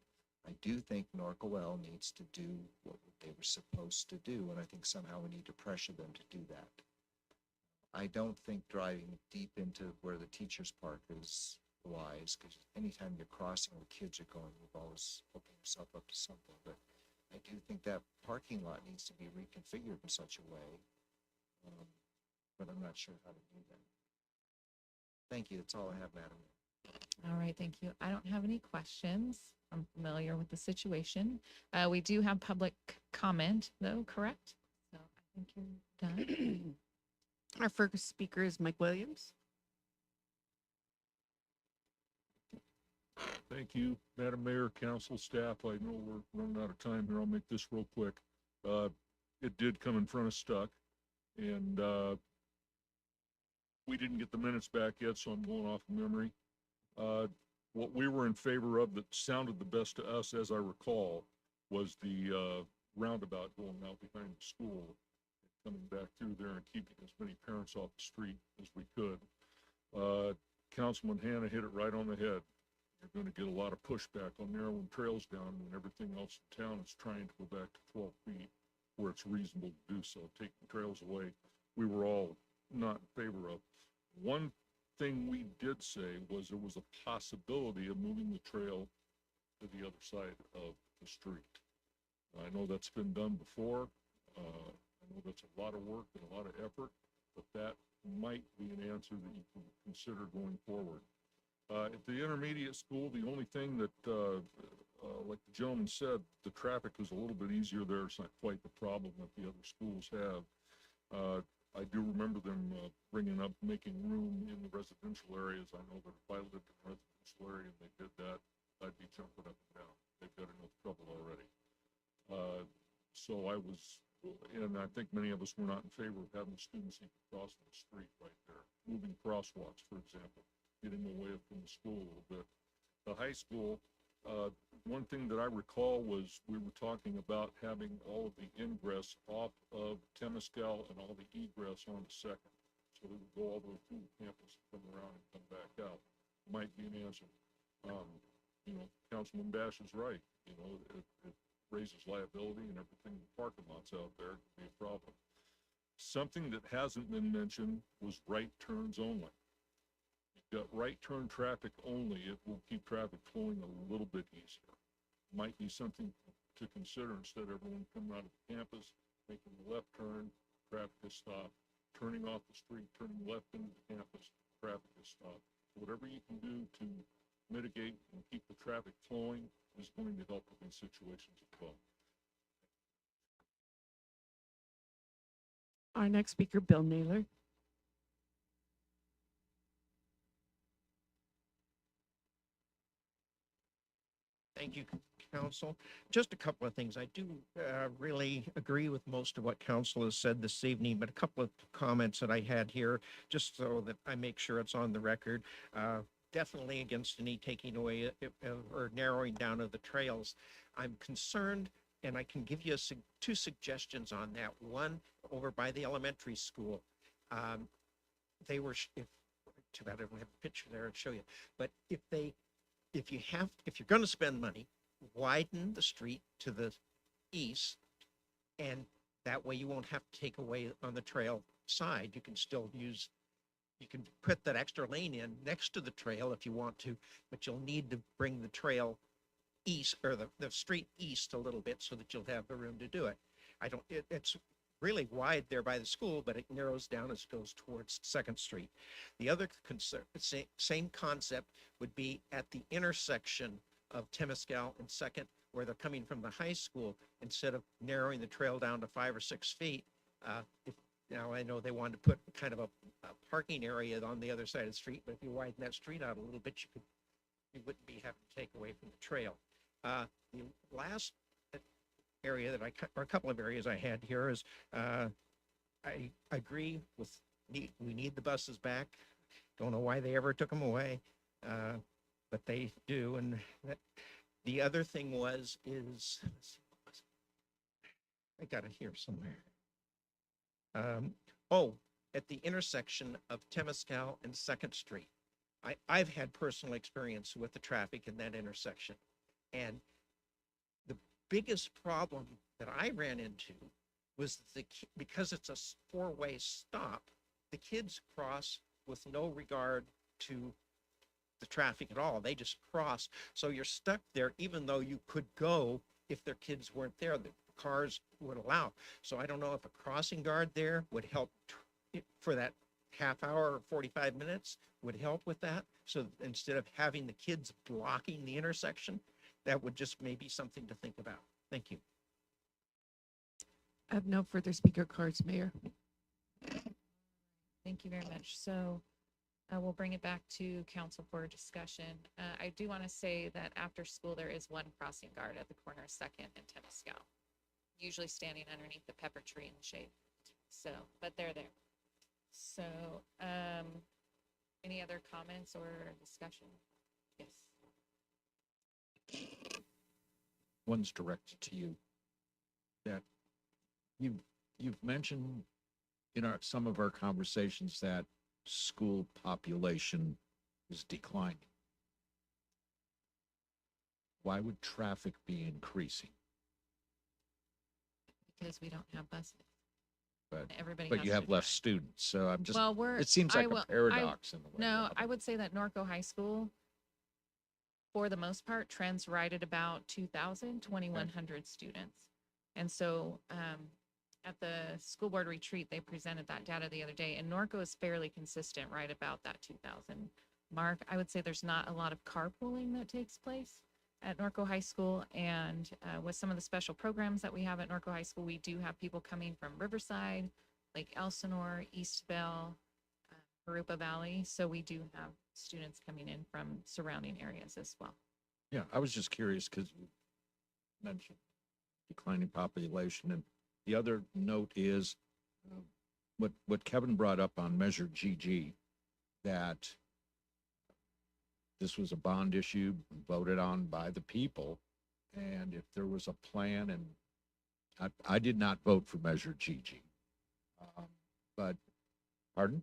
I do think Norco needs to do what they were supposed to do, and I think somehow we need to pressure them to do that. I don't think driving deep into where the teachers park is wise, because anytime you're crossing where kids are going, you've always opened yourself up to something. But I do think that parking lot needs to be reconfigured in such a way, but I'm not sure how to do that. Thank you. That's all I have, Madam Mayor. All right, thank you. I don't have any questions. I'm familiar with the situation. We do have public comment though, correct? So I think you're done. Our first speaker is Mike Williams. Thank you, Madam Mayor, council staff. I know we're running out of time here. I'll make this real quick. It did come in front of Stuck, and we didn't get the minutes back yet, so I'm going off memory. What we were in favor of that sounded the best to us, as I recall, was the roundabout going out behind the school, coming back through there and keeping as many parents off the street as we could. Councilman Hanna hit it right on the head. You're going to get a lot of pushback on narrowing trails down when everything else in town is trying to go back to 12 feet where it's reasonable to do so. Taking trails away, we were all not in favor of. One thing we did say was there was a possibility of moving the trail to the other side of the street. I know that's been done before. I know that's a lot of work and a lot of effort, but that might be an answer that you can consider going forward. At the intermediate school, the only thing that, like the gentleman said, the traffic was a little bit easier there. It's not quite the problem that the other schools have. I do remember them bringing up making room in the residential areas. I know that if I lived in a residential area and they did that, I'd be jumping up and down. They've got enough trouble already. So I was, and I think many of us were not in favor of having students even crossing the street right there. Moving crosswalks, for example, getting away from the school a little bit. The high school, One thing that I recall was we were talking about having all of the ingress off of Temescal and all the egress on the second. So we would go all the way through the campus, come around and come back out. Might be an answer. Councilman Bash is right. It raises liability and everything in the parking lots out there could be a problem. Something that hasn't been mentioned was right turns only. You've got right turn traffic only, it will keep traffic flowing a little bit easier. Might be something to consider instead of everyone coming out of the campus, making a left turn, traffic is stopped, turning off the street, turning left into the campus, traffic is stopped. Whatever you can do to mitigate and keep the traffic flowing is going to help with these situations as well. Our next speaker, Bill Naylor. Thank you, Council. Just a couple of things. I do really agree with most of what Council has said this evening, but a couple of comments that I had here, just so that I make sure it's on the record. Definitely against any taking away or narrowing down of the trails. I'm concerned, and I can give you two suggestions on that. One, over by the elementary school. They were, too bad I don't have a picture there to show you, but if you're going to spend money, widen the street to the east, and that way you won't have to take away on the trail side. You can still you can put that extra lane in next to the trail if you want to, but you'll need to bring the trail east, or the street east a little bit so that you'll have the room to do it. It's really wide there by the school, but it narrows down as it goes towards 2nd Street. The other same concept would be at the intersection of Temescal and 2nd, where they're coming from the high school. Instead of narrowing the trail down to 5 or 6 feet, now I know they wanted to put kind of a parking area on the other side of the street, but if you widen that street out a little bit, you wouldn't be having to take away from the trail. The last area or a couple of areas I had here is, I agree with, we need the buses back. Don't know why they ever took them away, but they do. And the other thing is, I got it here somewhere. At the intersection of Temescal and 2nd Street. I've had personal experience with the traffic in that intersection. And the biggest problem that I ran into was because it's a 4-way stop, the kids cross with no regard to the traffic at all. They just cross. So you're stuck there, even though you could go if their kids weren't there. The cars would allow. So I don't know if a crossing guard there would help for that half hour or 45 minutes would help with that. So instead of having the kids blocking the intersection, that would just maybe something to think about. Thank you. I have no further speaker cards, Mayor. Thank you very much. So we'll bring it back to council for discussion. I do want to say that after school, there is one crossing guard at the corner of 2nd and Temescal, usually standing underneath the pepper tree in the shade. So, but they're there. So, any other comments or discussion? Yes. One's directed to you. That you've mentioned in some of our conversations that school population is declining. Why would traffic be increasing? Because we don't have buses. But Everybody. but has you to have less drive. students, so I'm just. Well, It seems like a paradox in a way. No, I would say that Norco High School, for the most part, trends right at about 2,000, 2,100 students. And so at the school board retreat, they presented that data the other day, and Norco is fairly consistent right about that 2,000 mark. I would say there's not a lot of carpooling that takes place at Norco High School, and with some of the special programs that we have at Norco High School, we do have people coming from Riverside, Lake Elsinore, East Bell, Harupa Valley. So we do have students coming in from surrounding areas as well. Yeah, I was just curious because you mentioned declining population, and the other note is what Kevin brought up on Measure GG, that this was a bond issue voted on by the people. And if there was a plan, and I did not vote for Measure GG. But, pardon?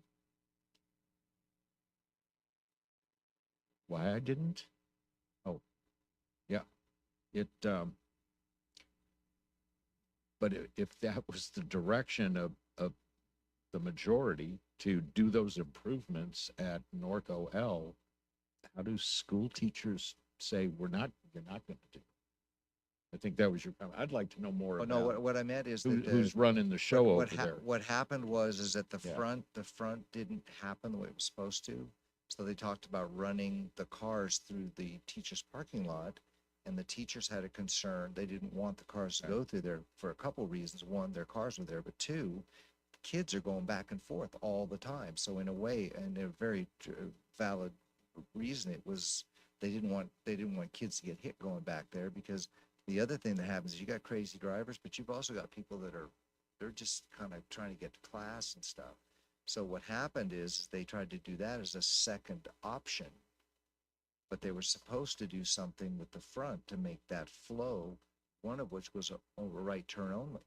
Why I didn't? Oh, yeah. It, but if that was the direction of the majority to do those improvements at Norco L, how do school teachers say you're not going to do? I think that was your comment. I'd like to know more Oh, no, about what I meant is who, that who's running the show over there. what happened was, is that the Yeah. front didn't happen the way it was supposed to. So they talked about running the cars through the teachers' parking lot, and the teachers had a concern. They didn't want the cars to go through there for a couple reasons. One, their cars were there, but two, kids are going back and forth all the time. So in a way, and a very valid reason, it was they didn't want kids to get hit going back there, because the other thing that happens is you got crazy drivers, but you've also got people that they're just kind of trying to get to class and stuff. So what happened is they tried to do that as a second option, but they were supposed to do something with the front to make that flow, one of which was a right turn only,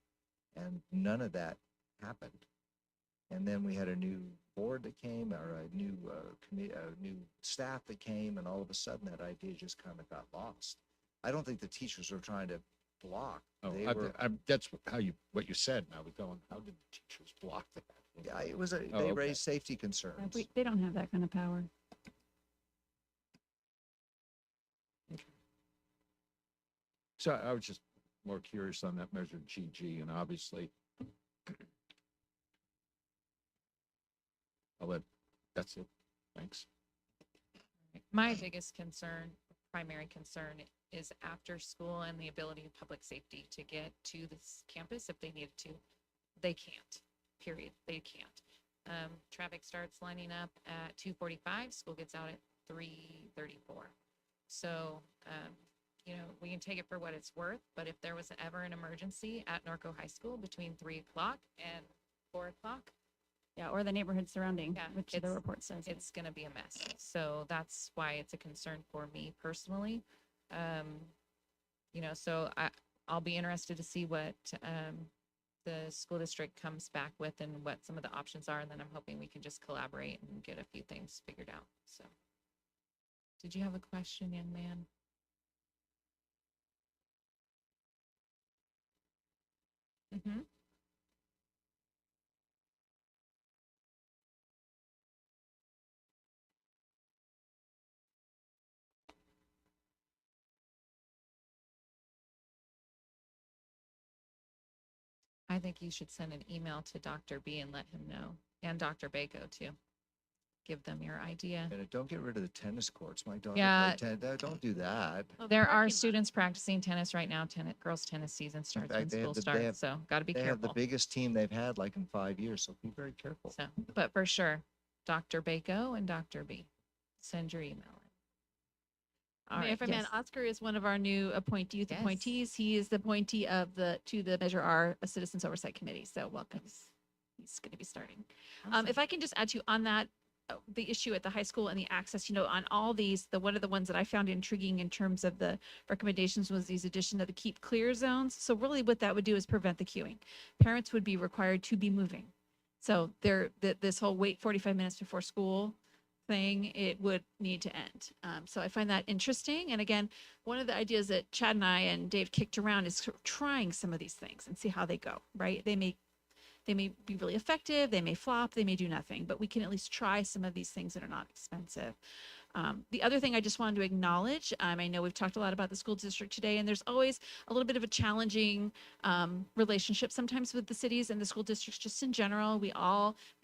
and none of that happened. And then we had a new board that came, or a new new staff that came, and all of a sudden that idea just kind of got lost. I don't think the teachers were trying to block. Oh, They were, that's what you said. And I was going, how did the teachers block that? yeah, it was they okay. raised safety concerns. They don't have that kind of power. So I was just more curious on that Measure GG, and obviously, that's it. Thanks. My biggest concern, primary concern, is after school and the ability of public safety to get to this campus if they needed to. They can't, period. They can't. Traffic starts lining up at 2:45, school gets out at 3:34. So, we can take it for what it's worth, but if there was ever an emergency at Norco High School between 3 o'clock and 4 o'clock, Yeah, or the neighborhood surrounding, Yeah, which the it's- report says. it's going to be a mess. So that's why it's a concern for me personally. So I'll be interested to see what the school district comes back with and what some of the options are. And then I'm hoping we can just collaborate and get a few things figured out. So, did you have a question, young man? Mm-hmm. I think you should send an email to Dr. B and let him know, and Dr. Bako too. Give them your idea. And don't get rid of the tennis courts. My daughter Yeah. played tennis. Don't do that. There are students practicing tennis right now. Girls tennis season starts when fact, they have school the- they starts, have- so got to be They have the careful. biggest team they've had like in 5 years, so be very careful. So, but for sure, Dr. Bako and Dr. B, send your email in. All right, If I may, yes. Oscar is one of our new youth Yes. appointees. He is the appointee to the Measure R Citizens Oversight Committee. So welcome. He's going to be starting. Awesome. If I can just add to on that, the issue at the high school and the access, on all these, one of the ones that I found intriguing in terms of the recommendations was these addition of the keep clear zones. So really what that would do is prevent the queuing. Parents would be required to be moving. So this whole wait 45 minutes before school thing, it would need to end. So I find that interesting. And again, one of the ideas that Chad and I and Dave kicked around is sort of trying some of these things and see how they go, right? They may be really effective. They may flop. They may do nothing, but we can at least try some of these things that are not expensive. The other thing I just wanted to acknowledge, I know we've talked a lot about the school district today, and there's always a little bit of a challenging relationship sometimes with the cities and the school districts just in general. We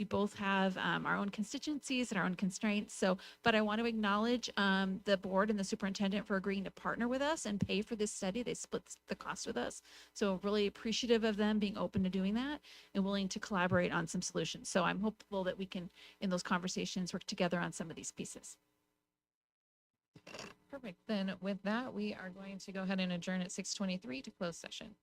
both have our own constituencies and our own constraints. So, but I want to acknowledge the board and the superintendent for agreeing to partner with us and pay for this study. They split the cost with us. So really appreciative of them being open to doing that and willing to collaborate on some solutions. So I'm hopeful that we can, in those conversations, work together on some of these pieces. Perfect. Then with that, we are going to go ahead and adjourn at 6:23 to close session.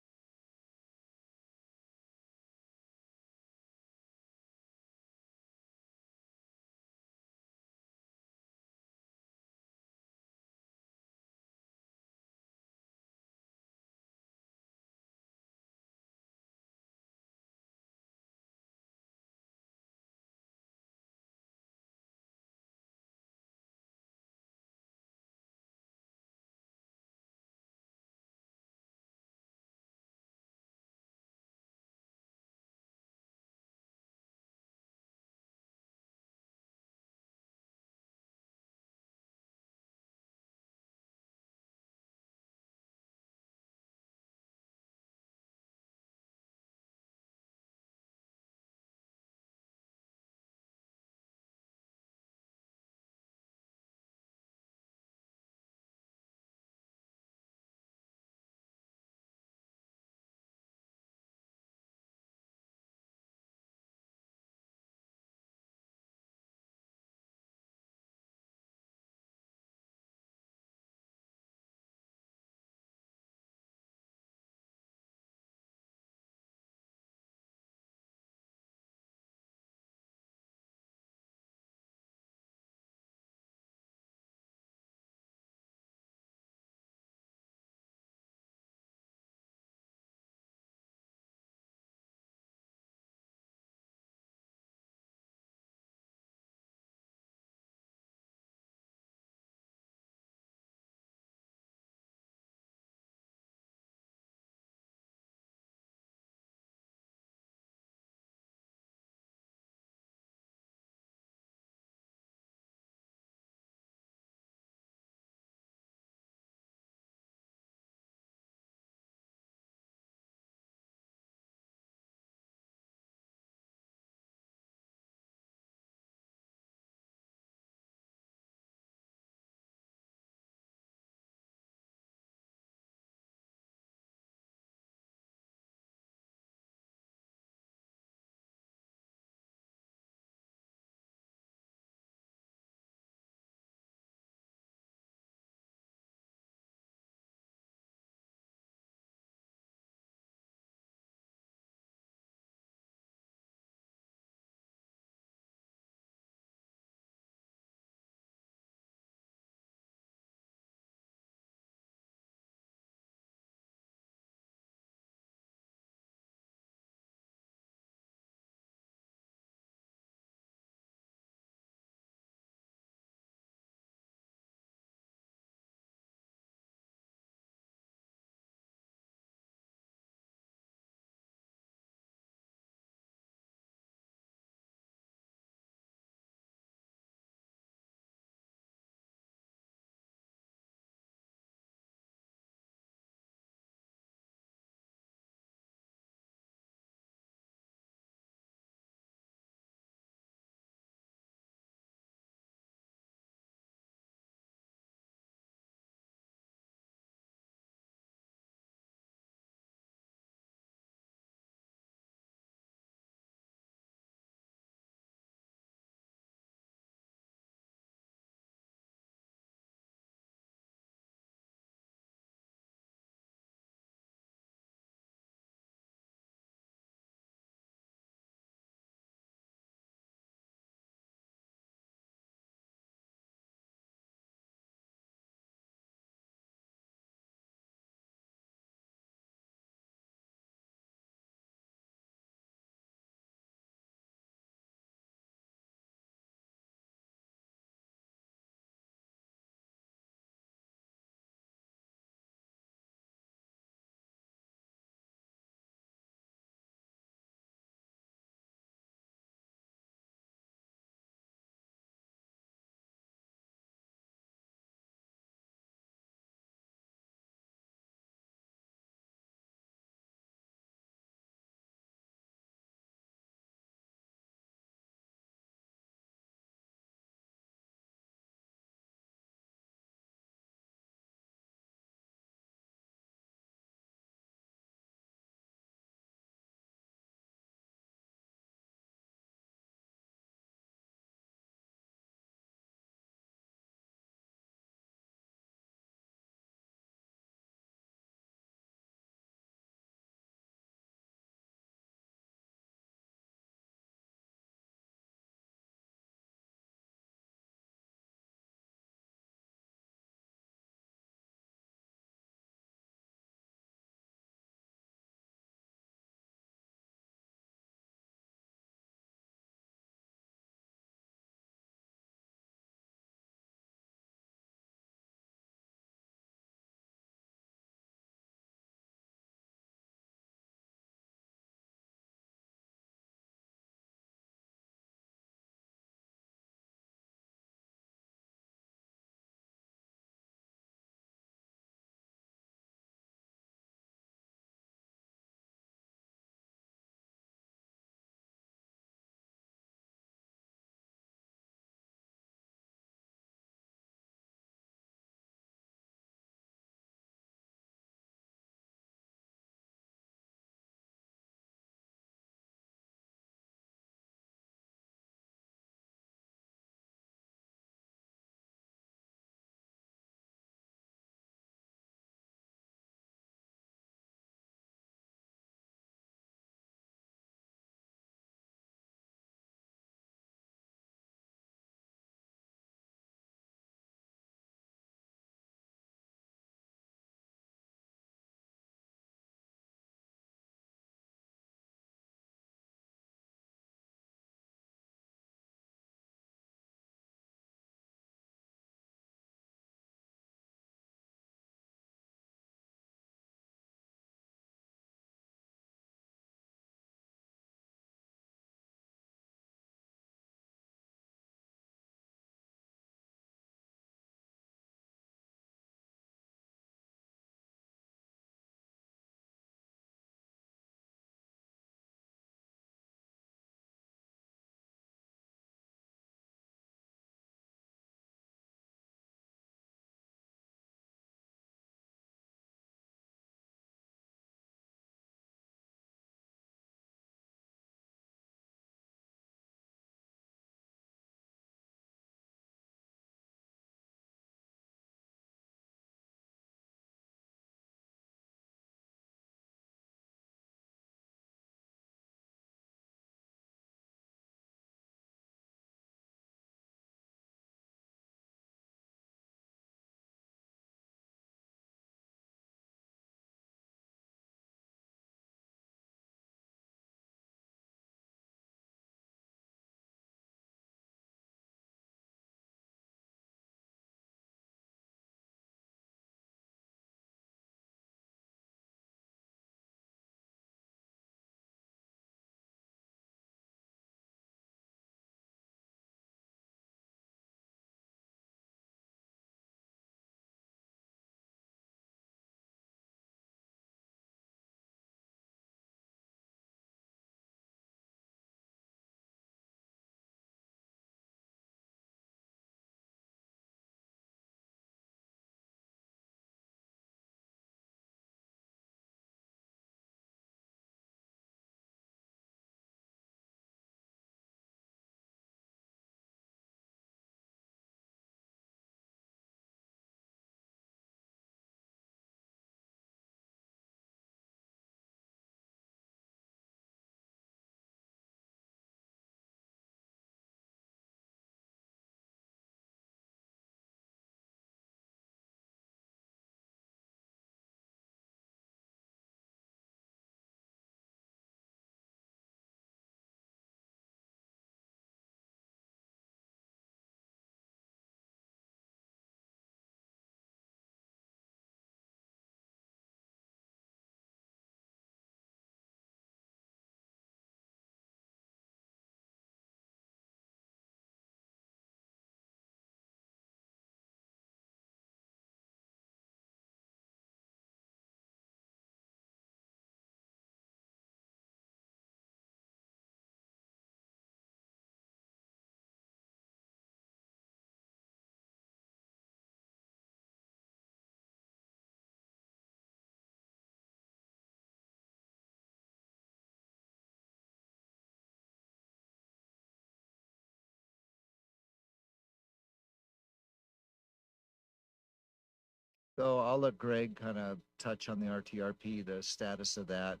So I'll let Greg kind of touch on the RTRP, the status of that.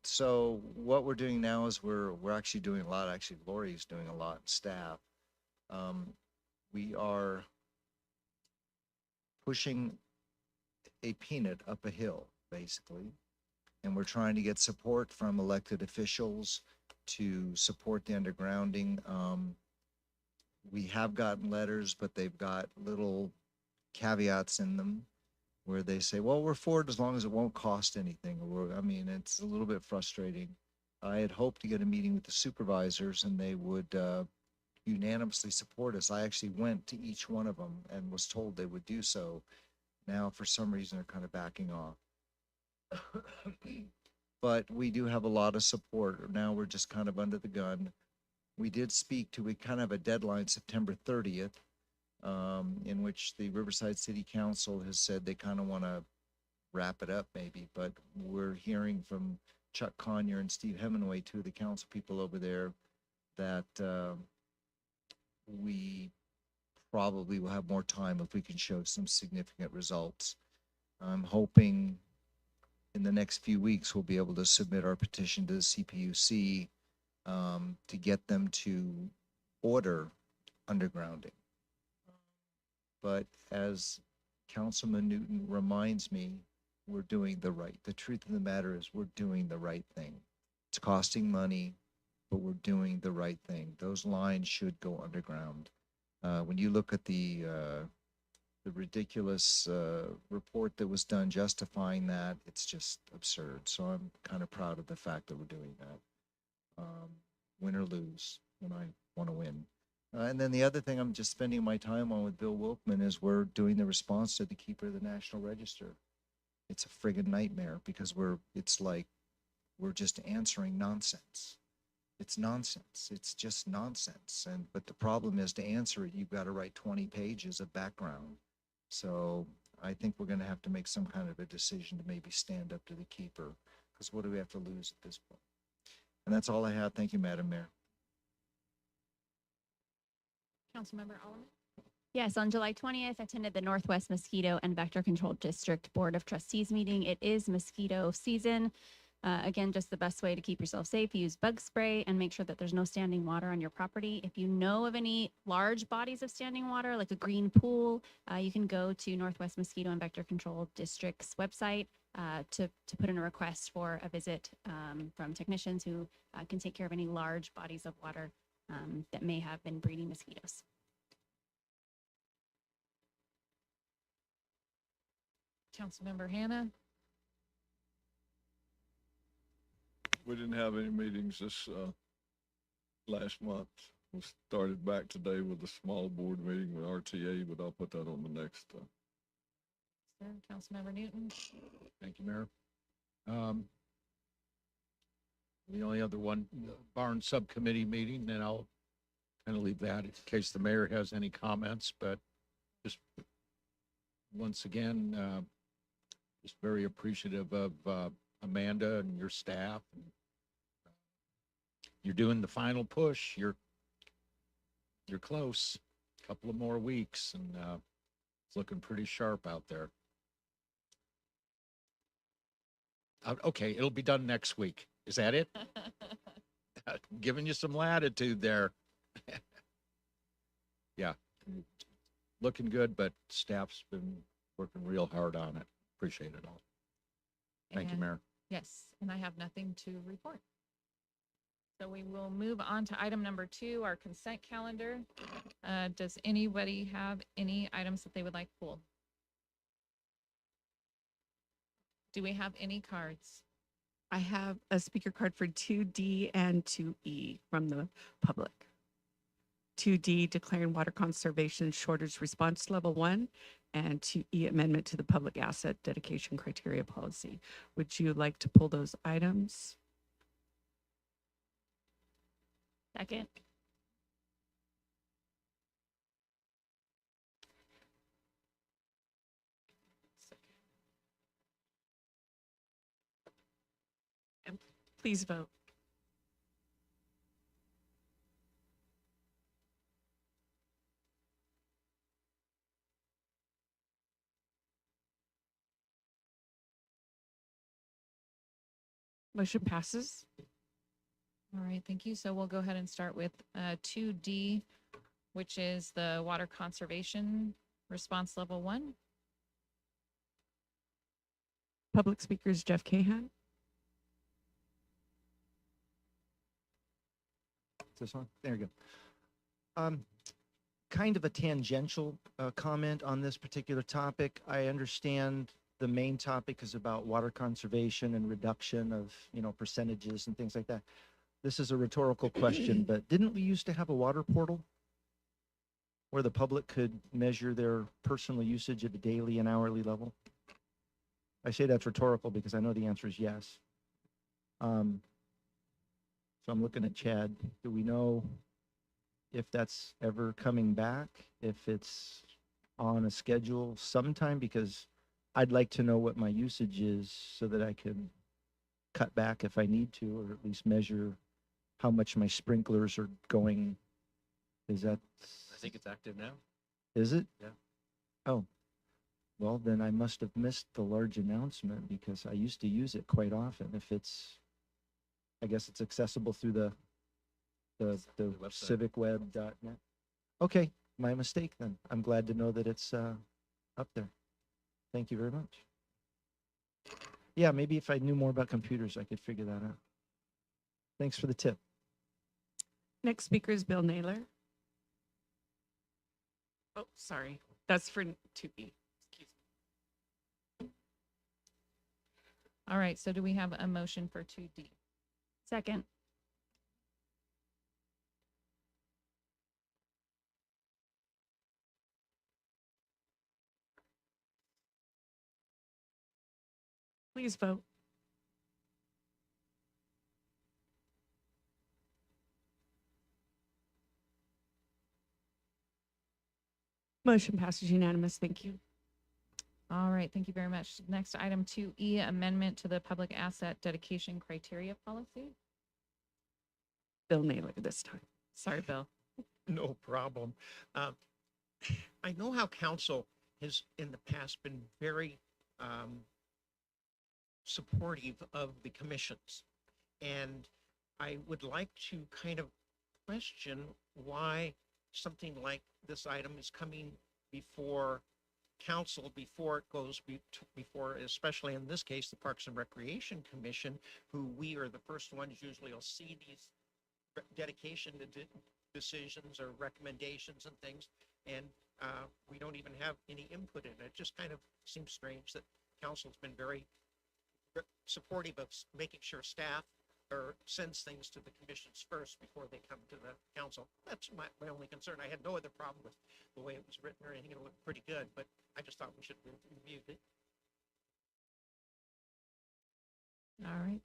So what we're doing now is we're actually doing a lot. Actually, Lori's doing a lot, staff. We are pushing a peanut up a hill, basically. And we're trying to get support from elected officials to support the undergrounding. We have gotten letters, but they've got little caveats in them where they say, well, we're for it as long as it won't cost anything. I mean, it's a little bit frustrating. I had hoped to get a meeting with the supervisors and they would unanimously support us. I actually went to each one of them and was told they would do so. Now, for some reason, they're kind of backing off. But we do have a lot of support. Now we're just kind of under the gun. We kind of have a deadline, September 30th, in which the Riverside City Council has said they kind of want to wrap it up maybe, but we're hearing from Chuck Conyer and Steve Hemingway, two of the council people over there, that we probably will have more time if we can show some significant results. I'm hoping in the next few weeks we'll be able to submit our petition to the CPUC to get them to order undergrounding. But as Councilman Newton reminds me, we're doing the truth of the matter is we're doing the right thing. It's costing money, but we're doing the right thing. Those lines should go underground. When you look at the ridiculous report that was done justifying that, it's just absurd. So I'm kind of proud of the fact that we're doing that. Win or lose, and I want to win. And then the other thing I'm just spending my time on with Bill Wilkman is we're doing the response to the Keeper of the National Register. It's a friggin' nightmare because it's like we're just answering nonsense. It's nonsense. It's just nonsense. But the problem is to answer it, you've got to write 20 pages of background. So I think we're going to have to make some kind of a decision to maybe stand up to the keeper, because what do we have to lose at this point? And that's all I have. Thank you, Madam Mayor. Councilmember Alleman? Yes, on July 20th, I attended the Northwest Mosquito and Vector Control District Board of Trustees meeting. It is mosquito season. Again, just the best way to keep yourself safe, use bug spray and make sure that there's no standing water on your property. If you know of any large bodies of standing water, like a green pool, you can go to Northwest Mosquito and Vector Control District's website to put in a request for a visit from technicians who can take care of any large bodies of water that may have been breeding mosquitoes. Councilmember Hannah? We didn't have any meetings this last month. We started back today with a small board meeting with RTA, but I'll put that on the next. Sir, Councilmember Newton? Thank you, Mayor. The only other one, barn subcommittee meeting, and I'll kind of leave that in case the mayor has any comments, but just once again, just very appreciative of Amanda and your staff. You're doing the final push. You're close. A couple of more weeks, and it's looking pretty sharp out there. Okay, it'll be done next week. Is that it? Giving you some latitude there. Yeah, looking good, but staff's been working real hard on it. Appreciate it all. Thank you, And- Mayor. Yes, and I have nothing to report. So we will move on to item number 2, our consent calendar. Does anybody have any items that they would like pulled? Do we have any cards? I have a speaker card for 2D and 2E from the public. 2D, declaring water conservation shortage response level 1, and 2E, amendment to the public asset dedication criteria policy. Would you like to pull those items? Second. And please vote. Motion passes. All right, thank you. So we'll go ahead and start with 2D, which is the water conservation response level 1. Public speakers Jeff Kahan. This one? There you go. Kind of a tangential comment on this particular topic. I understand the main topic is about water conservation and reduction of, percentages and things like that. This is a rhetorical question, but didn't we used to have a water portal where the public could measure their personal usage at a daily and hourly level? I say that's rhetorical because I know the answer is yes. So I'm looking at Chad. Do we know if that's ever coming back, if it's on a schedule sometime? Because I'd like to know what my usage is so that I can cut back if I need to, or at least measure how much my sprinklers are going. Is that? I think it's active now. Is it? Yeah. Oh, well, then I must have missed the large announcement because I used to use it quite often. If it's, I guess it's accessible through the website. civicweb.net. Okay, my mistake then. I'm glad to know that it's up there. Thank you very much. Yeah, maybe if I knew more about computers, I could figure that out. Thanks for the tip. Next speaker is Bill Naylor. Oh, sorry. That's for 2E. Excuse me. All right, so do we have a motion for 2D? Second. Please vote. Motion passes unanimous. Thank you. All right, thank you very much. Next item 2E, amendment to the public asset dedication criteria policy. Bill Naylor this time. Sorry, Bill. No problem. I know how council has in the past been very supportive of the commissions. And I would like to kind of question why something like this item is coming before council, before it goes before, especially in this case, the Parks and Recreation Commission, who we are the first ones usually will see these dedication decisions or recommendations and things. And we don't even have any input in it. It just kind of seems strange that council's been very supportive of making sure staff or sends things to the commissions first before they come to the council. That's my only concern. I had no other problem with the way it was written or anything. It looked pretty good, but I just thought we should review it. All right,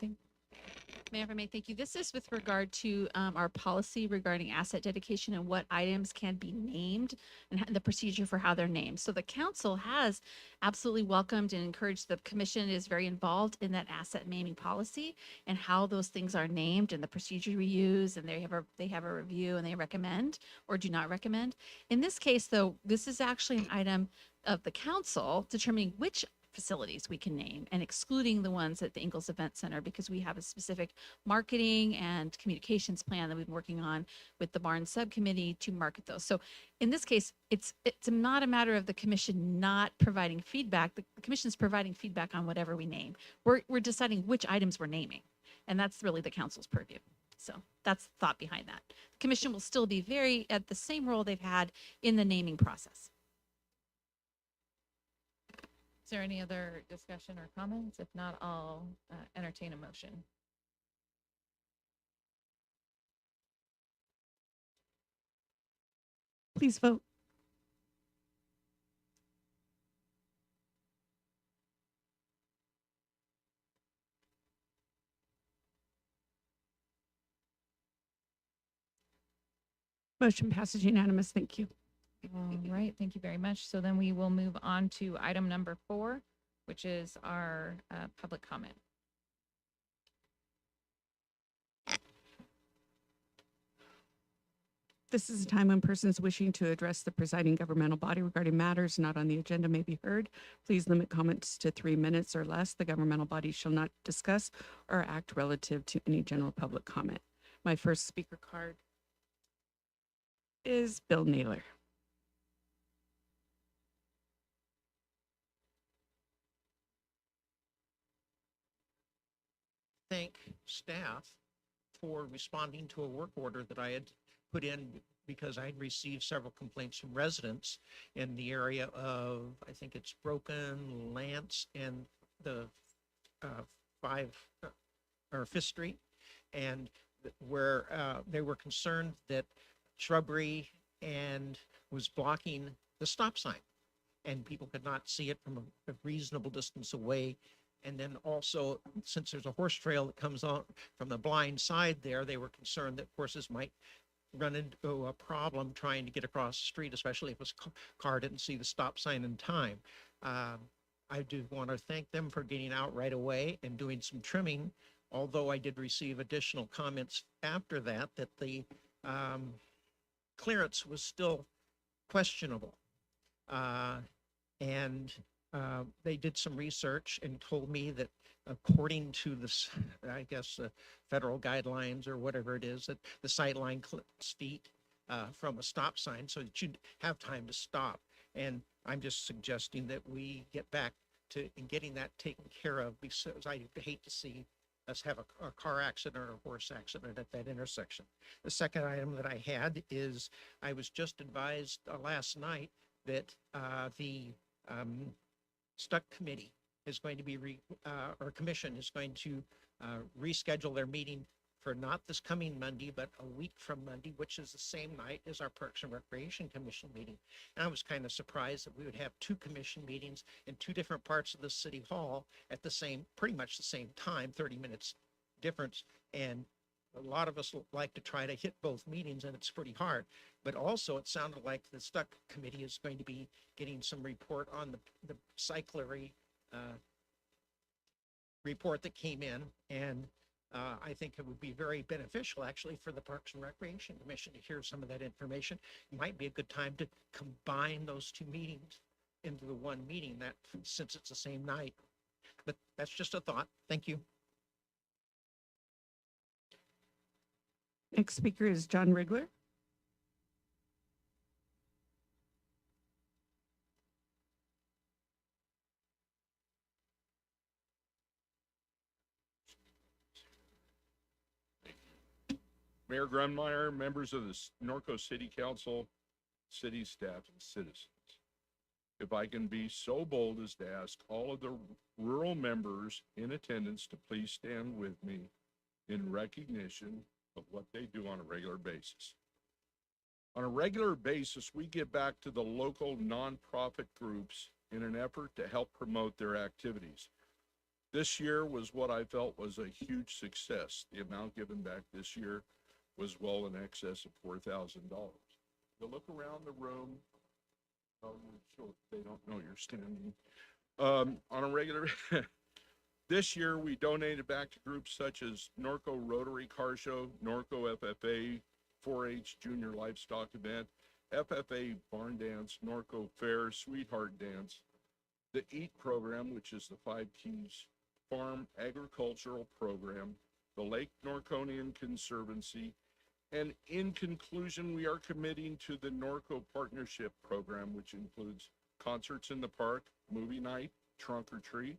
Mayor, if I may, thank you. This is with regard to our policy regarding asset dedication and what items can be named and the procedure for how they're named. So the council has absolutely welcomed and encouraged, the commission is very involved in that asset naming policy and how those things are named and the procedure we use, and they have a review and they recommend or do not recommend. In this case, though, this is actually an item of the council determining which facilities we can name and excluding the ones at the Ingalls Event Center because we have a specific marketing and communications plan that we've been working on with the Barnes subcommittee to market those. So in this case, it's not a matter of the commission not providing feedback. The commission's providing feedback on whatever we name. We're deciding which items we're naming, and that's really the council's purview. So that's the thought behind that. The commission will still be very at the same role they've had in the naming process. Is there any other discussion or comments? If not, I'll entertain a motion. Please vote. Motion passes unanimous. Thank you. All right, thank you very much. So then we will move on to item number 4, which is our public comment. This is a time when persons wishing to address the presiding governmental body regarding matters not on the agenda may be heard. Please limit comments to 3 minutes or less. The governmental body shall not discuss or act relative to any general public comment. My first speaker card is Bill Naylor. Thank staff for responding to a work order that I had put in because I'd received several complaints from residents in the area of, I think it's Broken, Lance, and the 5th Street, and where they were concerned that shrubbery and was blocking the stop sign, and people could not see it from a reasonable distance away. And then also, since there's a horse trail that comes on from the blind side there, they were concerned that horses might run into a problem trying to get across the street, especially if a car didn't see the stop sign in time. I do want to thank them for getting out right away and doing some trimming, although I did receive additional comments after that, that the clearance was still questionable. And they did some research and told me that according to this, I guess, federal guidelines or whatever it is, that the sight line clips feet from a stop sign so that you'd have time to stop. And I'm just suggesting that we get back to getting that taken care of, because I hate to see us have a car accident or a horse accident at that intersection. The second item that I had is I was just advised last night that the Stuck Committee is going to be, or Commission is going to reschedule their meeting for not this coming Monday, but a week from Monday, which is the same night as our Parks and Recreation Commission meeting. And I was kind of surprised that we would have two commission meetings in two different parts of the city hall at the same, pretty much the same time, 30 minutes difference. And a lot of us like to try to hit both meetings, and it's pretty hard. But also, it sounded like the Stuck Committee is going to be getting some report on the cyclery report that came in. And I think it would be very beneficial, actually, for the Parks and Recreation Commission to hear some of that information. It might be a good time to combine those two meetings into the one meeting, that since it's the same night. But that's just a thought. Thank you. Next speaker is John Rigler. Mayor Grunmeyer, members of the Norco City Council, city staff, and citizens. If I can be so bold as to ask all of the rural members in attendance to please stand with me in recognition of what they do on a regular basis. On a regular basis, we give back to the local nonprofit groups in an effort to help promote their activities. This year was what I felt was a huge success. The amount given back this year was well in excess of $4,000. You look around the room, they don't know you're standing. On a regular, this year we donated back to groups such as Norco Rotary Car Show, Norco FFA 4-H Junior Livestock Event, FFA Barn Dance, Norco Fair, Sweetheart Dance, the EAT program, which is the 5 Keys Farm Agricultural Program, the Lake Norconian Conservancy, and in conclusion, we are committing to the Norco Partnership Program, which includes concerts in the park, movie night, trunk or treat,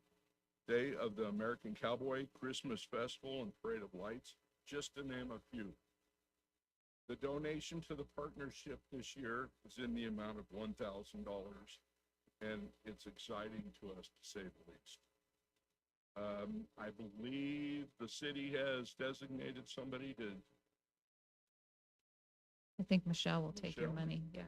Day of the American Cowboy, Christmas Festival, and Parade of Lights, just to name a few. The donation to the partnership this year is in the amount of $1,000, and it's exciting to us, to say the least. I believe the city has designated somebody to. I think Michelle will take your Michelle? money. Yeah.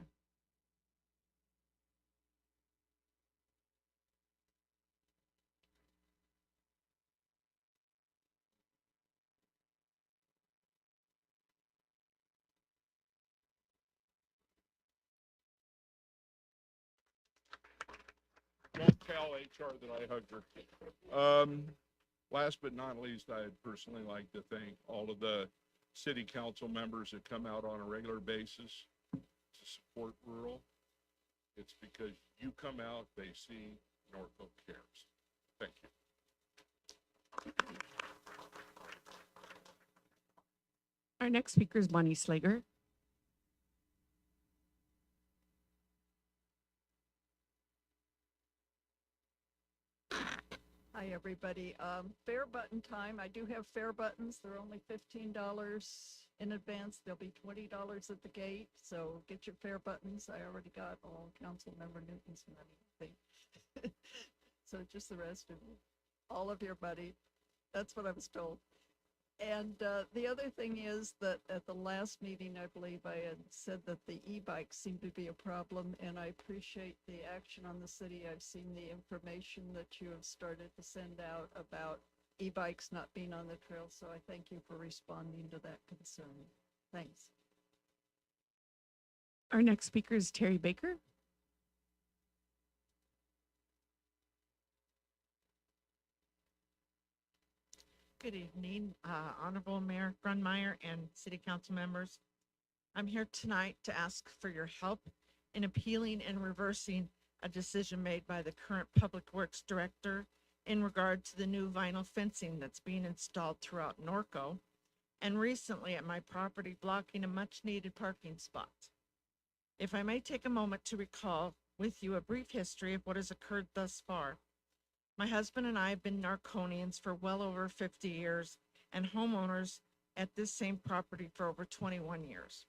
Don't tell HR that I hugged her. Last but not least, I'd personally like to thank all of the city council members that come out on a regular basis to support rural. It's because you come out, they see Norco cares. Thank you. Our next speaker is Bonnie Slager. Hi, everybody. Fare button time. I do have fare buttons. They're only $15 in advance. They'll be $20 at the gate. So get your fare buttons. I already got all council member Newton's money, I think. So just the rest of you, all of your money. That's what I was told. And the other thing is that at the last meeting, I believe I had said that the e-bikes seem to be a problem, and I appreciate the action on the city. I've seen the information that you have started to send out about e-bikes not being on the trail, so I thank you for responding to that concern. Thanks. Our next speaker is Terry Baker. Good evening, Honorable Mayor Grunmeyer and City Council members. I'm here tonight to ask for your help in appealing and reversing a decision made by the current Public Works Director in regard to the new vinyl fencing that's being installed throughout Norco and recently at my property blocking a much-needed parking spot. If I may take a moment to recall with you a brief history of what has occurred thus far. My husband and I have been Narconians for well over 50 years and homeowners at this same property for over 21 years.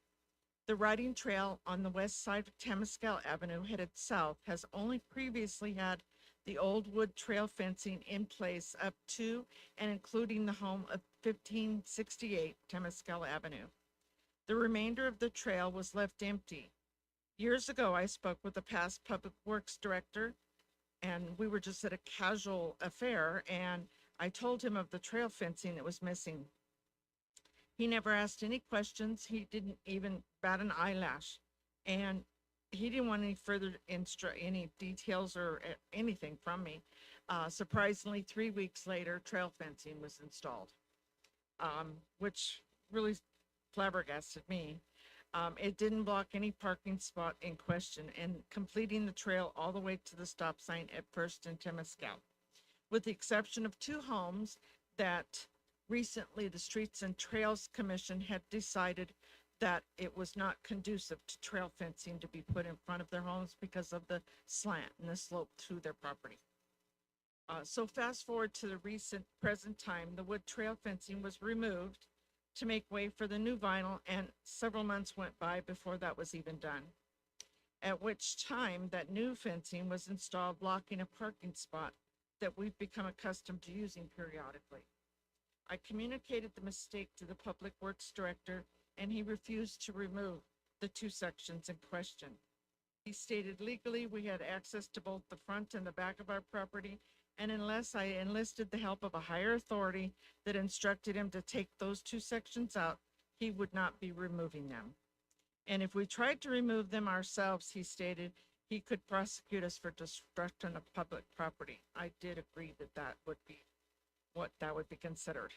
The riding trail on the west side of Temescal Avenue headed south has only previously had the old wood trail fencing in place up to and including the home of 1568 Temescal Avenue. The remainder of the trail was left empty. Years ago, I spoke with the past Public Works Director, and we were just at a casual affair, and I told him of the trail fencing that was missing. He never asked any questions. He didn't even bat an eyelash, and he didn't want any further any details or anything from me. Surprisingly, 3 weeks later, trail fencing was installed, which really flabbergasted me. It didn't block any parking spot in question and completing the trail all the way to the stop sign at First and Temescal. With the exception of 2 homes that recently the Streets and Trails Commission had decided that it was not conducive to trail fencing to be put in front of their homes because of the slant and the slope to their property. So fast forward to the recent present time, the wood trail fencing was removed to make way for the new vinyl, and several months went by before that was even done. At which time that new fencing was installed, blocking a parking spot that we've become accustomed to using periodically. I communicated the mistake to the Public Works Director, and he refused to remove the 2 sections in question. He stated legally we had access to both the front and the back of our property, and unless I enlisted the help of a higher authority that instructed him to take those 2 sections out, he would not be removing them. And if we tried to remove them ourselves, he stated, he could prosecute us for destruction of public property. I did agree that that would be what that would be considered.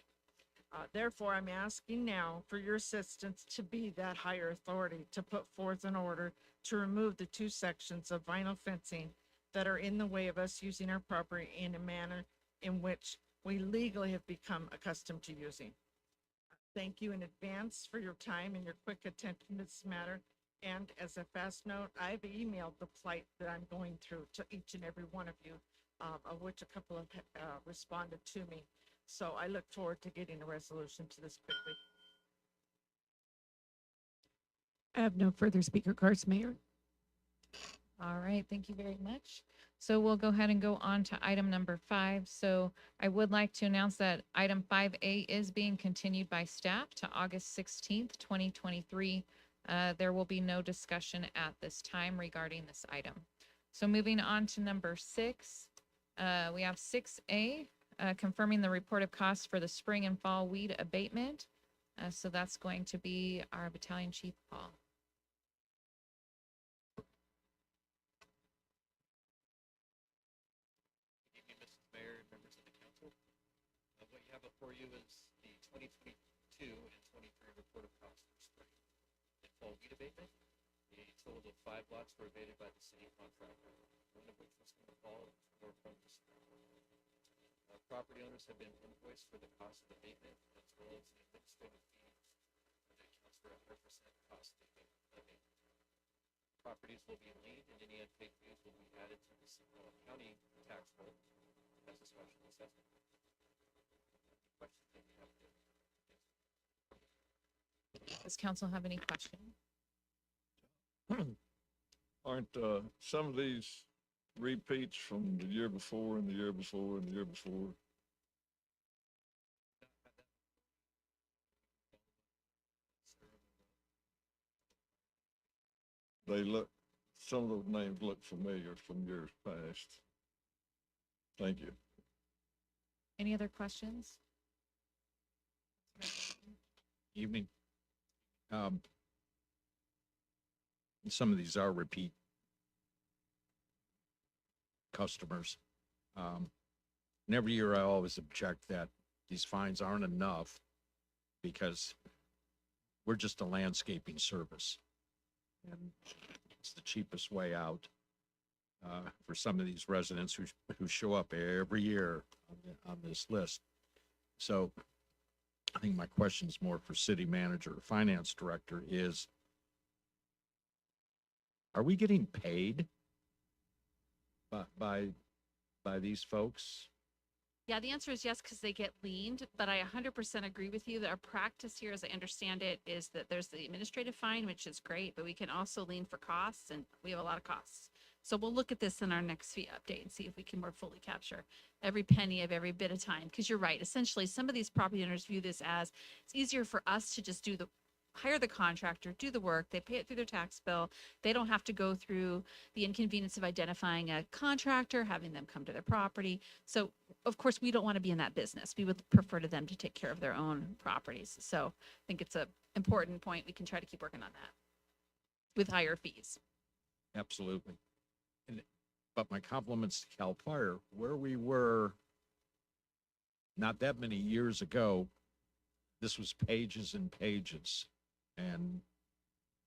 Therefore, I'm asking now for your assistance to be that higher authority to put forth an order to remove the 2 sections of vinyl fencing that are in the way of us using our property in a manner in which we legally have become accustomed to using. Thank you in advance for your time and your quick attention to this matter. And as a fast note, I've emailed the plight that I'm going through to each and every one of you, of which a couple have responded to me. So I look forward to getting a resolution to this quickly. I have no further speaker cards, Mayor. All right, thank you very much. So we'll go ahead and go on to item number 5. So I would like to announce that item 5A is being continued by staff to August 16th, 2023. There will be no discussion at this time regarding this item. So moving on to number 6, we have 6A, confirming the report of costs for the spring and fall weed abatement. So that's going to be our Battalion Chief, Paul. Good evening, Mrs. Mayor, members of the council. What you have before you is the 2022 22 and 23 report of costs for spring and fall weed abatement. A total of 5 lots were abated by the city contractor, one of which was going to fall or from the spring. Property owners have been invoiced for the cost of abatement as well as the administrative fees that accounts for 100% cost of abatement. Properties will be liened and any unpaid fees will be added to the county tax roll as a special assessment. Questions that you have there? Does council have any questions? Aren't, some of these repeats from the year before and the year before and the year before? They look, some of those names look familiar from years past. Thank you. Any other questions? Evening. Some of these are repeat customers. And every year I always object that these fines aren't enough because we're just a landscaping service. And it's the cheapest way out for some of these residents who show up every year on this list. So I think my question is more for city manager or finance director is, are we getting paid by these folks? Yeah, the answer is yes, because they get leaned, but I 100% agree with you that our practice here, as I understand it, is that there's the administrative fine, which is great, but we can also lean for costs, and we have a lot of costs. So we'll look at this in our next fee update and see if we can more fully capture every penny of every bit of time. Because you're right, essentially, some of these property owners view this as it's easier for us to just hire the contractor, do the work, they pay it through their tax bill. They don't have to go through the inconvenience of identifying a contractor, having them come to their property. So of course, we don't want to be in that business. We would prefer to them to take care of their own properties. So I think it's a important point. We can try to keep working on that with higher fees. Absolutely. But my compliments to Cal Fire, where we were not that many years ago, this was pages and pages. And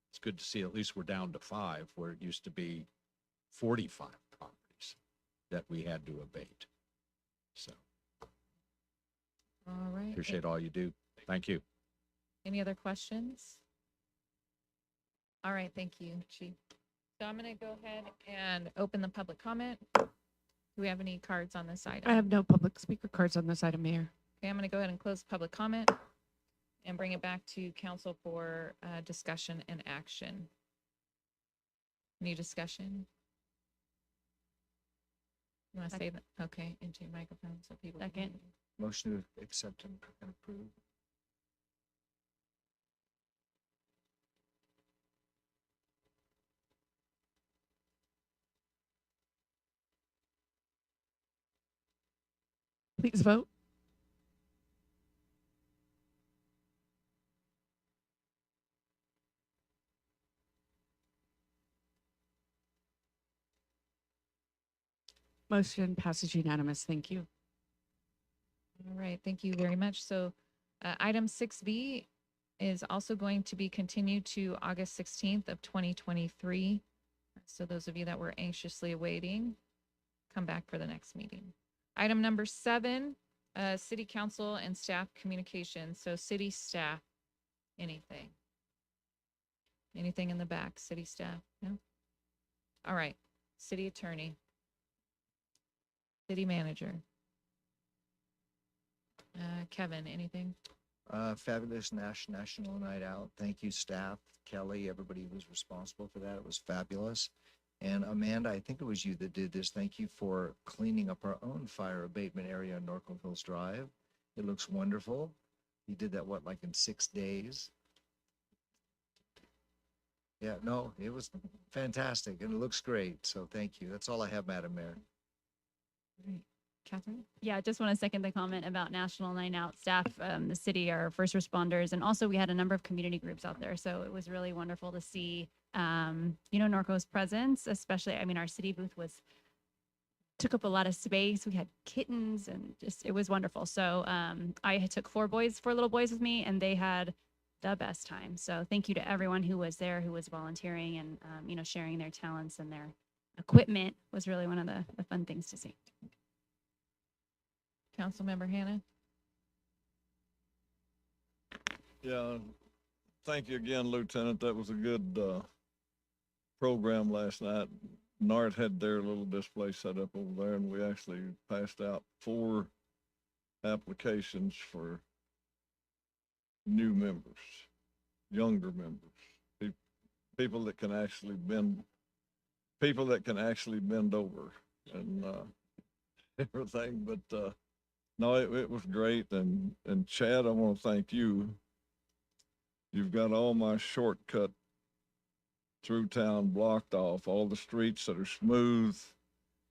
it's good to see at least we're down to 5, where it used to be 45 properties that we had to abate. So All right. appreciate all you do. Thank you. Any other questions? All right, thank you, Chief. So I'm going to go ahead and open the public comment. Do we have any cards on this item? I have no public speaker cards on this item, Mayor. Okay, I'm going to go ahead and close public comment and bring it back to council for discussion and action. Any discussion? You want to say that? Okay, into your microphone so people. can Second. hear you. Motion to accept and approve. Please vote. Motion passes unanimous. Thank you. All right, thank you very much. So item 6B is also going to be continued to August 16th of 2023. So those of you that were anxiously awaiting, come back for the next meeting. Item number 7, city council and staff communication. So city staff, anything? Anything in the back, city staff? No? All right, city attorney. City manager. Kevin, anything? Fabulous National Night Out. Thank you, staff, Kelly, everybody who was responsible for that. It was fabulous. And Amanda, I think it was you that did this. Thank you for cleaning up our own fire abatement area on Norco Hills Drive. It looks wonderful. You did that, what, like in 6 days? Yeah, no, it was fantastic and it looks great. So thank you. That's all I have, Madam Mayor. Great. Catherine? Yeah, I just want to second the comment about National Night Out staff, the city, our first responders, and also we had a number of community groups out there. So it was really wonderful to see, Norco's presence, especially, I mean, our city booth was took up a lot of space. We had kittens and just, it was wonderful. So I took 4 little boys with me, and they had the best time. So thank you to everyone who was there, who was volunteering and, you know, sharing their talents and their equipment was really one of the fun things to see. Councilmember Hannah? Yeah, thank you again, Lieutenant. That was a good program last night. NART had their little display set up over there, and we actually passed out 4 applications for new members, younger members, people that can actually bend over and everything. But no, it was great. And Chad, I want to thank you. You've got all my shortcut through town blocked off, all the streets that are smooth.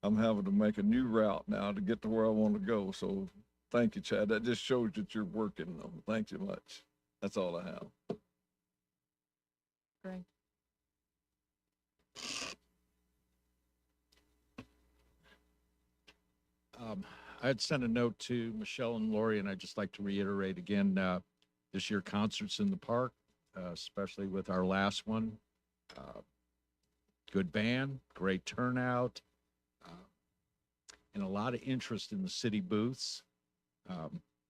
I'm having to make a new route now to get to where I want to go. So thank you, Chad. That just shows that you're working. Thank you much. That's all I have. Greg? I had sent a note to Michelle and Lori, and I'd just like to reiterate again, this year concerts in the park, especially with our last one. Good band, great turnout, and a lot of interest in the city booths.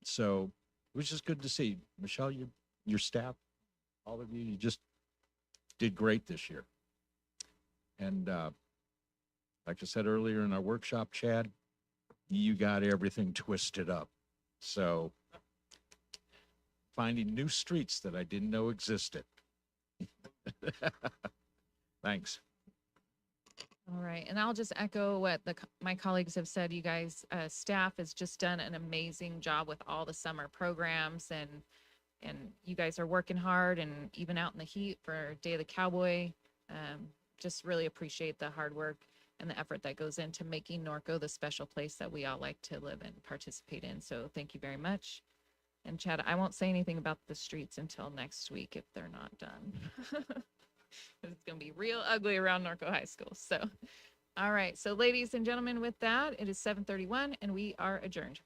So it was just good to see. Michelle, your staff, all of you just did great this year. And like I said earlier in our workshop, Chad, you got everything twisted up. So finding new streets that I didn't know existed. Thanks. All right, and I'll just echo what my colleagues have said. You guys, staff has just done an amazing job with all the summer programs, and you guys are working hard, and even out in the heat for Day of the Cowboy. Just really appreciate the hard work and the effort that goes into making Norco the special place that we all like to live and participate in. So thank you very much. And Chad, I won't say anything about the streets until next week if they're not done. It's going to be real ugly around Norco High School. So, all right. So ladies and gentlemen, with that, it is 7:31 and we are adjourned.